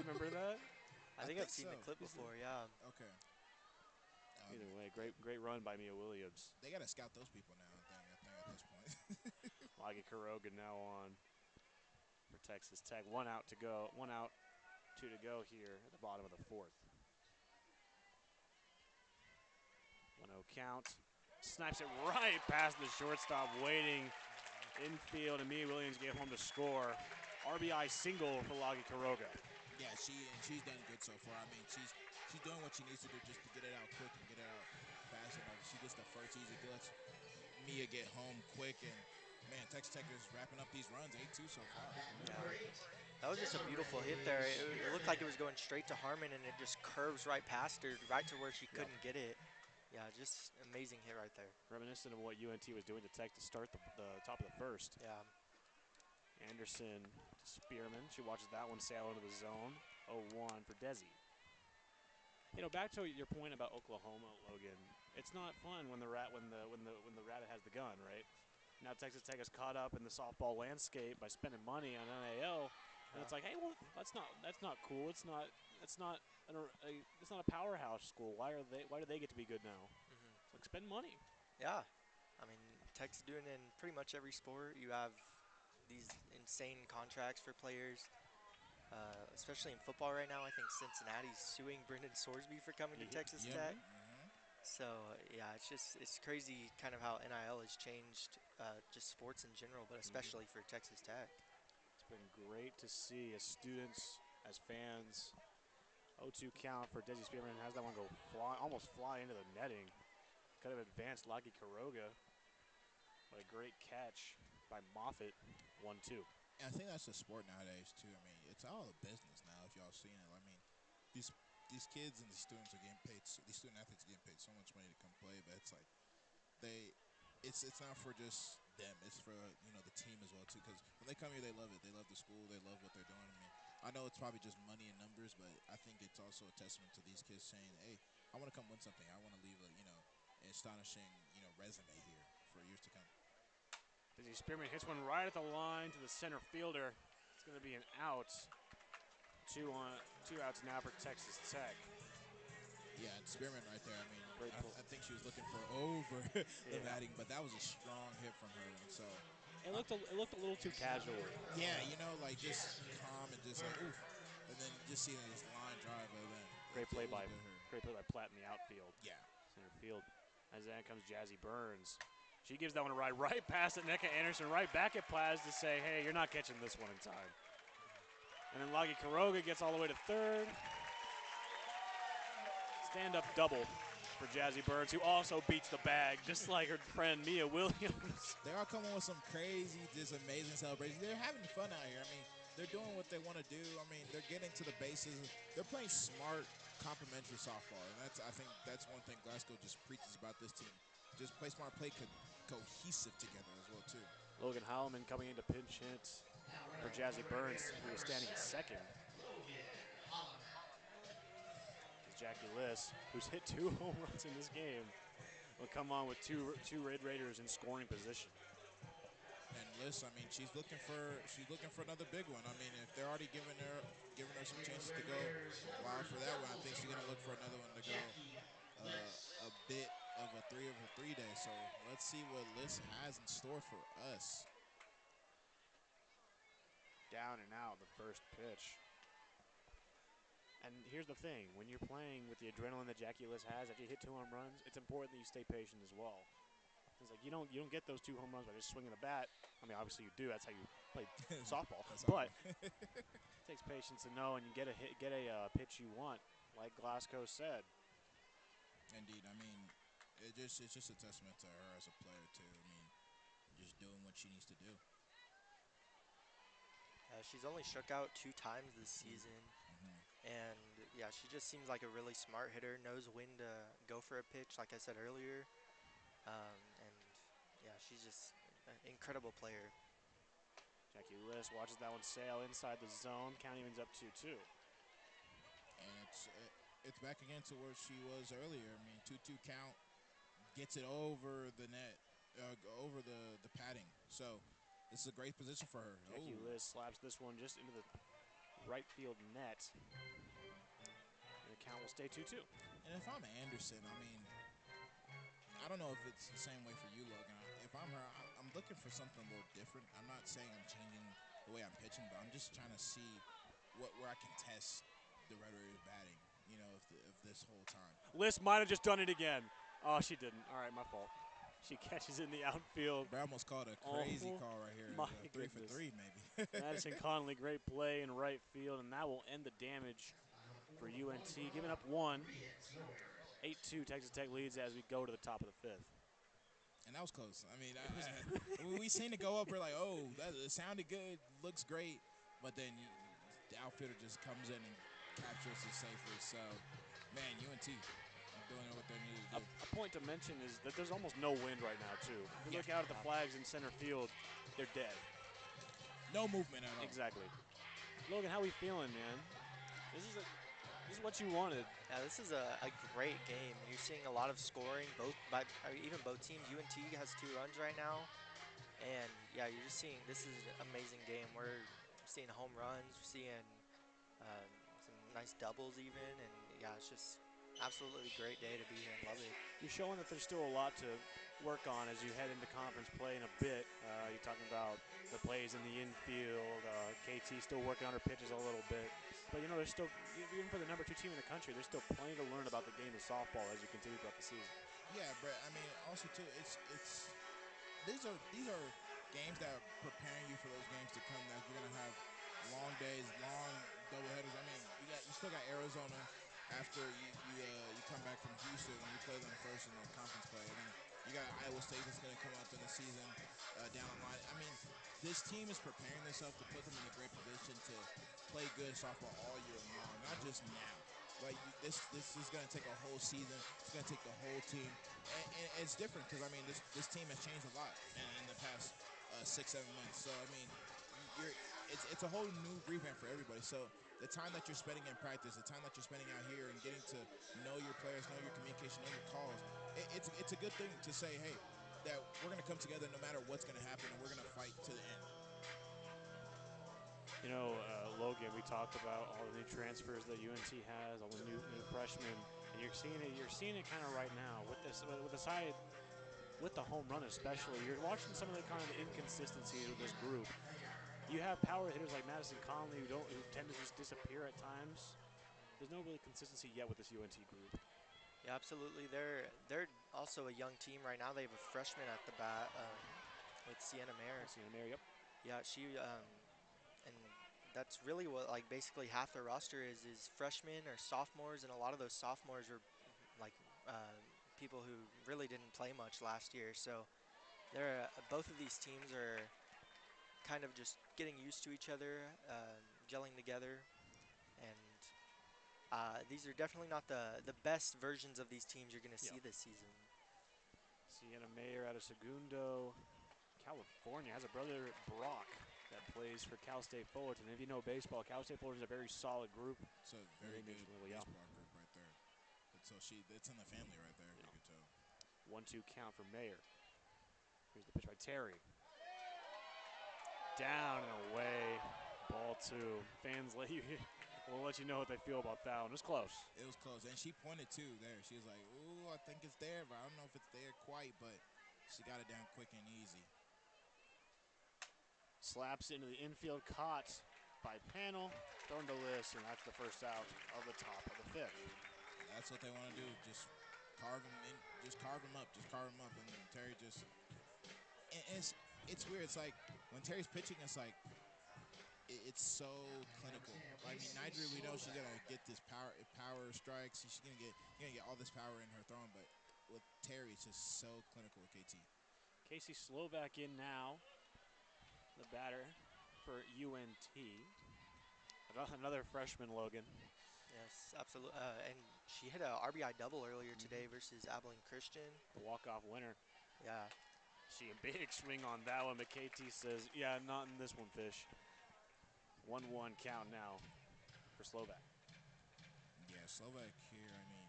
Remember that? I think I've seen the clip before. Yeah. Okay. Either way, great run by Mia Williams. They got to scout those people now, I think at this point. Lagi Kuroga now on for Texas Tech. 1 out to go. 1 out, 2 to go here at the bottom of the fourth. 1-0 count. Snipes it right past the shortstop, waiting infield, and Mia Williams get home to score. RBI single for Lagi Kuroga. Yeah, she's done good so far. I mean, she's doing what she needs to do just to get it out quick and get it out fast enough. She gets the first easy good. Mia get home quick, and man, Texas Tech is wrapping up these runs, 8-2 so far. Yeah. That was just a beautiful hit there. It looked like it was going straight to Harmon, and it just curves right past her, right to where she couldn't get it. Yeah, just amazing hit right there. Reminiscent of what UNT was doing to Tech to start the top of the first. Yeah. Anderson to Spearman. She watches that one sail into the zone. 0-1 for Desi. Back to your point about Oklahoma, Logan. It's not fun when the rat has the gun, right? Now Texas Tech is caught up in the softball landscape by spending money on NIL, and it's like, hey, well, that's not cool. It's not a powerhouse school. Why do they get to be good now? It's like, spend money. Yeah. I mean, Tech's doing it in pretty much every sport. You have these insane contracts for players, especially in football right now. I think Cincinnati's suing Brendan Sorsby for coming to Texas Yep. Tech. Hmm. So yeah, it's crazy kind of how NIL has changed just sports in general, but especially for Texas Tech. It's been great to see as students, as fans. 0-2 count for Desi Spearman. Has that one go fly, almost fly into the netting. Could have advanced Lagi Karoga. What a great catch by Moffitt. 1-2. And I think that's the sport nowadays too. I mean, it's all a business now. If y'all seen it, I mean, these these kids and these students are getting paid. These student athletes are getting paid so much money to come play, but it's like they, it's not for just them. It's for the team as well too. Because when they come here, they love it. They love the school. They love what they're doing. I mean, I know it's probably just money and numbers, but I think it's also a testament to these kids saying, "Hey, I want to come win something. I want to leave a an astonishing resume here for years to come." Desi Spearman hits one right at the line to the center fielder. It's going to be an out. Two outs now for Texas Tech. Yeah, and Spearman right there. I mean, Great pull. I think she was looking for over the Yeah. batting, but that was a strong hit from her. And so, It looked a little too casual. yeah, like just calm and just like oof, and then just seeing this line drive, but then Great play it was by a good hurt. Platt in the outfield. Yeah, Center field. As then comes Jazzy Burns. She gives that one a ride right past Neka Anderson, right back at Plaz to say, hey, you're not catching this one in time. And then Lagi Karoga gets all the way to third. Stand-up double for Jazzy Burns, who also beats the bag, just like her friend Mia Williams. they are coming with some crazy, just amazing celebrations. They're having fun out here. I mean, they're doing what they want to do. I mean, they're getting to the bases. They're playing smart, complimentary softball, and I think that's one thing Glasgow just preaches about this team. Just play smart, play cohesive together as well too. Logan Howellman coming in to pinch hit for Jazzy Burns, who was standing at second. As Jackie Liss, who's hit 2 home runs in this game, will come on with two Red Raiders in scoring position. And Liz, I mean, she's looking for another big one. I mean, if they're already giving her some chances to go wild for that one, I think she's gonna look for another one to go a bit of a 3 day. So let's see what Liz has in store for us. Down and out the first pitch. And here's the thing, when you're playing with the adrenaline that Jackie Liss has after you hit 2 home runs, it's important that you stay patient as well. It's like you don't get those 2 home runs by just swinging a bat. I mean, obviously you do. That's how you play softball. But it takes patience to know, and you get a pitch you want, like Glasgow said. Indeed, I mean, it's just a testament to her as a player too. I mean, just doing what she needs to do. She's only struck out 2 times this season, and yeah, she just seems like a really smart hitter. Knows when to go for a pitch, like I said earlier, and yeah, she's just an incredible player. Jackie Liss watches that one sail inside the zone. Count evens up 2-2. And it's back again to where she was earlier. I mean, 2-2 count, gets it over the net, over the padding. So this is a great position for her. Jackie Liss slaps this one just into the right field net. And the count will stay 2-2. And if I'm Anderson, I mean, I don't know if it's the same way for you, Logan. If I'm her, I'm looking for something a little different. I'm not saying I'm changing the way I'm pitching, but I'm just trying to see where I can test the Red Raiders batting, if this whole time. Liss might have just done it again. Oh, she didn't. All right, my fault. She catches in the outfield. But I almost called a crazy call right here. My 3 goodness. for 3, maybe. Madison Connolly, great play in right field, and that will end the damage for UNT. Giving up 1. 8-2 Texas Tech leads as we go to the top of the 5th. And that was close. I mean, we seen it go up. We're like, oh, it sounded good, looks great. But then the outfielder just comes in and captures it safely. So, man, UNT doing what they need to do. A point to mention is that there's almost no wind right now, too. If you look out at the flags in center field, they're dead. No movement at all. Exactly. Logan, how we feeling, man? This is what you wanted. Yeah, this is a great game. You're seeing a lot of scoring, even both teams. UNT has 2 runs right now, and yeah, you're just seeing this is an amazing game. We're seeing home runs, we're seeing some nice doubles even, and yeah, it's just absolutely great day to be here in Lubbock. You're showing that there's still a lot work on as you head into conference play in a bit. You're talking about the plays in the infield. KT still working on her pitches a little bit. But, there's still, even for the number 2 team in the country, there's still plenty to learn about the game of softball as you continue throughout the season. Yeah, Brett. I mean, also too, it's these are games that are preparing you for those games to come. That you're gonna have long days, long doubleheaders. I mean, you still got Arizona after you come back from Houston and you play them first in the conference play, and then you got Iowa State that's gonna come up in the season down the line. I mean, this team is preparing themselves to put them in a great position to play good softball all year long, not just now. Like this is gonna take a whole season. It's gonna take the whole team, and it's different because I mean this team has changed a lot in the past 6-7 months. So I mean, you're it's a whole new revamp for everybody. So the time that you're spending in practice, the time that you're spending out here and getting to know your players, know your communication, know your calls, it's a good thing to say, hey, that we're gonna come together no matter what's gonna happen, and we're gonna fight to the end. Logan, we talked about all the new transfers that UNT has, all the new freshmen, and you're seeing it. You're seeing it kind of right now with the side, with the home run especially. You're watching some of the kind of inconsistencies with this group. You have power hitters like Madison Conley who tend to just disappear at times. There's no really consistency yet with this UNT group. Yeah, absolutely. They're also a young team right now. They have a freshman at the bat with Sienna Mayer. Sienna Mayer, yep. Yeah, she and that's really what like basically half their roster is freshmen or sophomores, and a lot of those sophomores are like people who really didn't play much last year. So they're both of these teams are kind of just getting used to each other, gelling together, and these are definitely not the best versions of these teams you're going to see Yep. this season. Sienna Mayer out of Segundo, California, has a brother, Brock, that plays for Cal State Fullerton. If you know baseball, Cal State Fullerton is a very solid group. It's a very good baseball group right there. So it's in the family right there. You could tell. 1-2 count for Mayer. Here's the pitch by Terry. Down and away. Ball 2. Fans will let you know what they feel about that one. It was close. It was close, and she pointed too there. She was like, "Ooh, I think it's there, but I don't know if it's there quite." But she got it down quick and easy. Slaps into the infield, caught by Panel, thrown to Liss, and that's the first out of the top of the 5th. That's what they want to do. Just carve them in. Just carve them up. Just carve them up. And Terry just. And it's weird. It's like when Terry's pitching, it's like it's so clinical. I mean, Nigeria, we know she's gonna get this power strikes. She's gonna get all this power in her throwing. But with Terry, it's just so clinical with KT. Casey Slovak in now, the batter for UNT. Another freshman, Logan. Yes, absolutely. And she hit a RBI double earlier today versus Abilene Christian. The walk-off winner. Yeah. See a big swing on that one, but KT says, yeah, not in this one, Fish. 1-1 count now for Slovak. Yeah, Slovak here, I mean,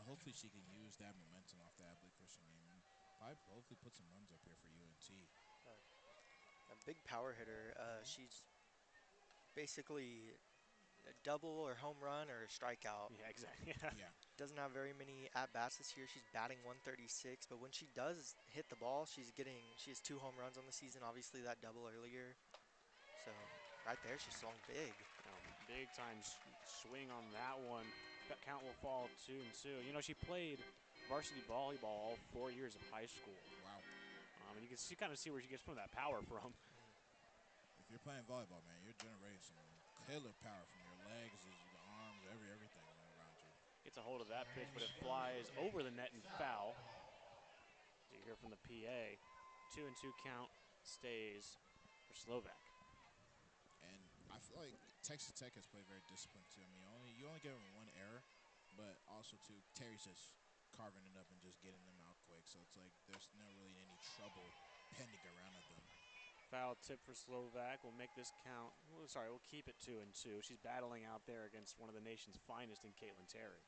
hopefully she can use that momentum off the Abilene Christian game and probably hopefully put some runs up here for UNT. A big power hitter. She's basically a double or home run or a strikeout. Yeah, exactly. Yeah. Doesn't have very many at-bats this year. She's batting 136, but when she does hit the ball, she has 2 home runs on the season. Obviously that double earlier. So right there, she swung big. Big time swing on that one. That count will fall 2-2. She played varsity volleyball all 4 years of high school. Wow. And you can kind of see where she gets some of that power from. If you're playing volleyball, man, you're generating some killer power from your legs, the arms, everything around you. Gets a hold of that pitch, but it flies over the net and foul. As you hear from the PA, 2-2 count stays for Slovak. And I feel like Texas Tech has played very disciplined too. I mean, you only give them 1 error, but also too Terry's just carving it up and just getting them out quick. So it's like there's not really any trouble pending around at them. Foul tip for Slovak. We'll make this count. We'll keep it 2-2. She's battling out there against one of the nation's finest in Caitlin Terry.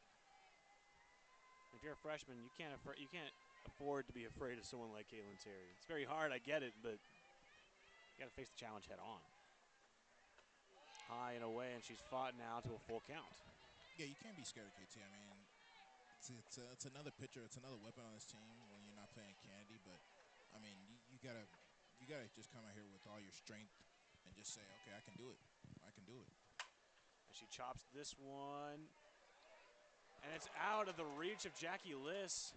If you're a freshman, you can't afford to be afraid of someone like Caitlin Terry. It's very hard, I get it, but you got to face the challenge head on. High and away, and she's fought now to a full count. Yeah, you can't be scared of KT. I mean, it's another pitcher. It's another weapon on this team when you're not playing Kennedy. But I mean, you gotta just come out here with all your strength and just say, okay, I can do it. I can do it. And she chops this one. And it's out of the reach of Jackie Liss.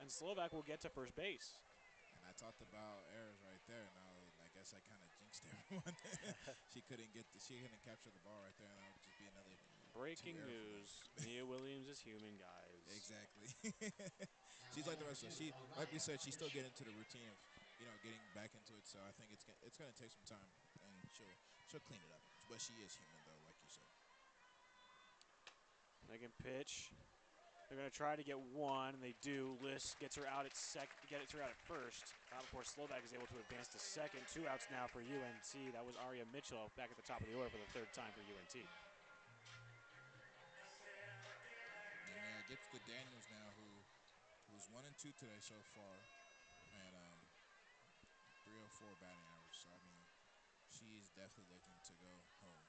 And Slovak will get to first base. And I talked about errors right there. Now I guess I kind of jinxed everyone. She couldn't capture the ball right there, and that would just be another Breaking error for them. news. Mia Williams is human, guys. Exactly. She's like the rest of us. Like we said, she's still getting into the routine of getting back into it. So I think it's gonna take some time, and she'll clean it up. But she is human though, like you said. Second pitch. They're going to try to get one. They do. Liss gets her out at first. Not before Slovak is able to advance to second. 2 outs now for UNT. That was Aria Mitchell back at the top of the order for the third time for UNT. And yeah, it gets to Daniels now, who's 1 and 2 today so far, and 304 batting average. So I mean, she is definitely looking to go home.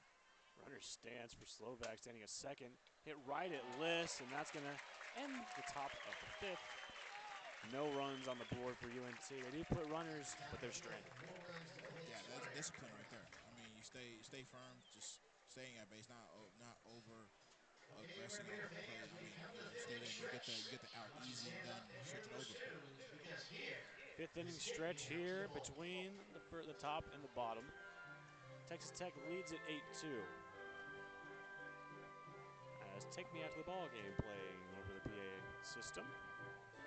Runner stance for Slovak, standing a second. Hit right at Liss, and that's going to end the top of the fifth. No runs on the board for UNT. They do put runners, but they're stranded. Yeah, that's discipline right there. I mean, you stay firm, just staying at base, not over aggressing on the plate. I mean, you stay there and you get the out easy and done, switch it over. Fifth inning stretch here between the top and the bottom. Texas Tech leads at 8-2. As Take Me Out to the Ball game playing over the PA system.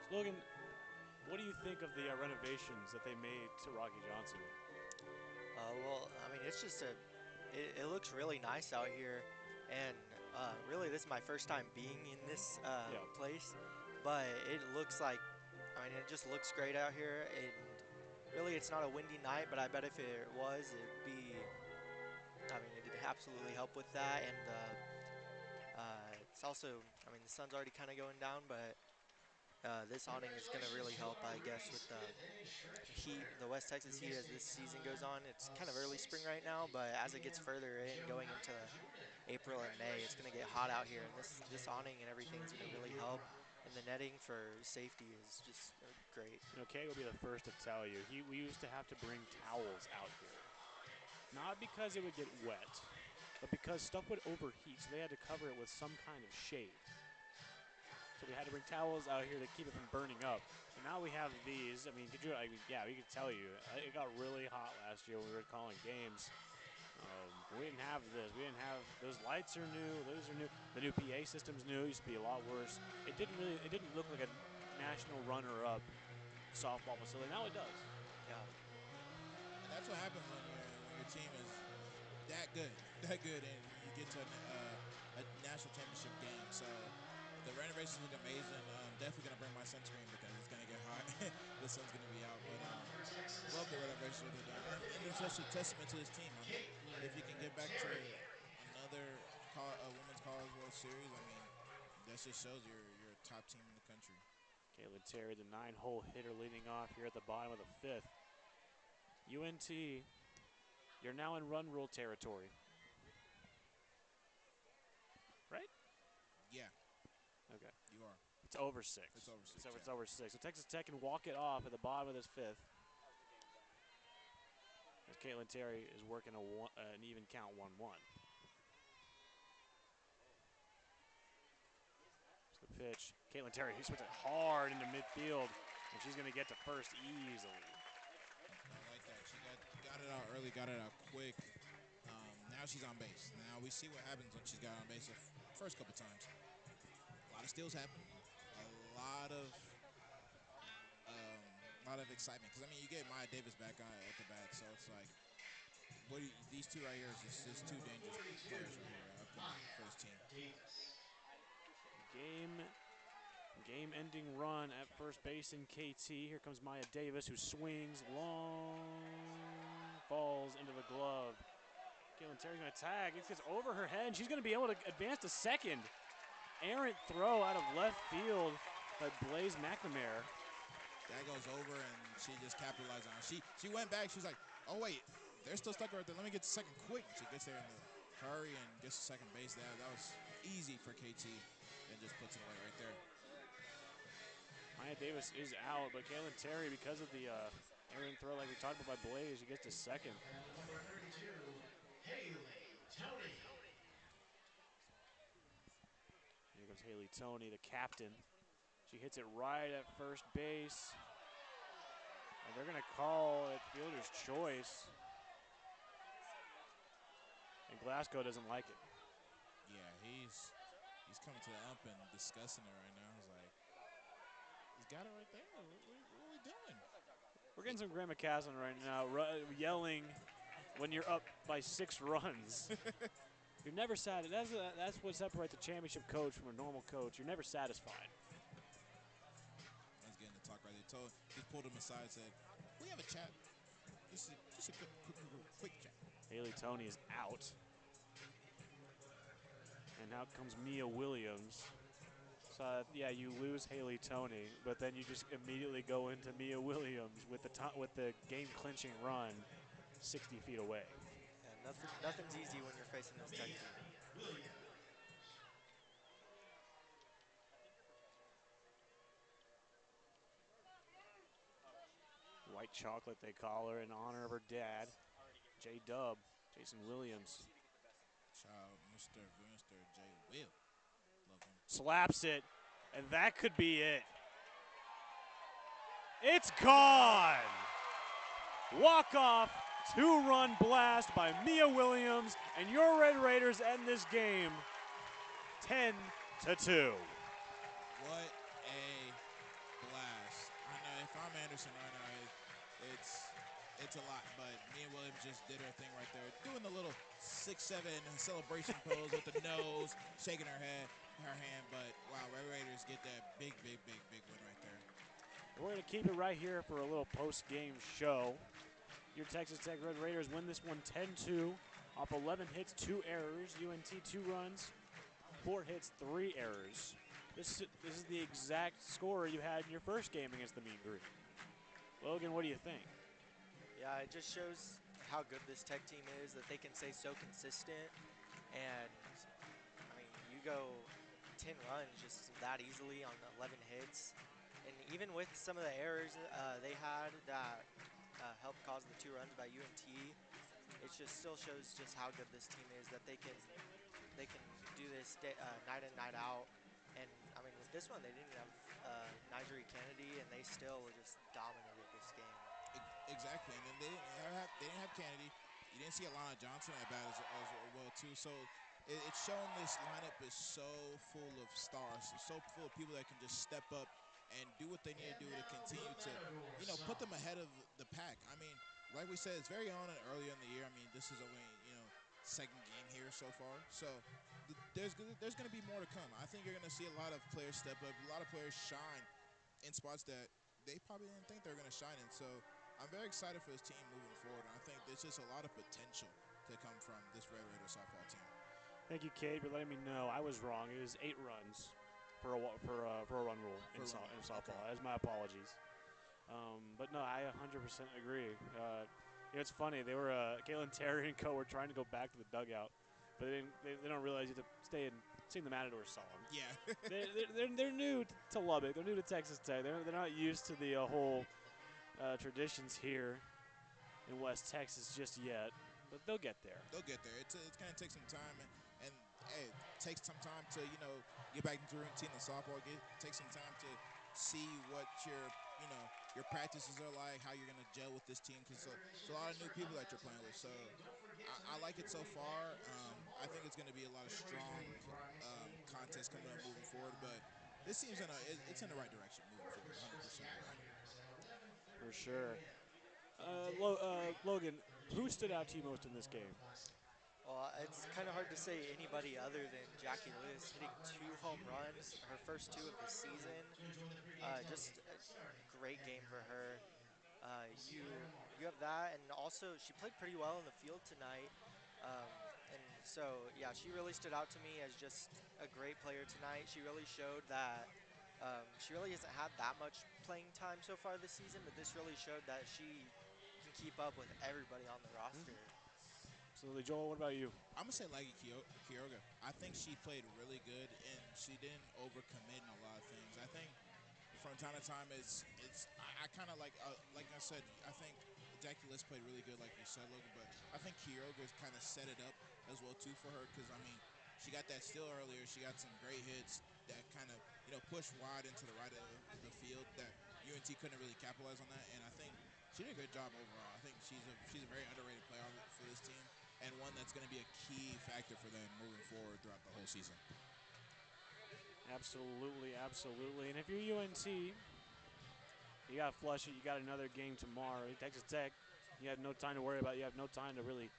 So Logan, what do you think of the renovations that they made to Rocky Johnson? Well, I mean, it's just it looks really nice out here, and really this is my first time being in this place, but it looks like, I mean, it just looks great out here, and really it's not a windy night, but I bet if it was, I mean, it'd absolutely help with that, and it's also, I mean, the sun's already kind of going down, but this awning is going to really help, I guess, with the heat, the West Texas heat as this season goes on. It's kind of early spring right now, but as it gets further in, going into April and May, it's going to get hot out here, and this awning and everything is going to really help. And the netting for safety is just great. You know, Kay will be the first to tell you, we used to have to bring towels out here. Not because it would get wet, but because stuff would overheat, so they had to cover it with some kind of shade. So we had to bring towels out here to keep it from burning up. And now we have these. I mean, we could tell you, it got really hot last year when we were calling games. We didn't have this. We didn't have, those lights are new. Those are new. The new PA system's new. It used to be a lot worse. It didn't look like a national runner-up softball facility. Now it does. Yeah. And that's what happens when your team is that good, and you get to a national championship game. So the renovations look amazing. Definitely gonna bring my sunscreen because it's gonna get hot. The sun's gonna be out, but love the renovations that they're doing, and it's just a testament to this team. I mean, if you can get back to another women's college World Series, I mean, that just shows you're a top team in the country. Caitlin Terry, the 9-hole hitter, leading off here at the bottom of the fifth. UNT, you're now in run rule territory. Right? Yeah. Okay. You are. It's over 6. It's over 6. It's over 6. So Texas Tech can walk it off at the bottom of this fifth. As Caitlin Terry is working an even count 1-1. So the pitch. Caitlin Terry, he swings it hard into midfield, and she's going to get to first easily. I like that. She got it out early, got it out quick. Now she's on base. Now we see what happens when she's got on base the first couple times. A lot of steals happen. A lot of excitement. Because, I mean, you get Maya Davis back at the bat, so it's like, these two right here is just two dangerous players right here for this team. Game-ending run at first base in KT. Here comes Maya Davis, who swings long, falls into the glove. Caitlin Terry's going to tag. It gets over her head. She's going to be able to advance to second. Errant throw out of left field by Blaze McNamara. That goes over, and she just capitalized on it. She went back. She's like, oh, wait, they're still stuck right there. Let me get to second quick. She gets there in the hurry and gets to second base. That was easy for KT and just puts it away right there. Maya Davis is out, but Kaylin Terry, because of the errant throw like we talked about by Blaze, he gets to second. And number 32, Haley Tony. Here comes Haley Tony, the captain. She hits it right at first base. And they're going to call it fielder's choice. And Glasgow doesn't like it. Yeah, he's coming to the ump and discussing it right now. He's like, he's got it right there. What are we doing? We're getting some Graham McCaslin right now, yelling when you're up by 6 runs. You're never satisfied. That's what separates a championship coach from a normal coach. You're never satisfied. He's getting the talk right there. He pulled him aside and said, we have a chat. Just a quick chat. Haley Tony is out. And out comes Mia Williams. So, yeah, you lose Haley Tony, but then you just immediately go into Mia Williams with the game-clinching run 60 feet away. Yeah, nothing's easy when you're facing this tech team. Williams. White chocolate, they call her in honor of her dad, J-Dub, Jason Williams. Child, Mr. J. Will. Love him. Slaps it, and that could be it. It's gone! Walk-off, 2-run blast by Mia Williams, and your Red Raiders end this game 10-2. What a blast. I know if I'm Anderson right now, it's a lot, but Mia Williams just did her thing right there, doing the little 6-7 celebration pose with the nose, shaking her hand, but wow, Red Raiders get that big win right there. We're going to keep it right here for a little post-game show. Your Texas Tech Red Raiders win this one 10-2 off 11 hits, 2 errors. UNT 2 runs, 4 hits, 3 errors. This is the exact score you had in your first game against the Mean Green. Logan, what do you think? Yeah, it just shows how good this Tech team is, that they can stay so consistent. And, I mean, you go 10 runs just that easily on 11 hits. And even with some of the errors they had that helped cause the 2 runs by UNT, it just still shows just how good this team is, that they can do this night in, night out. And, I mean, with this one, they didn't have Nigeri Kennedy, and they still just dominated this game. Exactly, and then they didn't have Kennedy. You didn't see Alana Johnson at bat as well too. So it's shown this lineup is so full of stars, so full of people that can just step up and do what they need to do to continue to, put them ahead of the pack. I mean, like we said, it's very on and early in the year. I mean, this is only second game here so far. So there's going to be more to come. I think you're going to see a lot of players step up, a lot of players shine in spots that they probably didn't think they were going to shine in. So I'm very excited for this team moving forward, and I think there's just a lot of potential to come from this Red Raiders softball team. Thank you, Kate, for letting me know. I was wrong. It is 8 runs for a run rule in softball. Okay. That's my apologies. But no, I 100% agree. It's funny. They were Kaylin Terry and Co. were trying to go back to the dugout, but they don't realize you have to stay and sing the Matador song. Yeah. they're new to Lubbock. They're new to Texas Tech. They're not used to the whole traditions here in West Texas just yet, but they'll get there. They'll get there. It's going to take some time, and hey, it takes some time to get back into routine in softball. Take some time to see what your practices are like, how you're going to gel with this team, because it's a lot of new people that you're playing with. So I like it so far. I think it's going to be a lot of strong contests coming up moving forward, but this team's it's in the right direction moving forward, 100% right. For sure. Logan, who stood out to you most in this game? Well, it's kind of hard to say anybody other than Jackie Lewis hitting 2 home runs, her first 2 of the season. Just a great game for her. You have that, and also she played pretty well in the field tonight. And so, yeah, she really stood out to me as just a great player tonight. She really showed that she really hasn't had that much playing time so far this season, but this really showed that she can keep up with everybody on the roster. Absolutely. Joel, what about you? I'm going to say Lagi Quiroga. I think she played really good, and she didn't overcommit in a lot of things. I think from time to time I kind of like I said, I think Jackie Liss played really good, like you said, Logan. But I think Quiroga's kind of set it up as well too for her, because I mean, she got that steal earlier. She got some great hits that kind of pushed wide into the right of the field that UNT couldn't really capitalize on that. And I think she did a good job overall. I think she's a very underrated player for this team, and one that's going to be a key factor for them moving forward throughout the whole season. Absolutely, absolutely. And if you're UNT, you got to flush it. You got another game tomorrow. Texas Tech, you have no time to worry about. You have no time to really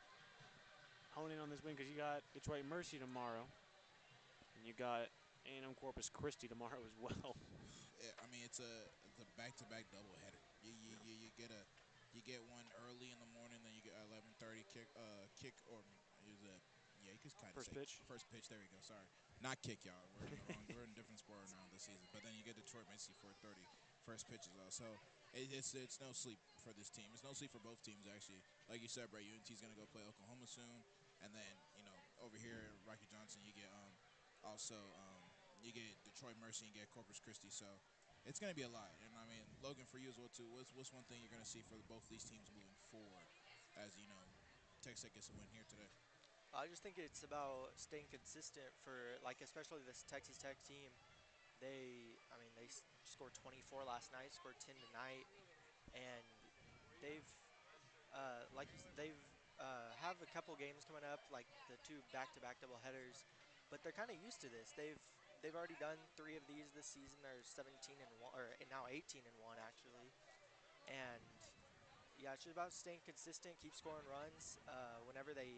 hone in on this win because you got Detroit Mercy tomorrow, and you got A&M Corpus Christi tomorrow as well. I mean, it's a back-to-back doubleheader. You get one early in the morning, then you get 11:30 kick or is it? Yeah, you could kind of First say pitch. first pitch. There we go. Sorry, not kick, y'all. We're in the wrong. We're in a different sport now this season. But then you get Detroit Mercy 4:30 first pitch as well. So it's no sleep for this team. It's no sleep for both teams actually. Like you said, Brett, UNT's gonna go play Oklahoma soon, and then over here Rocky Johnson, you get you get Detroit Mercy and get Corpus Christi. So it's going to be a lot. And I mean, Logan, for you as well too. What's one thing you're going to see for both these teams moving forward, as Texas Tech gets a win here today? I just think it's about staying consistent for, like, especially this Texas Tech team. I mean, they scored 24 last night, scored 10 tonight, and they've, they've have a couple games coming up, like the two back-to-back doubleheaders, but they're kind of used to this. They've already done 3 of these this season. They're 17 and 1, or now 18 and 1 actually, and yeah, it's just about staying consistent, keep scoring runs. Whenever they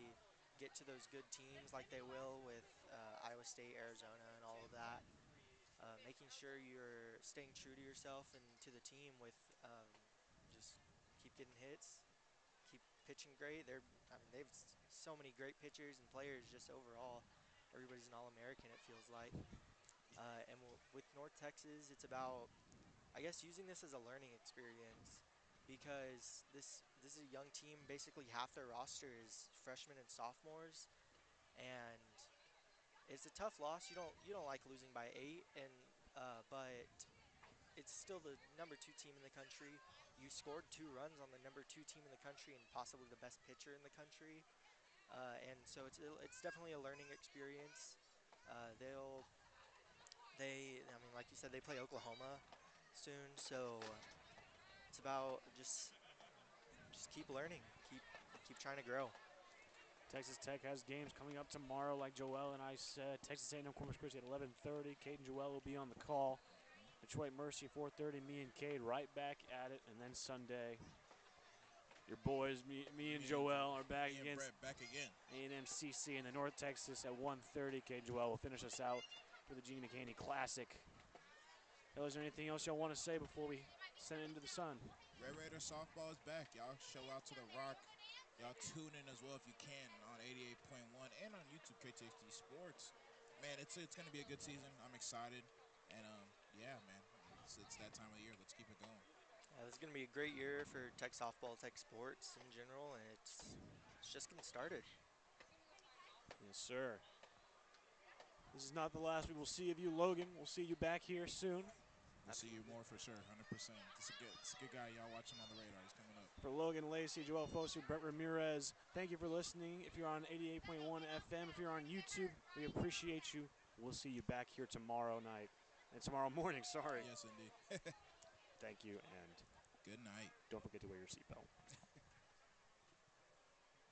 get to those good teams, like they will with Iowa State, Arizona, and all of that, making sure you're staying true to yourself and to the team with just keep getting hits, keep pitching great. I mean, they've so many great pitchers and players just overall. Everybody's an All-American, it feels like. And with North Texas, it's about, I guess, using this as a learning experience, because this is a young team. Basically, half their roster is freshmen and sophomores, and it's a tough loss. You don't like losing by 8, and but it's still the number 2 team in the country. You scored 2 runs on the number 2 team in the country and possibly the best pitcher in the country, and so it's definitely a learning experience. They'll they I mean, like you said, they play Oklahoma soon, so it's about just keep learning, keep trying to grow. Texas Tech has games coming up tomorrow, like Joel and I said. Texas A&M Corpus Christi at 11:30. Kate and Joel will be on the call. Detroit Mercy 4:30. Me and Cade right back at it, and then Sunday, your boys, me and Joel are back me and against Brett back again. A&M CC in the North Texas at 1:30. Cade and Joel will finish us out for the Gene McCaney Classic. Is there anything else y'all want to say before we send it into the sun? Red Raider softball is back. Y'all show out to the Rock. Y'all tune in as well if you can on 88.1 and on YouTube KTXT Sports. Man, it's going to be a good season. I'm excited, and yeah, man, it's that time of the year. Let's keep it going. This is going to be a great year for Tech softball, Tech sports in general, and it's just getting started. Yes, sir. This is not the last we will see of you, Logan. We'll see you back here soon. We'll see you more for sure, 100%. It's a good guy. Y'all watch him on the radar. He's coming up. For Logan, Lacy, Joel Fosu, Brett Ramirez, thank you for listening. If you're on 88.1 FM, if you're on YouTube, we appreciate you. We'll see you back here tomorrow night. And tomorrow morning, sorry. Yes, indeed. Thank you, and good night. don't forget to wear your seatbelt.